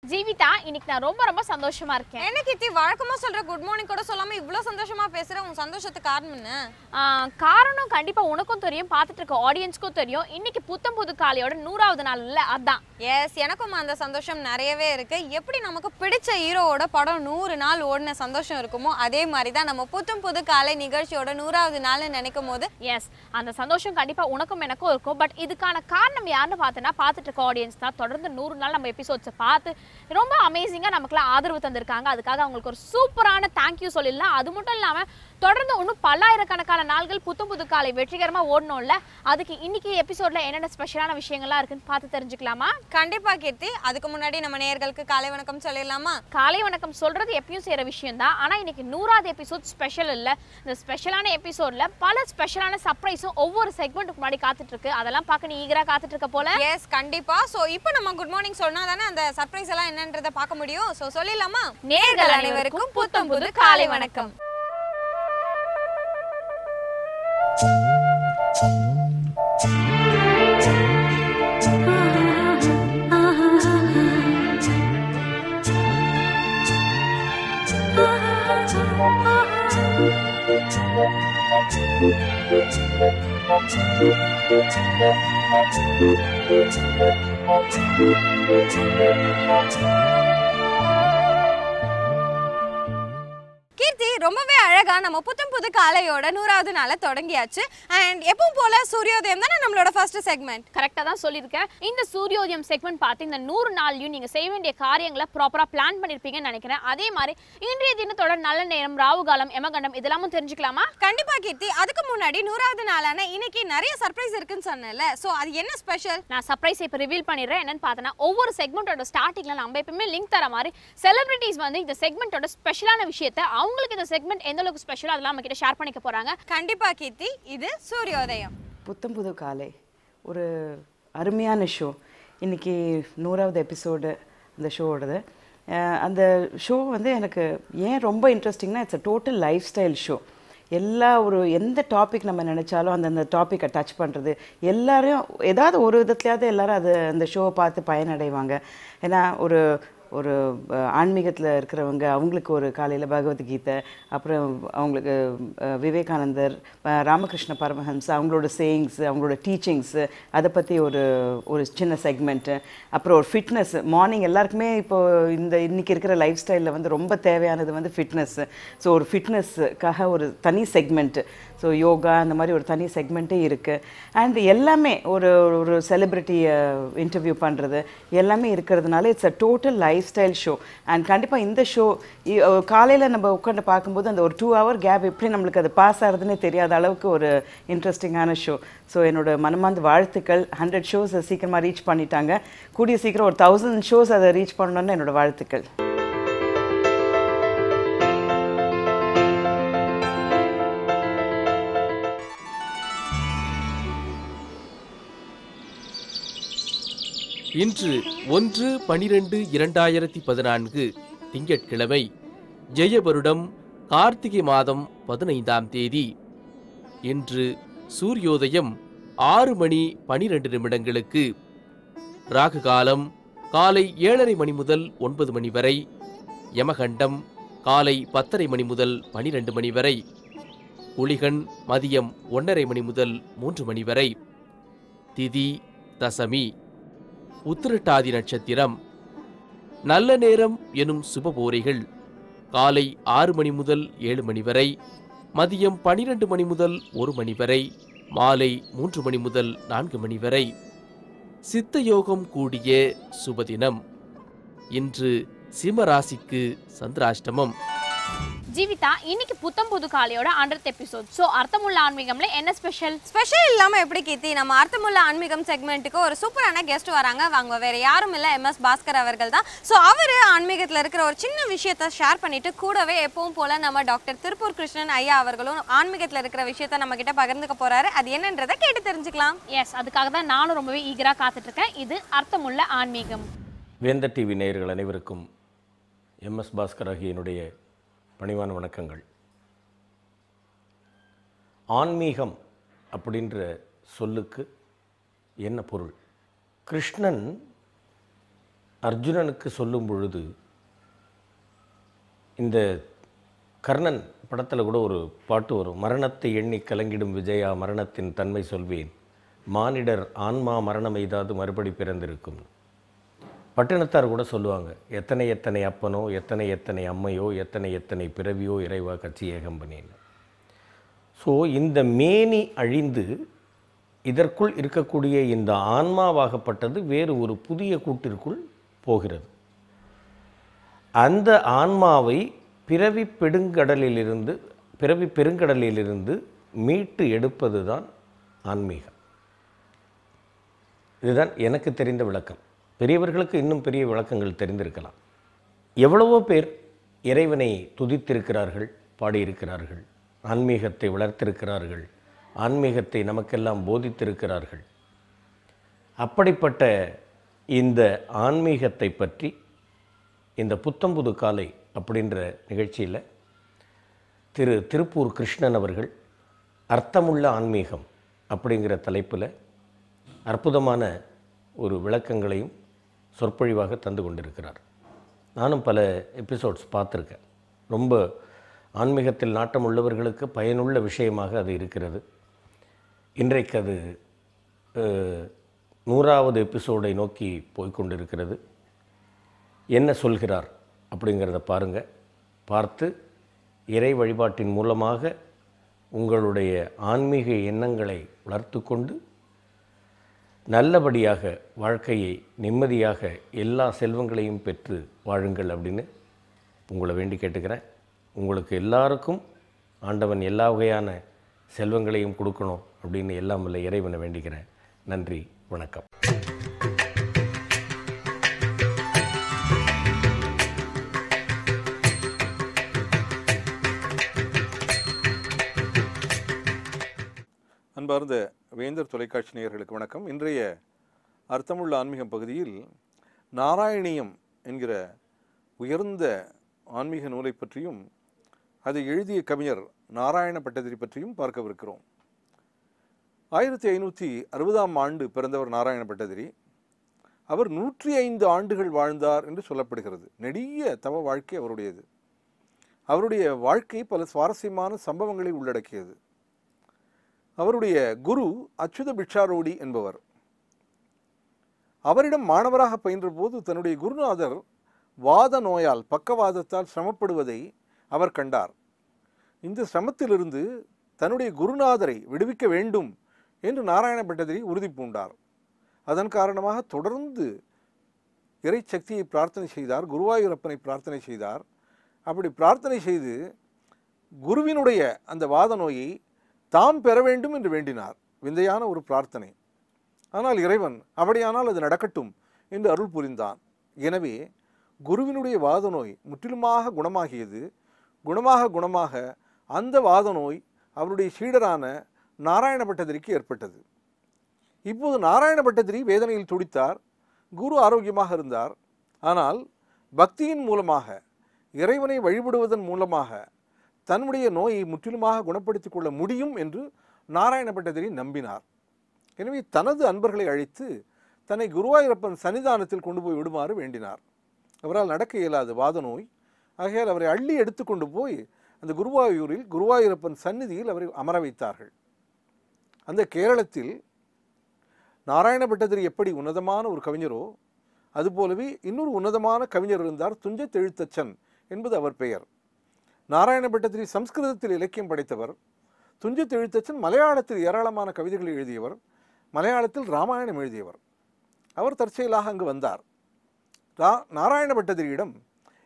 ஜீவிதா, இன்னைக்கு நான் ரொம்ப சந்தோஷமா இருக்கேன். என்ன கீர்த்தி, வழக்கமா சொல்ற குட் மார்னிங் கூட சொல்லாம இவ்ளோ சந்தோஷமா பேசுற? உன் சந்தோஷத்துக்கு காரணம் என்ன? காரணம் கண்டிப்பா உனக்கும் தெரியும், பார்த்துட்டு இருக்க ஆடியன்ஸ்க்கும் தெரியும். இன்னைக்கு புத்தம் புது காலையோட 100வது நாள் இல்ல, அதான். எஸ், எனக்கும் அந்த சந்தோஷம் நிறையவே இருக்கு. எப்படி நமக்கு பிடிச்ச ஹீரோவோட படம் 100 நாள் ஓடின சந்தோஷம் இருக்குமோ அதே மாதிரி தான் நம்ம புத்தம் புது காலை நிகழ்ச்சியோட 100வது நாள்னு நினைக்கும் போது எஸ், அந்த சந்தோஷம் கண்டிப்பா உனக்கும் எனக்கும் இருக்கும். பட் இதுக்கான காரணம் யாருன்னு பார்த்தனா, பார்த்துட்டு இருக்க ஆடியன்ஸ் தான். தொடர்ந்து 100 நாள் நம்ம எபிசோட்ஸை பார்த்து ரொம்ப அமேசிங்கா நமக்குலாம் ஆதரவு தந்திருக்காங்க. அதுக்காக அவங்களுக்கு ஒரு சூப்பரான தேங்க்யூ சொல்லிடலாம். அது மட்டும் இல்லாம தொடர்ந்து இன்னும் பல்லாயிரக்கணக்கான நாள்கள் புத்தம் புது காலை வெற்றிகரமா ஓடணும்ல, அதுக்கு இன்னைக்கு எபிசோட்ல என்னென்ன ஸ்பெஷலான விஷயங்கள்லாம் இருக்குன்னு பார்த்து தெரிஞ்சுக்கலாமா? கண்டிப்பா கீர்த்தி. அதுக்கு முன்னாடி நம்ம நேயர்களுக்கு காலை வணக்கம் சொல்லிடலாமா? காலை வணக்கம் சொல்றது எப்பயும் செய்யற விஷயம் தான். ஆனா இன்னைக்கு 100வது எபிசோட் ஸ்பெஷல் இல்ல. இந்த ஸ்பெஷலான எபிசோட்ல பல ஸ்பெஷலான சர்ப்ரைஸும் ஒவ்வொரு செக்மெண்ட்டுக்கு முன்னாடி காத்துட்டு இருக்கு. அதெல்லாம் பார்க்க நீ ஈகரா காத்துட்டு இருக்க போல. எஸ், கண்டிப்பா. சோ இப்போ நம்ம குட் மார்னிங் சொன்னா தானே அந்த சர்ப்ரைஸ் எல்லாம் என்னன்றதை பார்க்க முடியும். சோ சொல்லிடலாமா? நேயர்கள் அனைவருக்கும் புத்தம் புது காலை வணக்கம். கீர்த்தி, ரொம்பவே அழகா நம்ம புத்தம் புது காலையோட 100வது நாளை தொடங்கியாச்சு. அண்ட் எப்பவும் போல சூரியோதயம் தானே நம்மளோட ஃபர்ஸ்ட் செக்மெண்ட். கரெக்டா தான் சொல்லியிருக்கேன். இந்த சூரியோதயம் செக்மெண்ட் பார்த்து இந்த 100 நாள்லையும் நீங்க செய்ய வேண்டிய காரியங்களை ப்ராப்பரா பிளான் பண்ணிருப்பீங்கன்னு நினைக்கிறேன். அதே மாதிரி இன்றைய தினத்தோட நல்ல நேரம், ராவு காலம், யமகண்டம் இதெல்லாமும் தெரிஞ்சுக்கலாமா? கண்டிப்பா கீர்த்தி. அதுக்கு முன்னாடி 100வது நாளான இன்னைக்கு நிறைய சர்ப்ரைஸ் இருக்குன்னு சொன்னேன்ல. சோ அது என்ன ஸ்பெஷல்? நான் சர்ப்ரைஸ் இப்ப ரிவீல் பண்ணிடுறேன். என்னன்னு பார்த்தனா, ஒவ்வொரு செக்மெண்டோட ஸ்டார்டிங்ல நம்ம எப்பவுமே லிங்க் தர மாதிரி செலிபிரிட்டிஸ் வந்து இந்த செக்மெண்டோட ஸ்பெஷலான விஷயத்தை, அவங்களுக்கு இந்த செக்மெண்ட் எந்த அளவுக்கு ஸ்பெஷலோ அதெல்லாம் நம்ம கிட்ட ஷேர் பண்ணிக்க போறாங்க. கண்டிப்பா கீர்த்தி. இது சூரியோதயம் புத்தம் புது காலை ஒரு அருமையான ஷோ. இன்றைக்கி 100வது எபிசோடு அந்த ஷோவோடது. அந்த ஷோ வந்து எனக்கு ஏன் ரொம்ப இன்ட்ரெஸ்டிங்னா, it's a total lifestyle show. எந்த டாபிக் நம்ம நினச்சாலும் அந்த டாப்பிக்கை டச் பண்ணுறது, எல்லாரையும் ஏதாவது ஒரு விதத்துலையாவது எல்லாரும் அந்த ஷோவை பார்த்து பயனடைவாங்க. ஏன்னா ஒரு ஆன்மீகத்தில் இருக்கிறவங்க, அவங்களுக்கு ஒரு காலையில் பகவத்கீதை, அப்புறம் அவங்களுக்கு விவேகானந்தர், ராமகிருஷ்ண பரமஹம்ச அவங்களோட சேயிங்ஸு, அவங்களோட டீச்சிங்ஸு, அதை பற்றி ஒரு சின்ன செக்மெண்ட்டு, அப்புறம் ஒரு ஃபிட்னஸ். மார்னிங் எல்லாருக்குமே இப்போது இன்றைக்கி இருக்கிற லைஃப் ஸ்டைலில் வந்து ரொம்ப தேவையானது வந்து ஃபிட்னஸ்ஸு. ஸோ ஒரு ஃபிட்னஸ்க்காக ஒரு தனி செக்மெண்ட்டு, ஸோ யோகா அந்த மாதிரி ஒரு தனி செக்மெண்ட்டே இருக்குது. அண்ட் எல்லாமே ஒரு செலிப்ரிட்டியை இன்டர்வியூ பண்ணுறது எல்லாமே இருக்கிறதுனால it's a total lifestyle show. And கண்டிப்பாக இந்த ஷோ காலையில் நம்ம உட்காந்து பார்க்கும்போது அந்த ஒரு 2 hour கேப் எப்படி நம்மளுக்கு அது பாஸ் ஆகிறதுனே தெரியாத அளவுக்கு ஒரு இன்ட்ரெஸ்டிங்கான ஷோ. ஸோ என்னோட மனமார்ந்த வாழ்த்துக்கள். 100 ஷோஸ் சீக்கிரமாக ரீச் பண்ணிட்டாங்க. கூடிய சீக்கிரம் ஒரு 1000 ஷோஸ் அதை ரீச் பண்ணணுன்னு என்னோட வாழ்த்துக்கள். இன்று 1/12/2014 திங்கட்கிழமை, ஜெயவருடம் கார்த்திகை மாதம் 15ஆம் தேதி. இன்று சூரியோதயம் 6:12 ராகு காலம் காலை 7:30 மணி முதல் 9 மணி வரை, யமகண்டம் காலை 10:30 மணி முதல் 12 மணி வரை, குளிகன் மதியம் 1:30 மணி முதல் 3 மணி வரை, திதி தசமி, உத்திரட்டாதி நட்சத்திரம். நல்ல நேரம் எனும் சுபபோரைகள் காலை 6 மணி முதல் 7 மணி வரை, மதியம் 12 மணி முதல் 1 மணி வரை, மாலை 3 மணி முதல் 4 மணி வரை. சித்த யோகம் கூடிய சுபதினம். இன்று சிம்மராசிக்கு சந்திராஷ்டமம். ஜீவிதா, இன்னைக்கு புத்தம் புது காலையோட 100th எபிசோட். ஸோ அர்த்தமுள்ள ஆன்மீகம்ல என்ன ஸ்பெஷல் இல்லாம எப்படி கீர்த்தி? நம்ம அர்த்தமுள்ள ஆன்மீகம் செக்மெண்ட்டுக்கு ஒரு சூப்பரான கெஸ்ட் வராங்க. வாங்க, வேற யாரும் இல்ல, MS பாஸ்கர் அவர்கள் தான். ஸோ அவரு ஆன்மீகத்தில் இருக்கிற ஒரு சின்ன விஷயத்த ஷேர் பண்ணிட்டு, கூடவே எப்பவும் போல நம்ம டாக்டர் திருப்பூர் கிருஷ்ணன் ஐயா அவர்களும் ஆன்மீகத்தில் இருக்கிற விஷயத்த நம்ம கிட்ட பகிர்ந்துக்க போறாரு. அது என்னன்றதை கேட்டு தெரிஞ்சுக்கலாம். எஸ், அதுக்காக தான் நானும் ரொம்பவே ஈகரா காத்துட்டு இருக்கேன். இது அர்த்தமுள்ள ஆன்மீகம். வேந்தர் டிவி நேயர்கள் அனைவருக்கும் MS பாஸ்கர் ஆகிய என்னுடைய பணிவான வணக்கங்கள். ஆன்மீகம் அப்படின்ற சொல்லுக்கு என்ன பொருள்? கிருஷ்ணன் அர்ஜுனனுக்கு சொல்லும் பொழுது, இந்த கர்ணன் படத்தில் கூட ஒரு பாட்டு வரும், மரணத்தை எண்ணி கலங்கிடும் விஜயா மரணத்தின் தன்மை சொல்வேன், மானிடர் ஆன்மா மரணம் எய்தாது மறுபடி பிறந்திருக்கும். பட்டினத்தார் கூட சொல்லுவாங்க, எத்தனை எத்தனை அப்பனோ, எத்தனை எத்தனை அம்மையோ, எத்தனை எத்தனை பிறவியோ இறைவா கட்சி ஏகம்பனேன். ஸோ இந்த மேனி அழிந்து இதற்குள் இருக்கக்கூடிய இந்த ஆன்மாவாகப்பட்டது வேறு ஒரு புதிய கூட்டிற்குள் போகிறது. அந்த ஆன்மாவை பிறவி பெருங்கடலிலிருந்து மீட்டு எடுப்பது தான் ஆன்மீகம். இதுதான் எனக்கு தெரிந்த விளக்கம். பெரியவர்களுக்கு இன்னும் பெரிய விளக்கங்கள் தெரிந்திருக்கலாம். எவ்வளவோ பேர் இறைவனை துதித்திருக்கிறார்கள், பாடியிருக்கிறார்கள், ஆன்மீகத்தை வளர்த்திருக்கிறார்கள், ஆன்மீகத்தை நமக்கெல்லாம் போதித்திருக்கிறார்கள். அப்படிப்பட்ட இந்த ஆன்மீகத்தை பற்றி இந்த புத்தம்புது காலை அப்படின்ற நிகழ்ச்சியில் திருப்பூர் கிருஷ்ணன் அவர்கள் அர்த்தமுள்ள ஆன்மீகம் அப்படிங்கிற தலைப்பில் அற்புதமான ஒரு விளக்கங்களையும் சொற்பொழிவாக தந்து கொண்டிருக்கிறார். நானும் பல எபிசோட்ஸ் பார்த்துருக்கேன். ரொம்ப ஆன்மீகத்தில் நாட்டம் உள்ளவர்களுக்கு பயனுள்ள விஷயமாக அது இருக்கிறது. இன்றைக்கு அது 100வது எபிசோடை நோக்கி போய்கொண்டிருக்கிறது. என்ன சொல்கிறார் அப்படிங்கிறத பாருங்கள். பார்த்து இறை வழிபாட்டின் மூலமாக உங்களுடைய ஆன்மீக எண்ணங்களை வளர்த்து கொண்டு நல்லபடியாக வாழ்க்கையை நிம்மதியாக எல்லா செல்வங்களையும் பெற்று வாழுங்கள் அப்படின்னு உங்களை வேண்டி கேட்டுக்கிறேன். உங்களுக்கு எல்லாருக்கும் ஆண்டவன் எல்லா வகையான செல்வங்களையும் கொடுக்கணும் அப்படின்னு எல்லாம் வல்ல இறைவனை வேண்டிக்கிறேன். நன்றி, வணக்கம். அன்பார்ந்த வேந்தர் தொலைக்காட்சி நேயர்களுக்கு வணக்கம். இன்றைய அர்த்தமுள்ள ஆன்மீகம் பகுதியில் நாராயணியம் என்கிற உயர்ந்த ஆன்மீக நூலை பற்றியும் அதை எழுதிய கவிஞர் நாராயண பட்டதிரி பற்றியும் பார்க்கவிருக்கிறோம். 1560ஆம் ஆண்டு பிறந்தவர் நாராயண பட்டதிரி. அவர் 105 ஆண்டுகள் வாழ்ந்தார் என்று சொல்லப்படுகிறது. நெடிய தவ வாழ்க்கை அவருடையது. அவருடைய வாழ்க்கை பல சுவாரஸ்யமான சம்பவங்களை உள்ளடக்கியது. அவருடைய குரு அச்சுத பிட்சாரோடி என்பவர். அவரிடம் மாணவராக பயின்ற போது தன்னுடைய குருநாதர் வாத நோயால் பக்கவாதத்தால் சிரமப்படுவதை அவர் கண்டார். இந்த சிரமத்திலிருந்து தன்னுடைய குருநாதரை விடுவிக்க வேண்டும் என்று நாராயண பட்டதிரி உறுதி பூண்டார். அதன் காரணமாக தொடர்ந்து இறை சக்தியை பிரார்த்தனை செய்தார், குருவாயூரப்பனை பிரார்த்தனை செய்தார். அப்படி பிரார்த்தனை செய்து குருவினுடைய அந்த வாத நோயை தாம் பெற வேண்டும் என்று வேண்டினார். விந்தையான ஒரு பிரார்த்தனை. ஆனால் இறைவன் அப்படியானால் அது நடக்கட்டும் என்று அருள் புரிந்தான். எனவே குருவினுடைய வாத நோய் முற்றிலுமாக குணமாகியது. குணமாக அந்த வாத நோய் அவருடைய சீடரான நாராயண பட்டதிரிக்கு ஏற்பட்டது. இப்போது நாராயண பட்டதிரி வேதனையில் துடித்தார். குரு ஆரோக்கியமாக இருந்தார். ஆனால் பக்தியின் மூலமாக, இறைவனை வழிபடுவதன் மூலமாக தன்னுடைய நோயை முற்றிலுமாக குணப்படுத்திக் கொள்ள முடியும் என்று நாராயண பட்டதிரி நம்பினார். எனவே தனது அன்பர்களை அழைத்து தன்னை குருவாயூரப்பன் சன்னிதானத்தில் கொண்டு போய் விடுமாறு வேண்டினார். அவரால் நடக்க இயலாது வாத நோய். ஆகையால் அவரை அள்ளி எடுத்து கொண்டு போய் அந்த குருவாயூரில் குருவாயூரப்பன் சந்நிதியில் அவரை அமர வைத்தார்கள். அந்த கேரளத்தில் நாராயண பட்டதிரி எப்படி உன்னதமான ஒரு கவிஞரோ அதுபோலவே இன்னொரு உன்னதமான கவிஞர் இருந்தார். துஞ்சத் எழுத்தச்சன் என்பது அவர் பெயர். நாராயண பட்டதிரி சம்ஸ்கிருதத்தில் இலக்கியம் படைத்தவர். துஞ்சத் எழுத்தச்சன் மலையாளத்தில் ஏராளமான கவிதைகளை எழுதியவர். மலையாளத்தில் ராமாயணம் எழுதியவர். அவர் தற்செயலாக அங்கு வந்தார். நாராயண பட்டதிரியிடம்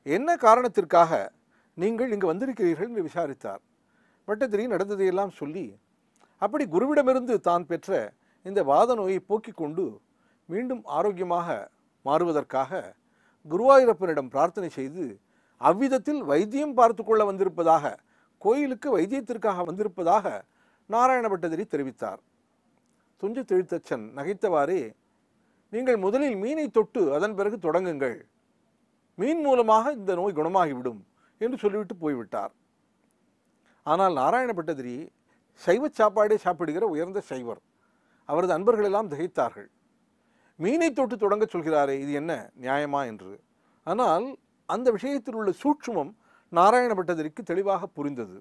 என்ன காரணத்திற்காக நீங்கள் இங்கு வந்திருக்கிறீர்கள் என்று விசாரித்தார். பட்டதிரி நடந்ததையெல்லாம் சொல்லி, அப்படி குருவிடமிருந்து தான் பெற்ற இந்த வாத நோயை போக்கிக் கொண்டு மீண்டும் ஆரோக்கியமாக மாறுவதற்காக குருவாயூரப்பனிடம் பிரார்த்தனை செய்து அவ்விதத்தில் வைத்தியம் பார்த்து கொள்ள வந்திருப்பதாக, கோயிலுக்கு வைத்தியத்திற்காக வந்திருப்பதாக நாராயண பட்டதிரி தெரிவித்தார். துஞ்சத் எழுத்தச்சன் நகைத்தவாறே, நீங்கள் முதலில் மீனை தொட்டு அதன் பிறகு தொடங்குங்கள், மீன் மூலமாக இந்த நோய் குணமாகிவிடும் என்று சொல்லிவிட்டு போய்விட்டார். ஆனால் நாராயண பட்டதிரி சைவ சாப்பாடே சாப்பிடுகிற உயர்ந்த சைவர். அவரது அன்பர்கள் எல்லாம் திகைத்தார்கள். மீனை தொட்டு தொடங்க சொல்கிறாரே, இது என்ன நியாயமா என்று. ஆனால் அந்த விஷயத்தில் உள்ள சூட்சுமம் நாராயண பட்டதிரிக்கு தெளிவாக புரிந்தது.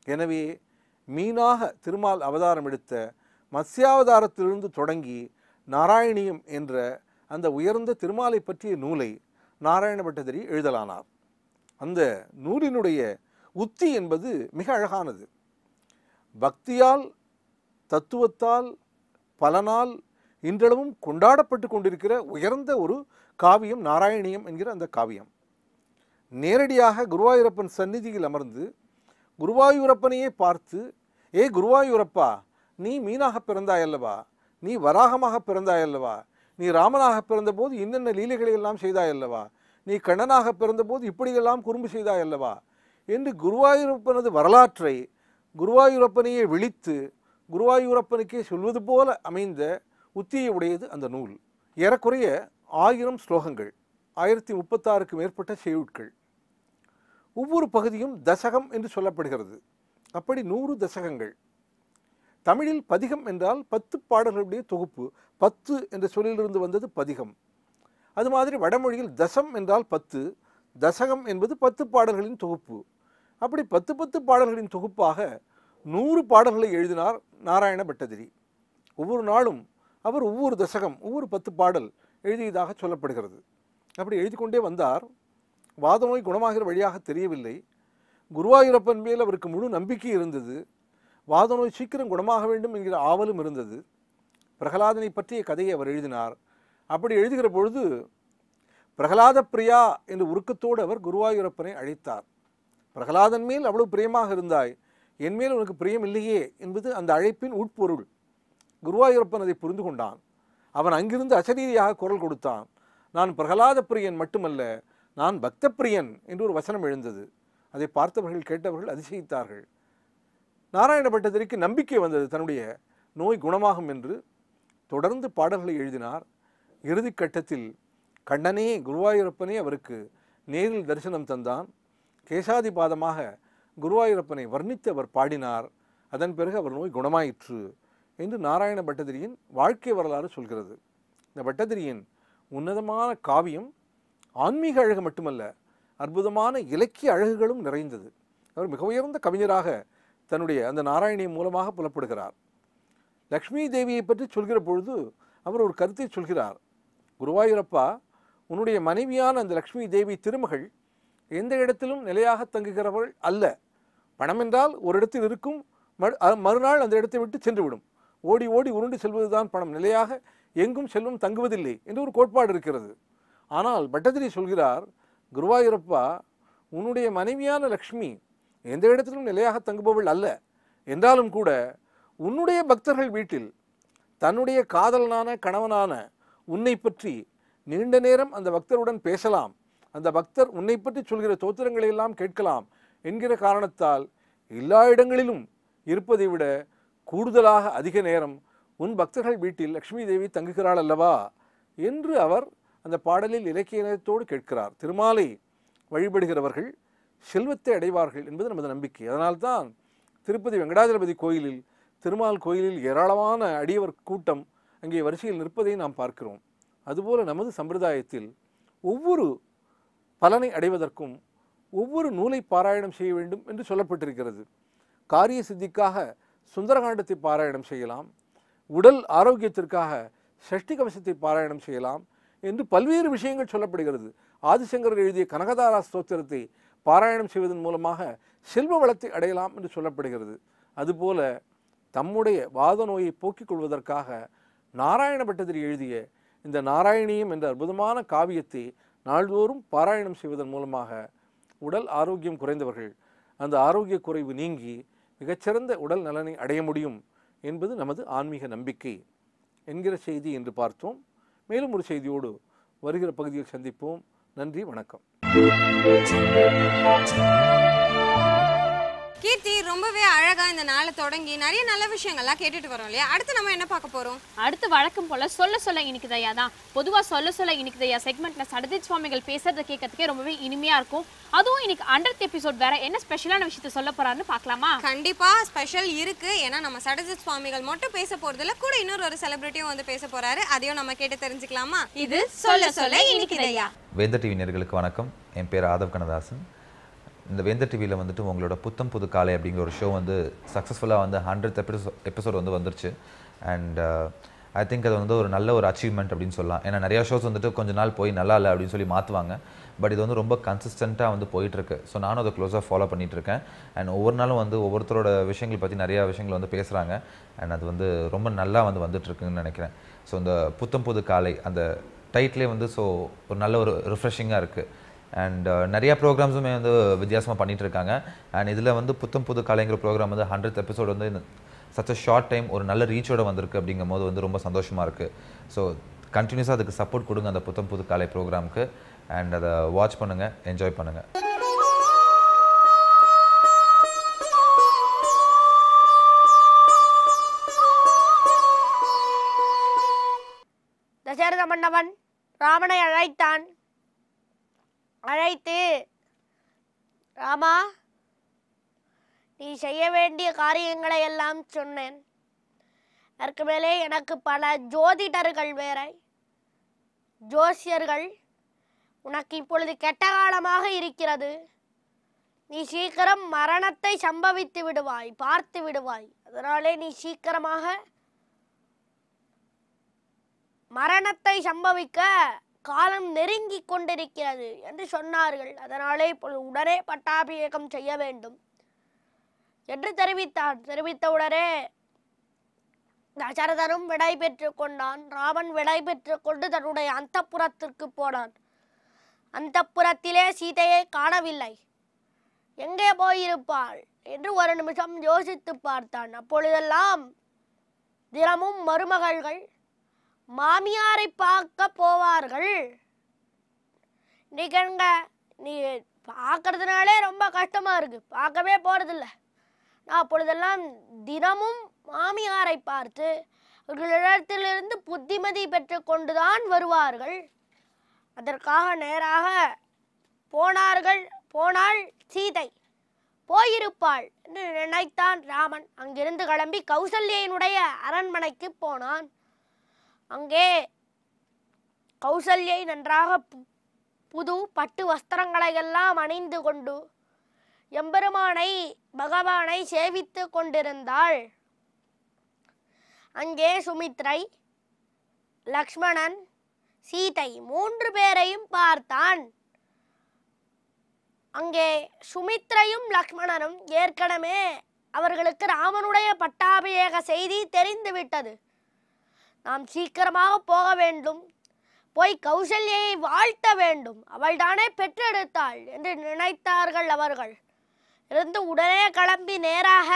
எனவே மீனாக திருமால் அவதாரம் எடுத்த மத்ஸ்யாவதாரத்திலிருந்து தொடங்கி நாராயணியம் என்ற அந்த உயர்ந்த திருமாலை பற்றிய நூலை நாராயண பட்டதிரி எழுதலானார். அந்த நூலினுடைய உத்தி என்பது மிக அழகானது. பக்தியால், தத்துவத்தால், பலனால் இன்றளவும் கொண்டாடப்பட்டு கொண்டிருக்கிற உயர்ந்த ஒரு காவியம் நாராயணியம் என்கிற அந்த காவியம். நேரடியாக குருவாயூரப்பன் சந்நிதியில் அமர்ந்து குருவாயூரப்பனையே பார்த்து, ஏ குருவாயூரப்பா, நீ மீனாக பிறந்தாயல்லவா, நீ வராகமாக பிறந்தாயல்லவா, நீ ராமனாக பிறந்தபோது இன்னென்ன லீலைகளை எல்லாம் செய்தாயல்லவா, நீ கண்ணனாக பிறந்தபோது இப்படியெல்லாம் குறும்பு செய்தாயல்லவா என்று குருவாயூரப்பனது வரலாற்றை குருவாயூரப்பனையே விழித்து குருவாயூரப்பனுக்கே சொல்வது போல அமைந்த உத்தியை உடையது அந்த நூல். ஏறக்குறைய 1000 ஸ்லோகங்கள், 1036க்கு மேற்பட்ட செய்யுட்கள். ஒவ்வொரு பகுதியும் தசகம் என்று சொல்லப்படுகிறது. அப்படி 100 தசகங்கள். தமிழில் பதிகம் என்றால் 10 பாடல்களுடைய தொகுப்பு. 10 என்ற சொல்லிலிருந்து வந்தது பதிகம். அது மாதிரி வடமொழியில் தசம் என்றால் 10, தசகம் என்பது 10 பாடல்களின் தொகுப்பு. அப்படி 10 பாடல்களின் தொகுப்பாக 100 பாடல்களை எழுதினார் நாராயண பட்டதிரி. ஒவ்வொரு நாளும் அவர் ஒவ்வொரு தசகம், ஒவ்வொரு 10 பாடல் எழுதியதாக சொல்லப்படுகிறது. அப்படி எழுதி கொண்டே வந்தார். வாதநோய் குணமாகிற வழியாக தெரியவில்லை. குருவாயூரப்பன் மேல் அவருக்கு முழு நம்பிக்கை இருந்தது. வாதநோய் சீக்கிரம் குணமாக வேண்டும் என்கிற ஆவலும் இருந்தது. பிரகலாதனை பற்றிய கதையை அவர் எழுதினார். அப்படி எழுதுகிற பொழுது பிரகலாத பிரியா என்ற உருக்கத்தோடு அவர் குருவாயூரப்பனை அழைத்தார். பிரகலாதன் மேல் அவ்வளவு பிரியமாக இருந்தாய், என் மேல் உனக்கு பிரியம் இல்லையே என்பது அந்த அழைப்பின் உட்பொருள். குருவாயூரப்பன் அதை புரிந்து கொண்டான். அவன் அங்கிருந்து அசரீரியாக குரல் கொடுத்தான். நான் பிரகலாத பிரியன் மட்டுமல்ல, நான் பக்த பிரியன் என்று ஒரு வசனம் எழுந்தது. அதை பார்த்தவர்கள் கேட்டவர்கள் அதிசயித்தார்கள். நாராயண பட்டதிரிக்கு நம்பிக்கை வந்தது தன்னுடைய நோய் குணமாகும் என்று. தொடர்ந்து பாடல்களை எழுதினார். இறுதி கட்டத்தில் கண்ணனே, குருவாயூரப்பனே அவருக்கு நேரில் தரிசனம் தந்தான். கேசாதிபாதமாக குருவாயூரப்பனை வர்ணித்து அவர் பாடினார். அதன் பிறகு அவர் நோய் குணமாயிற்று என்று நாராயண பட்டதிரியின் வாழ்க்கை வரலாறு சொல்கிறது. இந்த பட்டதிரியின் உன்னதமான காவியம் ஆன்மீக அழகு மட்டுமல்ல, அற்புதமான இலக்கிய அழகுகளும் நிறைந்தது. அவர் மிக உயர்ந்த கவிஞராக தன்னுடைய அந்த நாராயணியம் மூலமாக புலப்படுகிறார். லக்ஷ்மி தேவியை பற்றி சொல்கிற பொழுது அவர் ஒரு கருத்தை சொல்கிறார். குருவாயூரப்பா, உன்னுடைய மனைவியான அந்த லக்ஷ்மி தேவி திருமகள் எந்த இடத்திலும் நிலையாக தங்குகிறவள் அல்ல. பணம் என்றால் ஒரு இடத்தில் இருக்கும், மறுநாள் அந்த இடத்தை விட்டு சென்றுவிடும். ஓடி ஓடி உருண்டு செல்வதுதான் பணம், நிலையாக எங்கும் செல்வம் தங்குவதில்லை என்று ஒரு கோட்பாடு இருக்கிறது. ஆனால் பட்டதிரி சொல்கிறார், குருவாயூரப்பா, உன்னுடைய மனைவியான லக்ஷ்மி எந்த இடத்திலும் நிலையாக தங்குபவள் அல்ல. என்றாலும் கூட உன்னுடைய பக்தர்கள் வீட்டில் தன்னுடைய காதலனான கணவனான உன்னை பற்றி நீண்ட நேரம் அந்த பக்தருடன் பேசலாம், அந்த பக்தர் உன்னை பற்றி சொல்கிற தோத்திரங்களை எல்லாம் கேட்கலாம் என்கிற காரணத்தால் எல்லா இடங்களிலும் இருப்பதை விட கூடுதலாக அதிக நேரம் உன் பக்தர்கள் வீட்டில் லக்ஷ்மி தேவி தங்குகிறாள் அல்லவா என்று அவர் அந்த பாடலில் இலக்கியத்தோடு கேட்கிறார். திருமாலை வழிபடுகிறவர்கள் செல்வத்தை அடைவார்கள் என்பது நமது நம்பிக்கை. அதனால்தான் திருப்பதி வெங்கடாஜலபதி கோயிலில், திருமால் கோயிலில் ஏராளமான அடியவர் கூட்டம் அங்கே வரிசையில் நிற்பதை நாம் பார்க்கிறோம். அதுபோல நமது சம்பிரதாயத்தில் ஒவ்வொரு பலனை அடைவதற்கும் ஒவ்வொரு நூலை பாராயணம் செய்ய வேண்டும் என்று சொல்லப்பட்டிருக்கிறது. காரிய சித்திக்காக சுந்தரகாண்டத்தை பாராயணம் செய்யலாம், உடல் ஆரோக்கியத்திற்காக சஷ்டி கவசத்தை பாராயணம் செய்யலாம் என்று பல்வேறு விஷயங்கள் சொல்லப்படுகிறது. ஆதிசங்கரர் எழுதிய கனகதாரா ஸ்தோத்திரத்தை பாராயணம் செய்வதன் மூலமாக செல்வ வளத்தை அடையலாம் என்று சொல்லப்படுகிறது. அதுபோல தம்முடைய வாத நோயை போக்கிக் கொள்வதற்காக நாராயண பட்டதிரி எழுதிய இந்த நாராயணியம் என்ற அற்புதமான காவியத்தை நாள்தோறும் பாராயணம் செய்வதன் மூலமாக உடல் ஆரோக்கியம் குறைந்தவர்கள் அந்த ஆரோக்கிய குறைவு நீங்கி மிகச்சிறந்த உடல் நலனை அடைய முடியும் என்பது நமது ஆன்மீக நம்பிக்கை என்கிற செய்தி என்று பார்த்தோம். மேலும் ஒரு செய்தியோடு வருகிற பகுதியில் சந்திப்போம். நன்றி, வணக்கம். கீர்த்தி, ரொம்பவே அழகா இந்த நாளை தொடங்கி நிறைய நல்ல விஷயங்கள்லாம் கேட்டுட்டு வரோம் இல்லையா? அடுத்து நம்ம என்ன பார்க்க போறோம்? அடுத்து வழக்கம் போல சொல்ல இனிக்குதையா தான். பொதுவா சொல்ல இனிக்குதையா செக்மெண்ட்ல சடஜித் சுவாமிகள் பேசுறத கேட்கறதுக்கே ரொம்பவே இனிமையா இருக்கும். அதுவும் இன்னைக்கு 100th எபிசோட் வேற, என்ன ஸ்பெஷலான விஷயத்த சொல்ல போறாருன்னு பார்க்கலாமா? கண்டிப்பா ஸ்பெஷல் இருக்கு. ஏன்னா நம்ம சடஜித் சுவாமிகள் மட்டும் பேச போறதுல கூட இன்னொரு செலிபிரிட்டியும் வந்து பேச போறாரு. அதையும் நம்ம கேட்டு தெரிஞ்சுக்கலாமா? இது சொல்ல இனிக்குதையா. வேந்தர் டிவி நேயர்களுக்கு வணக்கம். என் பேர் ஆதவ் கண்ணதாசன். இந்த வேந்தர் டிவியில் வந்துட்டு உங்களோட புத்தம் புது காலை அப்படிங்கிற ஒரு ஷோ வந்து சக்ஸஸ்ஃபுல்லாக வந்து 100th எபிசோட் வந்து வந்துருச்சு. அண்ட் ஐ திங்க் அது வந்து ஒரு நல்ல ஒரு அச்சீவ்மெண்ட் அப்படின்னு சொல்லலாம். ஏன்னா நிறையா ஷோஸ் வந்துட்டு கொஞ்ச நாள் போய் நல்லா இல்லை அப்படின்னு சொல்லி மாற்றுவாங்க. பட் இது வந்து ரொம்ப கன்சிஸ்டண்ட்டாக வந்து போயிட்டுருக்கு. ஸோ நானும் அதை க்ளோஸாக ஃபாலோ பண்ணிகிட்ருக்கேன். அண்ட் ஒவ்வொரு நாளும் வந்து ஒவ்வொருத்தரோட விஷயங்கள் பற்றி நிறையா விஷயங்கள் வந்து பேசுகிறாங்க. அண்ட் அது வந்து ரொம்ப நல்லா வந்து வந்துட்டுருக்குன்னு நினைக்கிறேன். ஸோ இந்த புத்தம் புது காலை அந்த டைட்டிலே வந்து ஸோ ஒரு நல்ல ஒரு ரிஃப்ரெஷிங்காக இருக்குது. அண்ட் நிறையா ப்ரோக்ராம்ஸுமே வந்து வித்தியாசமாக பண்ணிகிட்ருக்காங்க. அண்ட் இதில் வந்து புத்தம் புது காலைங்கிற ப்ரோக்ராம் வந்து 100th எபிசோட் வந்து சச் அ ஷார்ட் டைம் ஒரு நல்ல ரீச்சோட வந்திருக்கு. அப்படிங்கும் போது வந்து ரொம்ப சந்தோஷமாக இருக்குது. ஸோ கண்டினியூஸாக அதுக்கு சப்போர்ட் கொடுங்க அந்த புத்தம் புது காலை ப்ரோக்ராமுக்கு. அண்ட் அதை வாட்ச் பண்ணுங்கள், என்ஜாய் பண்ணுங்கள். தசரத மன்னவன் ராமனை அழைத்தான். அழைத்து, ராமா, நீ செய்ய வேண்டிய காரியங்களை எல்லாம் சொன்னேன். அதற்கு மேலே எனக்கு பல ஜோதிடர்கள் வேற ஜோசியர்கள், உனக்கு இப்பொழுது கெட்ட காலமாக இருக்கிறது, நீ சீக்கிரம் மரணத்தை சம்பவித்து விடுவாய், பார்த்து விடுவாய், அதனாலே நீ சீக்கிரமாக மரணத்தை சம்பவிக்க காலம் நெருங்கி கொண்டிருக்கிறது என்று சொன்னார்கள். அதனாலே இப்பொழுது உடனே பட்டாபிஷேகம் செய்ய வேண்டும் என்று தெரிவித்தான். தெரிவித்தவுடனே தசரதனும் விடை பெற்று கொண்டான். ராமன் விடை பெற்று கொண்டு தன்னுடைய அந்தப்புரத்திற்கு போனான். அந்தப்புரத்திலே சீதையை காணவில்லை. எங்கே போயிருப்பாள் என்று ஒரு நிமிஷம் யோசித்து பார்த்தான். அப்பொழுதெல்லாம் தினமும் மருமகள்கள் மாமியாரை பார்க்க போவார்கள். இன்னைக்கு நீ பார்க்கறதுனாலே ரொம்ப கஷ்டமா இருக்கு, பார்க்கவே போறதில்ல. நான் அப்பொழுதெல்லாம் தினமும் மாமியாரை பார்த்து அவர்களிடத்திலிருந்து புத்திமதி பெற்று கொண்டுதான் வருவார்கள். அதற்காக நேராக போனாள் சீதை. போயிருப்பாள் என்று நினைத்தான் ராமன். அங்கிருந்து கிளம்பி கௌசல்யினுடைய அரண்மனைக்கு போனான். அங்கே கௌசல்யை நன்றாக புது பட்டு வஸ்திரங்களை எல்லாம் அணிந்து கொண்டு எம்பெருமானை பகவானை சேவித்து கொண்டிருந்தாள். அங்கே சுமித்ரை, லக்ஷ்மணன், சீதை 3 பேரையும் பார்த்தான். அங்கே சுமித்ரையும் லக்ஷ்மணனும் ஏற்கனவே அவர்களுக்கு ராமனுடைய பட்டாபிஷேக செய்தி தெரிந்துவிட்டது. நாம் சீக்கிரமாக போக வேண்டும், போய் கௌசல்யை வாழ்த்த வேண்டும், அவள்தானே பெற்றெடுத்தாள் என்று நினைத்தார்கள். அவர்கள் இருந்து உடனே கிளம்பி நேராக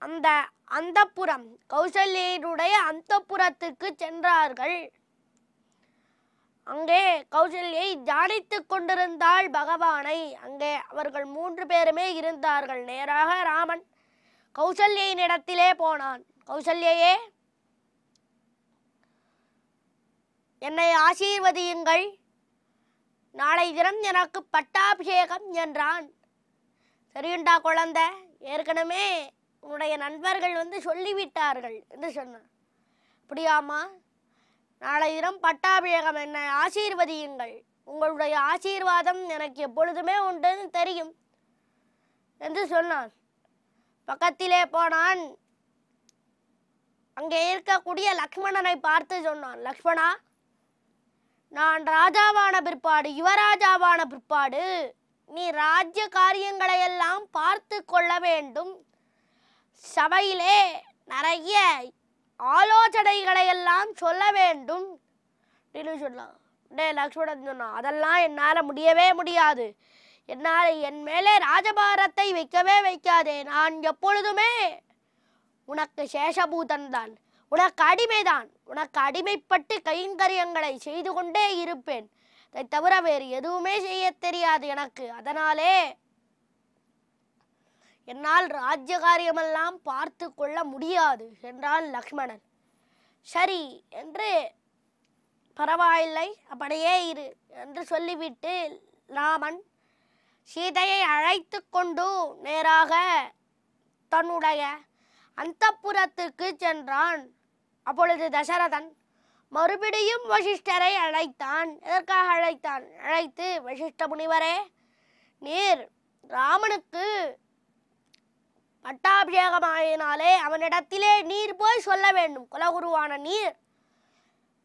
அந்த அந்தப்புரம் கௌசல்யினுடைய அந்தப்புரத்துக்கு சென்றார்கள். அங்கே கௌசல்யை தியானித்து கொண்டிருந்தாள் பகவானை. அங்கே அவர்கள் 3 பேருமே இருந்தார்கள். நேராக ராமன் கௌசல்யின் இடத்திலே போனான். கௌசல்யே, என்னை ஆசீர்வதியுங்கள், நாளை தினம் எனக்கு பட்டாபிஷேகம் என்றான். சரியுண்டா குழந்தை, ஏற்கனவே உன்னுடைய நண்பர்கள் வந்து சொல்லிவிட்டார்கள் என்று சொன்னான். அப்படியாமா, நாளை தினம் பட்டாபிஷேகம், என்னை ஆசீர்வதியுங்கள், உங்களுடைய ஆசீர்வாதம் எனக்கு எப்பொழுதுமே உண்டுன்னு தெரியும் என்று சொன்னான். பக்கத்திலே போனான். அங்கே இருக்கக்கூடிய லக்ஷ்மணனை பார்த்து சொன்னான், லக்ஷ்மணா, நான் ராஜாவான பிற்பாடு, யுவராஜாவான பிற்பாடு நீ ராஜ்ய காரியங்களை எல்லாம் பார்த்து கொள்ள வேண்டும். சபையிலே நிறைய ஆலோசனைகளை எல்லாம் சொல்ல வேண்டும் அப்படின்னு சொன்னான். லக்ஷ்மணன் சொன்னான், அதெல்லாம் என்னால் முடியவே முடியாது, என்னால் என் மேலே ராஜபாரத்தை வைக்கவே வைக்காதே, நான் எப்பொழுதுமே உனக்கு சேஷபூதன் தான், உனக்கு அடிமைதான், உனக்கு அடிமைப்பட்டு கைங்கரியங்களை செய்து கொண்டே இருப்பேன், அதை தவிர வேறு எதுவுமே செய்ய தெரியாது எனக்கு. அதனாலே என்னால் ராஜ்ய காரியமெல்லாம் பார்த்து கொள்ள முடியாது என்றான் லக்ஷ்மணன். சரி என்று பரவாயில்லை, அப்படியே இரு என்று சொல்லிவிட்டு ராமன் சீதையை அழைத்து கொண்டு நேராக தன்னுடைய அந்தப்புரத்துக்கு சென்றான். அப்பொழுது தசரதன் மறுபடியும் வசிஷ்டரை அழைத்தான். எதற்காக அழைத்தான்? அழைத்து, வசிஷ்ட முனிவரே, நீர் ராமனுக்கு பட்டாபிஷேகமாயினாலே அவனிடத்திலே நீர் போய் சொல்ல வேண்டும். குலகுருவான நீர்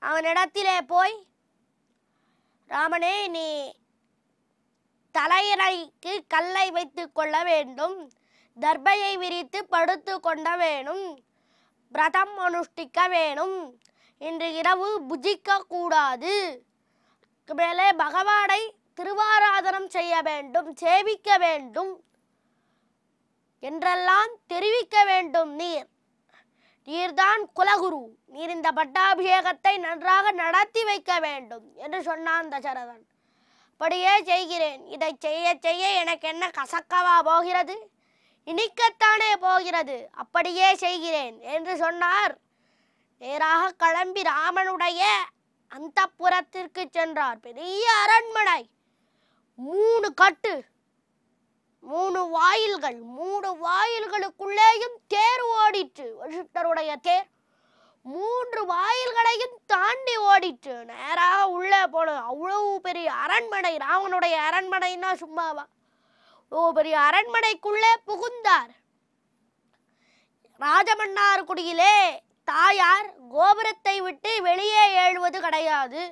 அவனிடத்திலே போய், ராமனே, நீ தலையணைக்கு கல்லை வைத்து கொள்ள வேண்டும், தர்பையை விரித்து படுத்து கொண்ட வேணும், விரதம் அனுஷ்டிக்க வேணும், இன்று இரவு புஜிக்க கூடாது, மேலே பகவானை திருவாராதனம் செய்ய வேண்டும், சேவிக்க வேண்டும் என்றெல்லாம் தெரிவிக்க வேண்டும். நீர்தான் குலகுரு, நீர் இந்த பட்டாபிஷேகத்தை நன்றாக நடத்தி வைக்க வேண்டும் என்று சொன்னான் தசரதன். அப்படியே செய்கிறேன். இதை செய்ய செய்ய எனக்கு என்ன கசக்கவா போகிறது? இனிக்கத்தானே போகிறது. அப்படியே செய்கிறேன் என்று சொன்னார். நேராக கிளம்பி ராமனுடைய அந்தப்புரத்திற்கு சென்றார். பெரிய அரண்மனை, 3 கட்டு, 3 வாயில்கள், 3 வாயில்களுக்குள்ளேயும் தேர் ஓடிற்று. வசிஷ்டருடைய தேர் 3 வாயில்களையும் தாண்டி ஓடிற்று. நேராக உள்ளே போனது. அவ்வளவு பெரிய அரண்மனை. ராவனுடைய அரண்மனைன்னா சும்மாவா? அவ்வளோ பெரிய அரண்மனைக்குள்ளே புகுந்தார். ராஜமன்னார்குடியிலே தாயார் கோபுரத்தை விட்டு வெளியே ஏழுவது கிடையாது.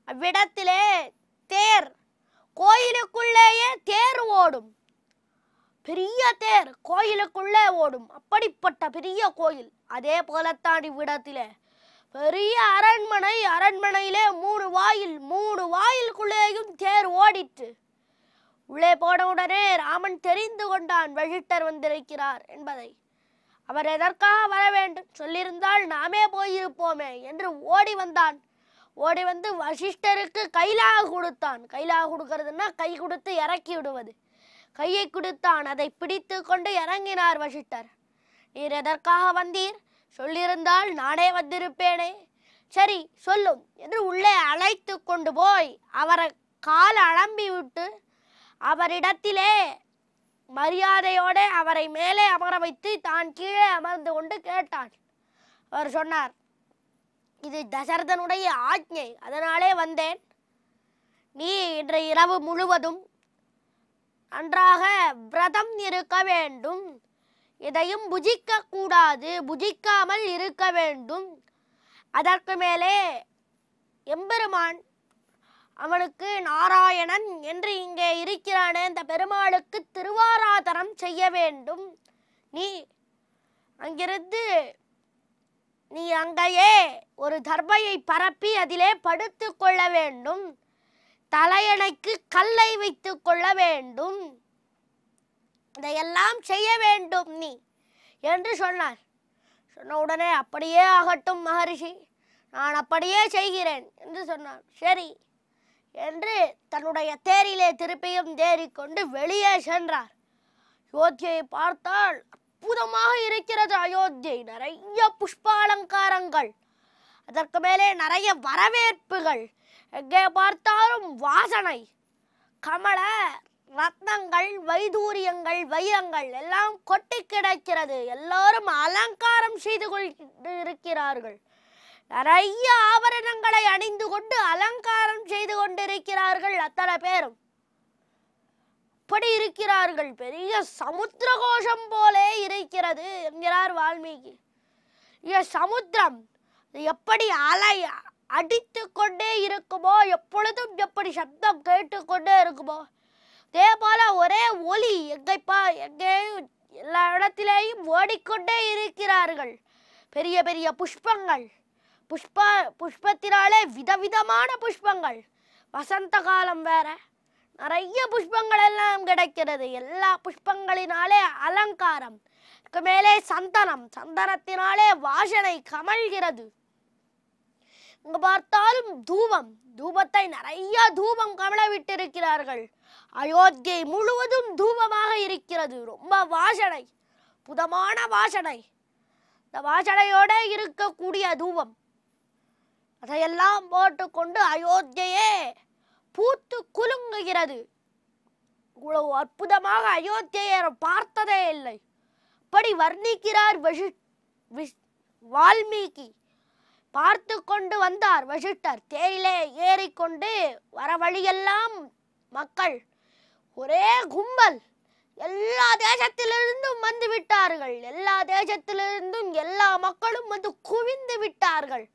அவ்விடத்திலே தேர், கோயிலுக்குள்ளேயே தேர் ஓடும். பெரிய தேர் கோயிலுக்குள்ளே ஓடும். அப்படிப்பட்ட பெரிய கோயில். அதே போலத்தான் இவ்விடத்திலே பெரிய அரண்மனை. அரண்மனையிலே 3 வாயில், 3 வாயிலுக்குள்ளேயும் தேர் ஓடிற்று. உள்ளே போனவுடனே ராமன் தெரிந்து கொண்டான் வசிஷ்டர் வந்திருக்கிறார் என்பதை. அவர் எதற்காக வர வேண்டும்? சொல்லியிருந்தால் நாமே போயிருப்போமே என்று ஓடி வந்தான். ஓடி வந்து வசிஷ்டருக்கு கைலாக கொடுத்தான். கைலாக கொடுக்கறதுன்னா கை கொடுத்து இறக்கி விடுவது. கையை கொடுத்தான். அதை பிடித்து கொண்டு இறங்கினார் வசிஷ்டர். நீர் எதற்காக வந்தீர்? சொல்லியிருந்தால் நானே வந்திருப்பேனே. சரி சொல்லும் என்று உள்ளே அழைத்து கொண்டு போய் அவரை கால் அலம்பி விட்டு அவரிடத்திலே மரியாதையோடு அவரை மேலே அமர வைத்து தான் கீழே அமர்ந்து கொண்டு கேட்டான். அவர் சொன்னார், இது தசரதனுடைய ஆజ్ఞை, அதனாலே வந்தேன். நீ இன்று இரவு முழுவதும் நன்றாக விரதம் இருக்க வேண்டும், இதையும் புஜிக்க கூடாது, புஜிக்காமல் இருக்க வேண்டும். அதற்கு மேலே எம்பெருமான், அவனுக்கு நாராயணன் என்று இங்கே இருக்கிறானே அந்த பெருமாளுக்கு திருவாராதனம் செய்ய வேண்டும். நீ அங்கிருந்து நீ அங்கேயே ஒரு தர்பையை பரப்பி அதிலே படுத்து கொள்ள வேண்டும், தலையணைக்கு கல்லை வைத்து கொள்ள வேண்டும், இதையெல்லாம் செய்ய வேண்டும் நீ என்று சொன்னார். சொன்ன உடனே அப்படியே ஆகட்டும் மகரிஷி, நான் அப்படியே செய்கிறேன் என்று சொன்னான். சரி என்று தன்னுடைய தேரிலே திருப்பியும் தேறிக்கொண்டு வெளியே சென்றார். அயோத்தியை பார்த்தால் அற்புதமாக இருக்கிறது. அயோத்தியை நிறைய புஷ்பாலங்காரங்கள், அதற்கு மேலே நிறைய வரவேற்புகள், எங்கே பார்த்தாலும் வாசனை, கமல ரத்னங்கள், வைதூரியங்கள், வைரங்கள் எல்லாம் கொட்டி கிடக்கிறது. எல்லாரும் அலங்காரம் செய்து கொண்டு இருக்கிறார்கள். நிறைய ஆபரணங்களை அணிந்து கொண்டு அலங்காரம் செய்து கொண்டிருக்கிறார்கள். அத்தனை பேரும் அப்படி இருக்கிறார்கள். பெரிய சமுத்திர கோஷம் போலே இருக்கிறது என்கிறார் வால்மீகி. சமுத்திரம் எப்படி அலை அடித்து கொண்டே இருக்குமோ, எப்பொழுதும் எப்படி சப்தம் கேட்டுக்கொண்டே இருக்குமோ, அதே போல ஒரே ஒலி எங்கேயும் எல்லா இடத்திலேயும் ஓடிக்கொண்டே இருக்கிறார்கள். பெரிய பெரிய புஷ்பங்கள், புஷ்பத்தினாலே விதவிதமான புஷ்பங்கள். வசந்த காலம் வேற, நிறைய புஷ்பங்கள் எல்லாம் கிடைக்கிறது. எல்லா புஷ்பங்களினாலே அலங்காரம், மேலே சந்தனம், சந்தனத்தினாலே வாசனை கமழ்கிறது. இங்கு பார்த்தாலும் தூபம், தூபத்தை நிறைய தூபம் கமழ விட்டிருக்கிறார்கள். அயோத்தியை முழுவதும் தூபமாக இருக்கிறது. ரொம்ப வாசனை, புதமான வாசனை. இந்த வாசனையோட இருக்கக்கூடிய தூபம் அதையெல்லாம் போட்டுக்கொண்டு அயோத்தியே பூத்து குலுங்குகிறது. இவ்வளவு அற்புதமாக அயோத்தியை பார்த்ததே இல்லை. அப்படி வர்ணிக்கிறார் வால்மீகி. பார்த்து கொண்டு வந்தார் வசிஷ்டர். தேரிலே ஏறிக்கொண்டு வர வழியெல்லாம் மக்கள், ஒரே கும்பல். எல்லா தேசத்திலிருந்தும் வந்து விட்டார்கள். எல்லா தேசத்திலிருந்தும் எல்லா மக்களும் வந்து குவிந்து விட்டார்கள்.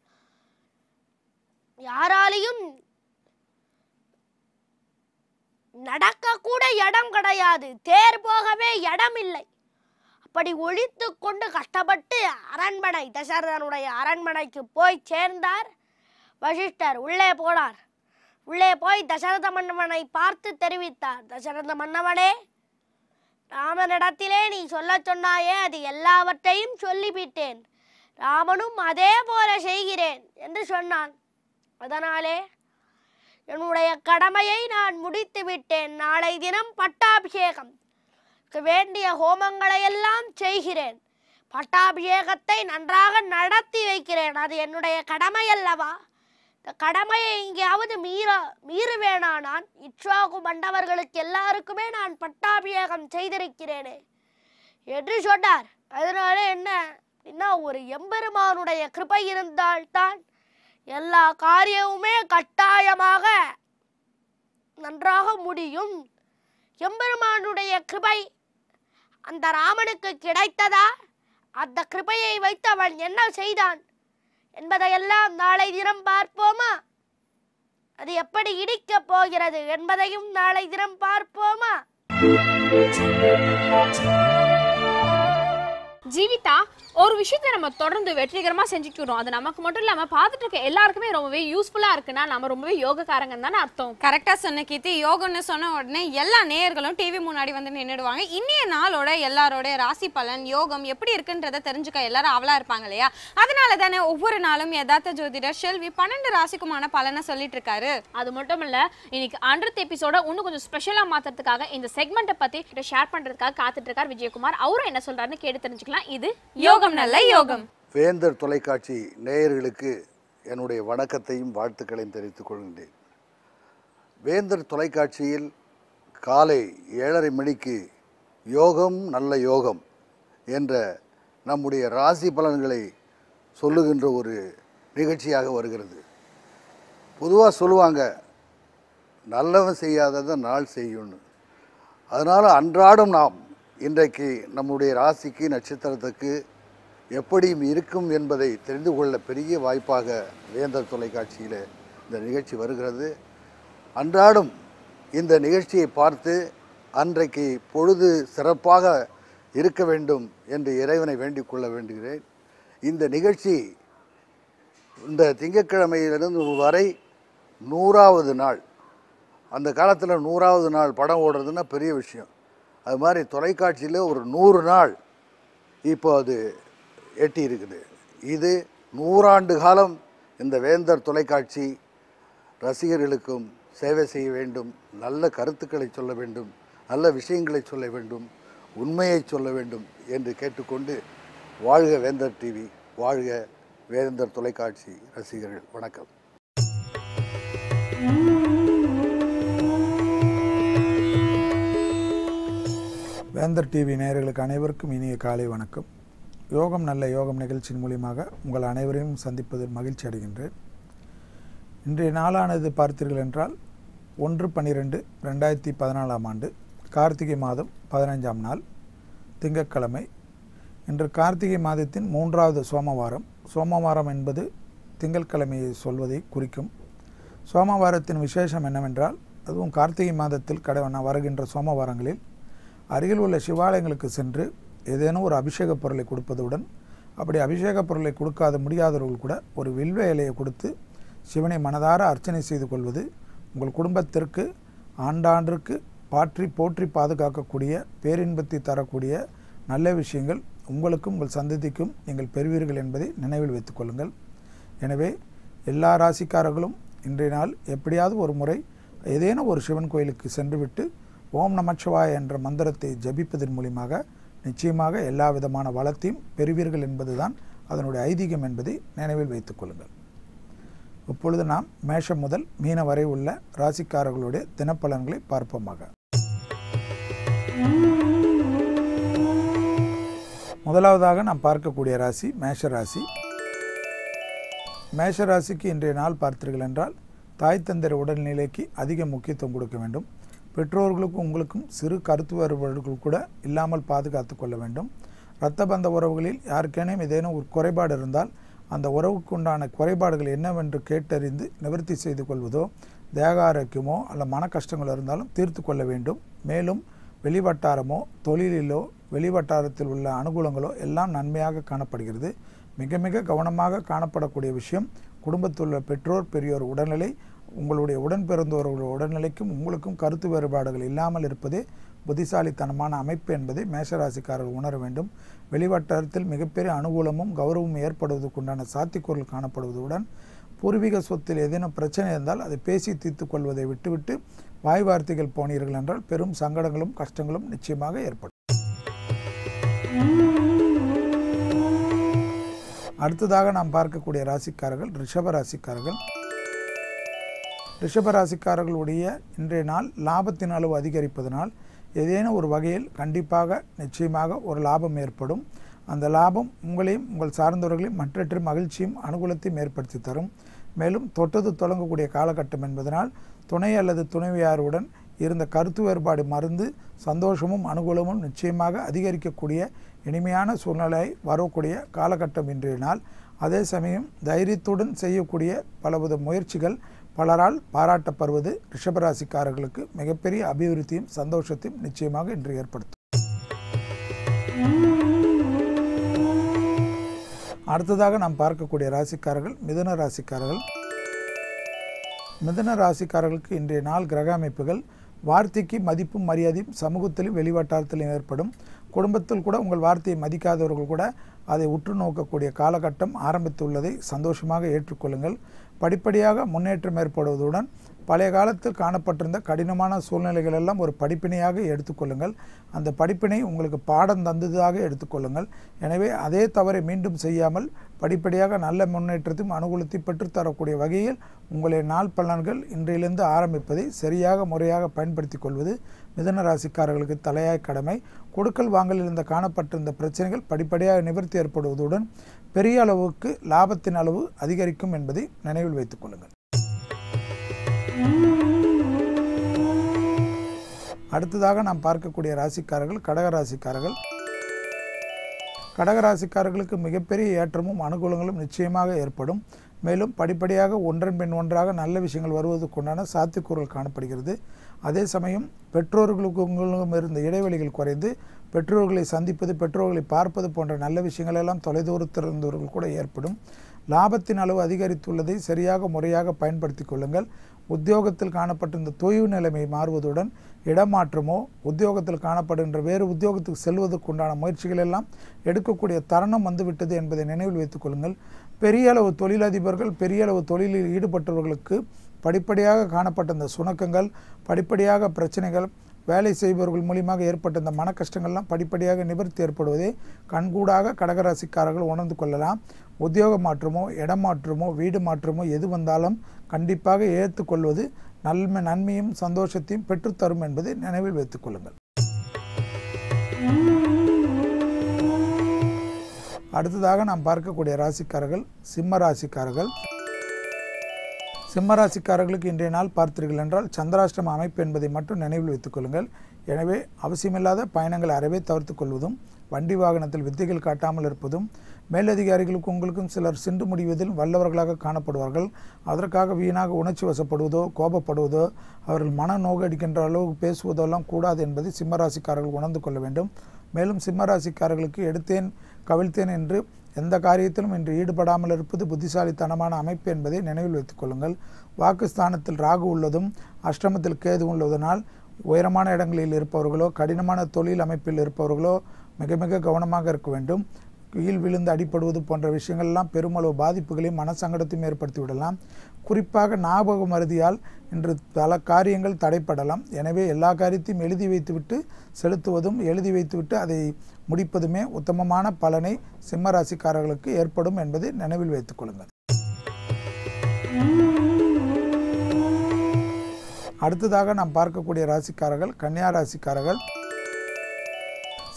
யாராலையும் நடக்க கூட இடம் கிடையாது. தேர் போகவே இடம் இல்லை. அப்படி ஒழித்து கொண்டு கஷ்டப்பட்டு அரண்மனை, தசரதனுடைய அரண்மனைக்கு போய் சேர்ந்தார் வசிஷ்டர். உள்ளே போனார். உள்ளே போய் தசரத மன்னவனை பார்த்து தெரிவித்தார். தசரத மன்னவனே, ராமனிடத்திலே நீ சொல்ல சொன்னாயே, அது எல்லாவற்றையும் சொல்லிவிட்டேன். ராமனும் அதே போல செய்கிறேன் என்று சொன்னான். அதனாலே என்னுடைய கடமையை நான் முடித்து விட்டேன். நாளை தினம் பட்டாபிஷேகம் வேண்டிய ஹோமங்களை எல்லாம் செய்கிறேன். பட்டாபிஷேகத்தை நன்றாக நடத்தி வைக்கிறேன். அது என்னுடைய கடமை அல்லவா? இந்த கடமையை எங்கேயாவது மீறுவேனா? நான் இக்ஷ்வாகு மண்டவர்களுக்கு எல்லாருக்குமே நான் பட்டாபிஷேகம் செய்திருக்கிறேனே என்று சொன்னார். அதனால என்ன ஒரு எம்பெருமானுடைய கிருபை இருந்தால்தான் எல்லா காரியமுமே கட்டாயமாக நன்றாக முடியும். எம்பெருமானுடைய கிருபை அந்த ராமனுக்கு கிடைத்ததா? அந்த கிருபையை வைத்து அவன் என்ன செய்தான் என்பதையெல்லாம் நாளை தினம் பார்ப்போமா? அது எப்படி இடிக்கப் போகிறது என்பதையும் நாளை தினம் பார்ப்போமா? ஜீவிதா, ஒரு விஷயத்தை நம்ம தொடர்ந்து வெற்றிகரமாக செஞ்சுக்கிறோம். அது நமக்கு மட்டும் இல்லாமல் பார்த்துட்டு இருக்க எல்லாருக்குமே ரொம்பவே யூஸ்ஃபுல்லாக இருக்குன்னா நம்ம ரொம்பவே யோகக்காரங்கன்னு தானே அர்த்தம். கரெக்டாக சொன்ன கீர்த்தி. யோகம்னு சொன்ன உடனே எல்லா நேயர்களும் டிவி முன்னாடி வந்து நின்றுடுவாங்க. இன்னைய நாளோட எல்லாரோட ராசி பலன் யோகம் எப்படி இருக்குன்றதை தெரிஞ்சுக்க எல்லாரும் அவளா இருப்பாங்க இல்லையா? அதனால தானே ஒவ்வொரு நாளும் யதார்த்த ஜோதிடர் ஷெல்வி 12 ராசிக்குமான பலனை சொல்லிட்டு இருக்காரு. அது மட்டும் இல்லை, இன்னைக்கு 100th எபிசோட இன்னும் கொஞ்சம் ஸ்பெஷலாக மாற்றுறதுக்காக இந்த செக்மெண்ட்டை பற்றி ஷேர் பண்ணுறதுக்காக காத்துட்டு இருக்கார் விஜயகுமார். அவரும் என்ன சொல்றாருன்னு கேட்டு தெரிஞ்சுக்கலாம். இது யோகம் நல்ல யோகம். வேந்தர் தொலைக்காட்சி நேயர்களுக்கு என்னுடைய வணக்கத்தையும் வாழ்த்துக்களையும் தெரிவித்துக் கொள்கின்றேன். வேந்தர் தொலைக்காட்சியில் காலை 7:30 மணிக்கு யோகம் நல்ல யோகம் என்ற நம்முடைய ராசி பலன்களை சொல்லுகின்ற ஒரு நிகழ்ச்சியாக வருகிறது. பொதுவாக சொல்லுவாங்க, நல்லவன் செய்யாததை நாள் செய்யும்னு. அதனால் அன்றாடம் நாம் இன்றைக்கு நம்முடைய ராசிக்கு நட்சத்திரத்துக்கு எப்படி இருக்கும் என்பதை தெரிந்து கொள்ள பெரிய வாய்ப்பாக வேந்தர் தொலைக்காட்சியில் இந்த நிகழ்ச்சி வருகிறது. அன்றாடம் இந்த நிகழ்ச்சியை பார்த்து அன்றைக்கு பொழுது சிறப்பாக இருக்க வேண்டும் என்று இறைவனை வேண்டிக் கொள்ள வேண்டுகிறேன். இந்த நிகழ்ச்சி இந்த திங்கட்கிழமையிலிருந்து வரை 100வது நாள். அந்த காலத்தில் 100வது நாள் படம் ஓடுறதுன்னா பெரிய விஷயம். அது மாதிரி தொலைக்காட்சியில் ஒரு 100 நாள் இப்போ அது எட்டி இருக்குது. இது 100 ஆண்டு காலம் இந்த வேந்தர் தொலைக்காட்சி ரசிகர்களுக்கும் சேவை செய்ய வேண்டும், நல்ல கருத்துக்களை சொல்ல வேண்டும், நல்ல விஷயங்களை சொல்ல வேண்டும், உண்மையை சொல்ல வேண்டும் என்று கேட்டுக்கொண்டு வாழ்க வேந்தர் டிவி, வாழ்க வேந்தர் தொலைக்காட்சி ரசிகர்கள். வணக்கம். வேந்தர் டிவி நேயர்களுக்கு அனைவருக்கும் இனிய காலை வணக்கம். யோகம் நல்ல யோகம் நிகழ்ச்சியின் மூலியமாக உங்கள் அனைவரையும் சந்திப்பதில் மகிழ்ச்சி அடைகின்றேன். இன்றைய நாளானது பார்த்தீர்கள் என்றால் 1/12/2014 ஆண்டு கார்த்திகை மாதம் 15ஆம் நாள் திங்கட்கிழமை. இன்று கார்த்திகை மாதத்தின் 3வது சோமவாரம். சோமவாரம் என்பது திங்கட்கிழமையை சொல்வதை குறிக்கும். சோமவாரத்தின் விசேஷம் என்னவென்றால், அதுவும் கார்த்திகை மாதத்தில் வருகின்ற சோமவாரங்களில் அருகில் உள்ள சிவாலயங்களுக்கு சென்று ஏதேனும் ஒரு அபிஷேக பொருளை கொடுப்பதுடன், அப்படி அபிஷேக பொருளை கொடுக்காத முடியாதவர்கள் கூட ஒரு வில்வ இலையை கொடுத்து சிவனை மனதார அர்ச்சனை செய்து கொள்வது உங்கள் குடும்பத்திற்கு ஆண்டாண்டிற்கு போற்றி பாதுகாக்கக்கூடிய பேரின்பத்தை தரக்கூடிய நல்ல விஷயங்கள் உங்களுக்கும் உங்கள் சந்ததிக்கும் நீங்கள் பெறுவீர்கள் என்பதை நினைவில் வைத்துக் கொள்ளுங்கள். எனவே எல்லா ராசிக்காரர்களும் இன்றைய நாள் எப்படியாவது ஒரு முறை ஏதேனும் ஒரு சிவன் கோயிலுக்கு சென்றுவிட்டு ஓம் நமச்சிவாய என்ற மந்திரத்தை ஜபிப்பதன் மூலியமாக நிச்சயமாக எல்லா விதமான வளத்தையும் பெறுவீர்கள் என்பதுதான் அதனுடைய ஐதீகம் என்பதை நினைவில் வைத்துக் கொள்ளுங்கள். இப்பொழுது நாம் மேஷம் முதல் மீன வரை உள்ள ராசிக்காரர்களுடைய தினப்பலன்களை பார்ப்போமாக. முதலாவதாக நாம் பார்க்கக்கூடிய ராசி மேஷ ராசி. மேஷ ராசிக்கு இன்றைய நாள் பார்த்தீர்கள் என்றால் தாய் தந்தையர் உடல்நிலைக்கு அதிக முக்கியத்துவம் கொடுக்க வேண்டும். பெற்றோர்களுக்கும் உங்களுக்கும் சிறு கருத்து வேறுபாடுகள் கூட இல்லாமல் பாதுகாத்து கொள்ள வேண்டும். இரத்த பந்த உறவுகளில் யாருக்கேனும் ஏதேனும் ஒரு குறைபாடு இருந்தால் அந்த உறவுக்கு உண்டான குறைபாடுகள் என்னவென்று கேட்டறிந்து நிவர்த்தி செய்து கொள்வதோ, தேக ஆரோக்கியமோ அல்ல மன கஷ்டங்கள் இருந்தாலும் தீர்த்து கொள்ள வேண்டும். மேலும் வெளிவட்டாரமோ தொழிலிலோ வெளிவட்டாரத்தில் உள்ள அனுகூலங்களோ எல்லாம் நன்மையாக காணப்படுகிறது. மிக மிக கவனமாக காணப்படக்கூடிய விஷயம் குடும்பத்தில் உள்ள பெற்றோர் பெரியோர் உடல்நிலை, உங்களுடைய உடன் பிறந்தவர்களுடைய உடல்நிலைக்கும் உங்களுக்கும் கருத்து வேறுபாடுகள் இல்லாமல் இருப்பதே புத்திசாலித்தனமான அமைப்பு என்பதை மேஷராசிக்காரர்கள் உணர வேண்டும். வெளிவட்டாரத்தில் மிகப்பெரிய அனுகூலமும் கௌரவமும் ஏற்படுவதற்குண்டான சாத்தியக்கூறுகள் காணப்படுவதுடன் பூர்வீக சொத்தில் ஏதேனும் பிரச்சனை இருந்தால் அதை பேசி தீர்த்து கொள்வதை விட்டுவிட்டு வாய் வார்த்தைகள் போனீர்கள் என்றால் பெரும் சங்கடங்களும் கஷ்டங்களும் நிச்சயமாக ஏற்படும். அடுத்ததாக நாம் பார்க்கக்கூடிய ராசிக்காரர்கள் ரிஷப ராசிக்காரர்கள். ரிஷப ராசிக்காரர்களுடைய இன்றைய நாள் லாபத்தின் அளவு அதிகரிப்பதனால் ஏதேனும் ஒரு வகையில் கண்டிப்பாக நிச்சயமாக ஒரு லாபம் ஏற்படும். அந்த லாபம் உங்களையும் உங்கள் சார்ந்தவர்களையும் மற்றற்ற மகிழ்ச்சியும் அனுகூலத்தையும் ஏற்படுத்தி தரும். மேலும் தொட்டது தொடங்கக்கூடிய காலகட்டம் என்பதனால் துணை அல்லது துணைவியாருடன் இருந்த கருத்து வேறுபாடு மறந்து சந்தோஷமும் அனுகூலமும் நிச்சயமாக அதிகரிக்கக்கூடிய இனிமையான சூழ்நிலை வரக்கூடிய காலகட்டம் இன்றைய நாள். அதே சமயம் தைரியத்துடன் செய்யக்கூடிய பலவித முயற்சிகள் பலரால் பாராட்டப்படுவது ரிஷபராசிக்காரர்களுக்கு மிகப்பெரிய அபிவிருத்தியும் சந்தோஷத்தையும் நிச்சயமாக இன்று ஏற்படுத்தும். அடுத்ததாக நாம் பார்க்கக்கூடிய ராசிக்காரர்கள் மிதுன ராசிக்காரர்கள். மிதுன ராசிக்காரர்களுக்கு இன்றைய நாள் கிரக அமைப்புகள் வார்த்தைக்கு மதிப்பும் மரியாதையும் சமூகத்திலும் வெளிவட்டாரத்திலும் ஏற்படும். குடும்பத்தில் கூட உங்கள் வார்த்தையை மதிக்காதவர்கள் கூட அதை உற்று நோக்கக்கூடிய காலகட்டம் ஆரம்பித்துள்ளதை சந்தோஷமாக ஏற்றுக்கொள்ளுங்கள். படிப்படியாக முன்னேற்றம் ஏற்படுவதுடன் பழைய காலத்தில் காணப்பட்டிருந்த கடினமான சூழ்நிலைகள் எல்லாம் ஒரு படிப்பினையாக எடுத்துக்கொள்ளுங்கள். அந்த படிப்பினை உங்களுக்கு பாடம் தந்ததாக எடுத்துக்கொள்ளுங்கள். எனவே அதே தவறை மீண்டும் செய்யாமல் படிப்படியாக நல்ல முன்னேற்றத்தையும் அனுகூலத்தையும் பெற்றுத்தரக்கூடிய வகையில் உங்களுடைய நாள் பலன்கள் இன்றையிலிருந்து ஆரம்பிப்பதை சரியாக முறையாக பயன்படுத்தி கொள்வது மிதுன ராசிக்காரர்களுக்கு தலையாய் கடமை. கொடுக்கல் வாங்கலில் இருந்த காணப்பட்டிருந்த பிரச்சனைகள் படிப்படியாக நிவர்த்தி ஏற்படுவதுடன் பெரிய அளவுக்கு லாபத்தின் அளவு அதிகரிக்கும் என்பதை நினைவில் வைத்துக் கொள்ளுங்கள். அடுத்ததாக நாம் பார்க்கக்கூடிய ராசிக்காரர்கள் கடகராசிக்காரர்கள். கடகராசிக்காரர்களுக்கு மிகப்பெரிய ஏற்றமும் அனுகூலங்களும் நிச்சயமாக ஏற்படும். மேலும் படிப்படியாக ஒன்றன் பின் ஒன்றாக நல்ல விஷயங்கள் வருவதற்குண்டான சாத்தியக்கூறுகள் காணப்படுகிறது. அதே சமயம் பெற்றோர்களுக்கு உங்களுக்கும் இருந்த இடைவெளிகள் குறைந்து பெற்றோர்களை சந்திப்பது பெற்றோர்களை பார்ப்பது போன்ற நல்ல விஷயங்கள் எல்லாம் தொலைதூரத்தில் இருந்தவர்கள் கூட ஏற்படும். லாபத்தின் அளவு அதிகரித்துள்ளதை சரியாக முறையாக பயன்படுத்தி கொள்ளுங்கள். உத்தியோகத்தில் காணப்பட்டிருந்த தொய்வு நிலைமை மாறுவதுடன் இடமாற்றமோ உத்தியோகத்தில் காணப்படுகின்ற வேறு உத்தியோகத்துக்கு செல்வதற்குண்டான முயற்சிகள் எல்லாம் எடுக்கக்கூடிய தருணம் வந்துவிட்டது என்பதை நினைவில் வைத்துக் கொள்ளுங்கள். பெரிய அளவு தொழிலதிபர்கள் பெரிய அளவு தொழிலில் ஈடுபட்டவர்களுக்கு படிப்படியாக காணப்பட்ட இந்த சுணக்கங்கள் படிப்படியாக பிரச்சனைகள் வேலை செய்பவர்கள் மூலியமாக ஏற்பட்ட இந்த மன கஷ்டங்கள்லாம் படிப்படியாக நிவர்த்தி ஏற்படுவதை கண்கூடாக கடகராசிக்காரர்கள் உணர்ந்து கொள்ளலாம். உத்தியோக மாற்றமோ இடமாற்றமோ வீடு மாற்றமோ எது வந்தாலும் கண்டிப்பாக ஏற்றுக்கொள்வது நன்மையும் சந்தோஷத்தையும் பெற்றுத்தரும் என்பதை நினைவில் வைத்துக் கொள்ளுங்கள். அடுத்ததாக நாம் பார்க்கக்கூடிய ராசிக்காரர்கள் சிம்ம ராசிக்காரர்கள். சிம்ம ராசிக்காரர்களுக்கு இன்றைய நாள் பார்த்தீர்கள் என்றால் சந்திராஷ்டம அமைப்பு என்பதை மட்டும் நினைவில் வைத்துக் கொள்ளுங்கள். எனவே அவசியமில்லாத பயணங்களை அறவே தவிர்த்து கொள்வதும் வண்டி வாகனத்தில் வித்தைகள் காட்டாமல் இருப்பதும் மேலதிகாரிகளுக்கு உங்களுக்கும் சிலர் சென்று முடிவதில் வல்லவர்களாக காணப்படுவார்கள். அதற்காக வீணாக உணர்ச்சி வசப்படுவதோ கோபப்படுவதோ அவர்கள் மன நோகடிக்கின்ற அளவுக்கு பேசுவதெல்லாம் கூடாது என்பதை சிம்மராசிக்காரர்கள் உணர்ந்து கொள்ள வேண்டும். மேலும் சிம்மராசிக்காரர்களுக்கு எடுத்தேன் கவிழ்த்தேன் என்று எந்த காரியத்திலும் இன்று ஈடுபடாமல் இருப்பது புத்திசாலித்தனமான அமைப்பு என்பதை நினைவில் வைத்துக் கொள்ளுங்கள். வாக்குஸ்தானத்தில் ராகு உள்ளதும் அஷ்டமத்தில் கேது உள்ளதனால் உயரமான இடங்களில் இருப்பவர்களோ கடினமான தொழில் அமைப்பில் இருப்பவர்களோ மிக மிக கவனமாக இருக்க வேண்டும். கீழ் விழுந்து அடிப்படுவது போன்ற விஷயங்கள்லாம் பெருமளவு பாதிப்புகளையும் மனசங்கடத்தையும் ஏற்படுத்தி விடலாம். குறிப்பாக ஞாபக மறதியால் இன்று பல காரியங்கள் தடைப்படலாம். எனவே எல்லா காரியத்தையும் எழுதி வைத்துவிட்டு செலுத்துவதும் எழுதி வைத்துவிட்டு அதை முடிப்பதுமே உத்தமமான பலனை சிம்ம ராசிக்காரர்களுக்கு ஏற்படும் என்பதை நினைவில் வைத்துக் கொள்ளுங்கள். அடுத்ததாக நாம் பார்க்கக்கூடிய ராசிக்காரர்கள் கன்னியா ராசிக்காரர்கள்.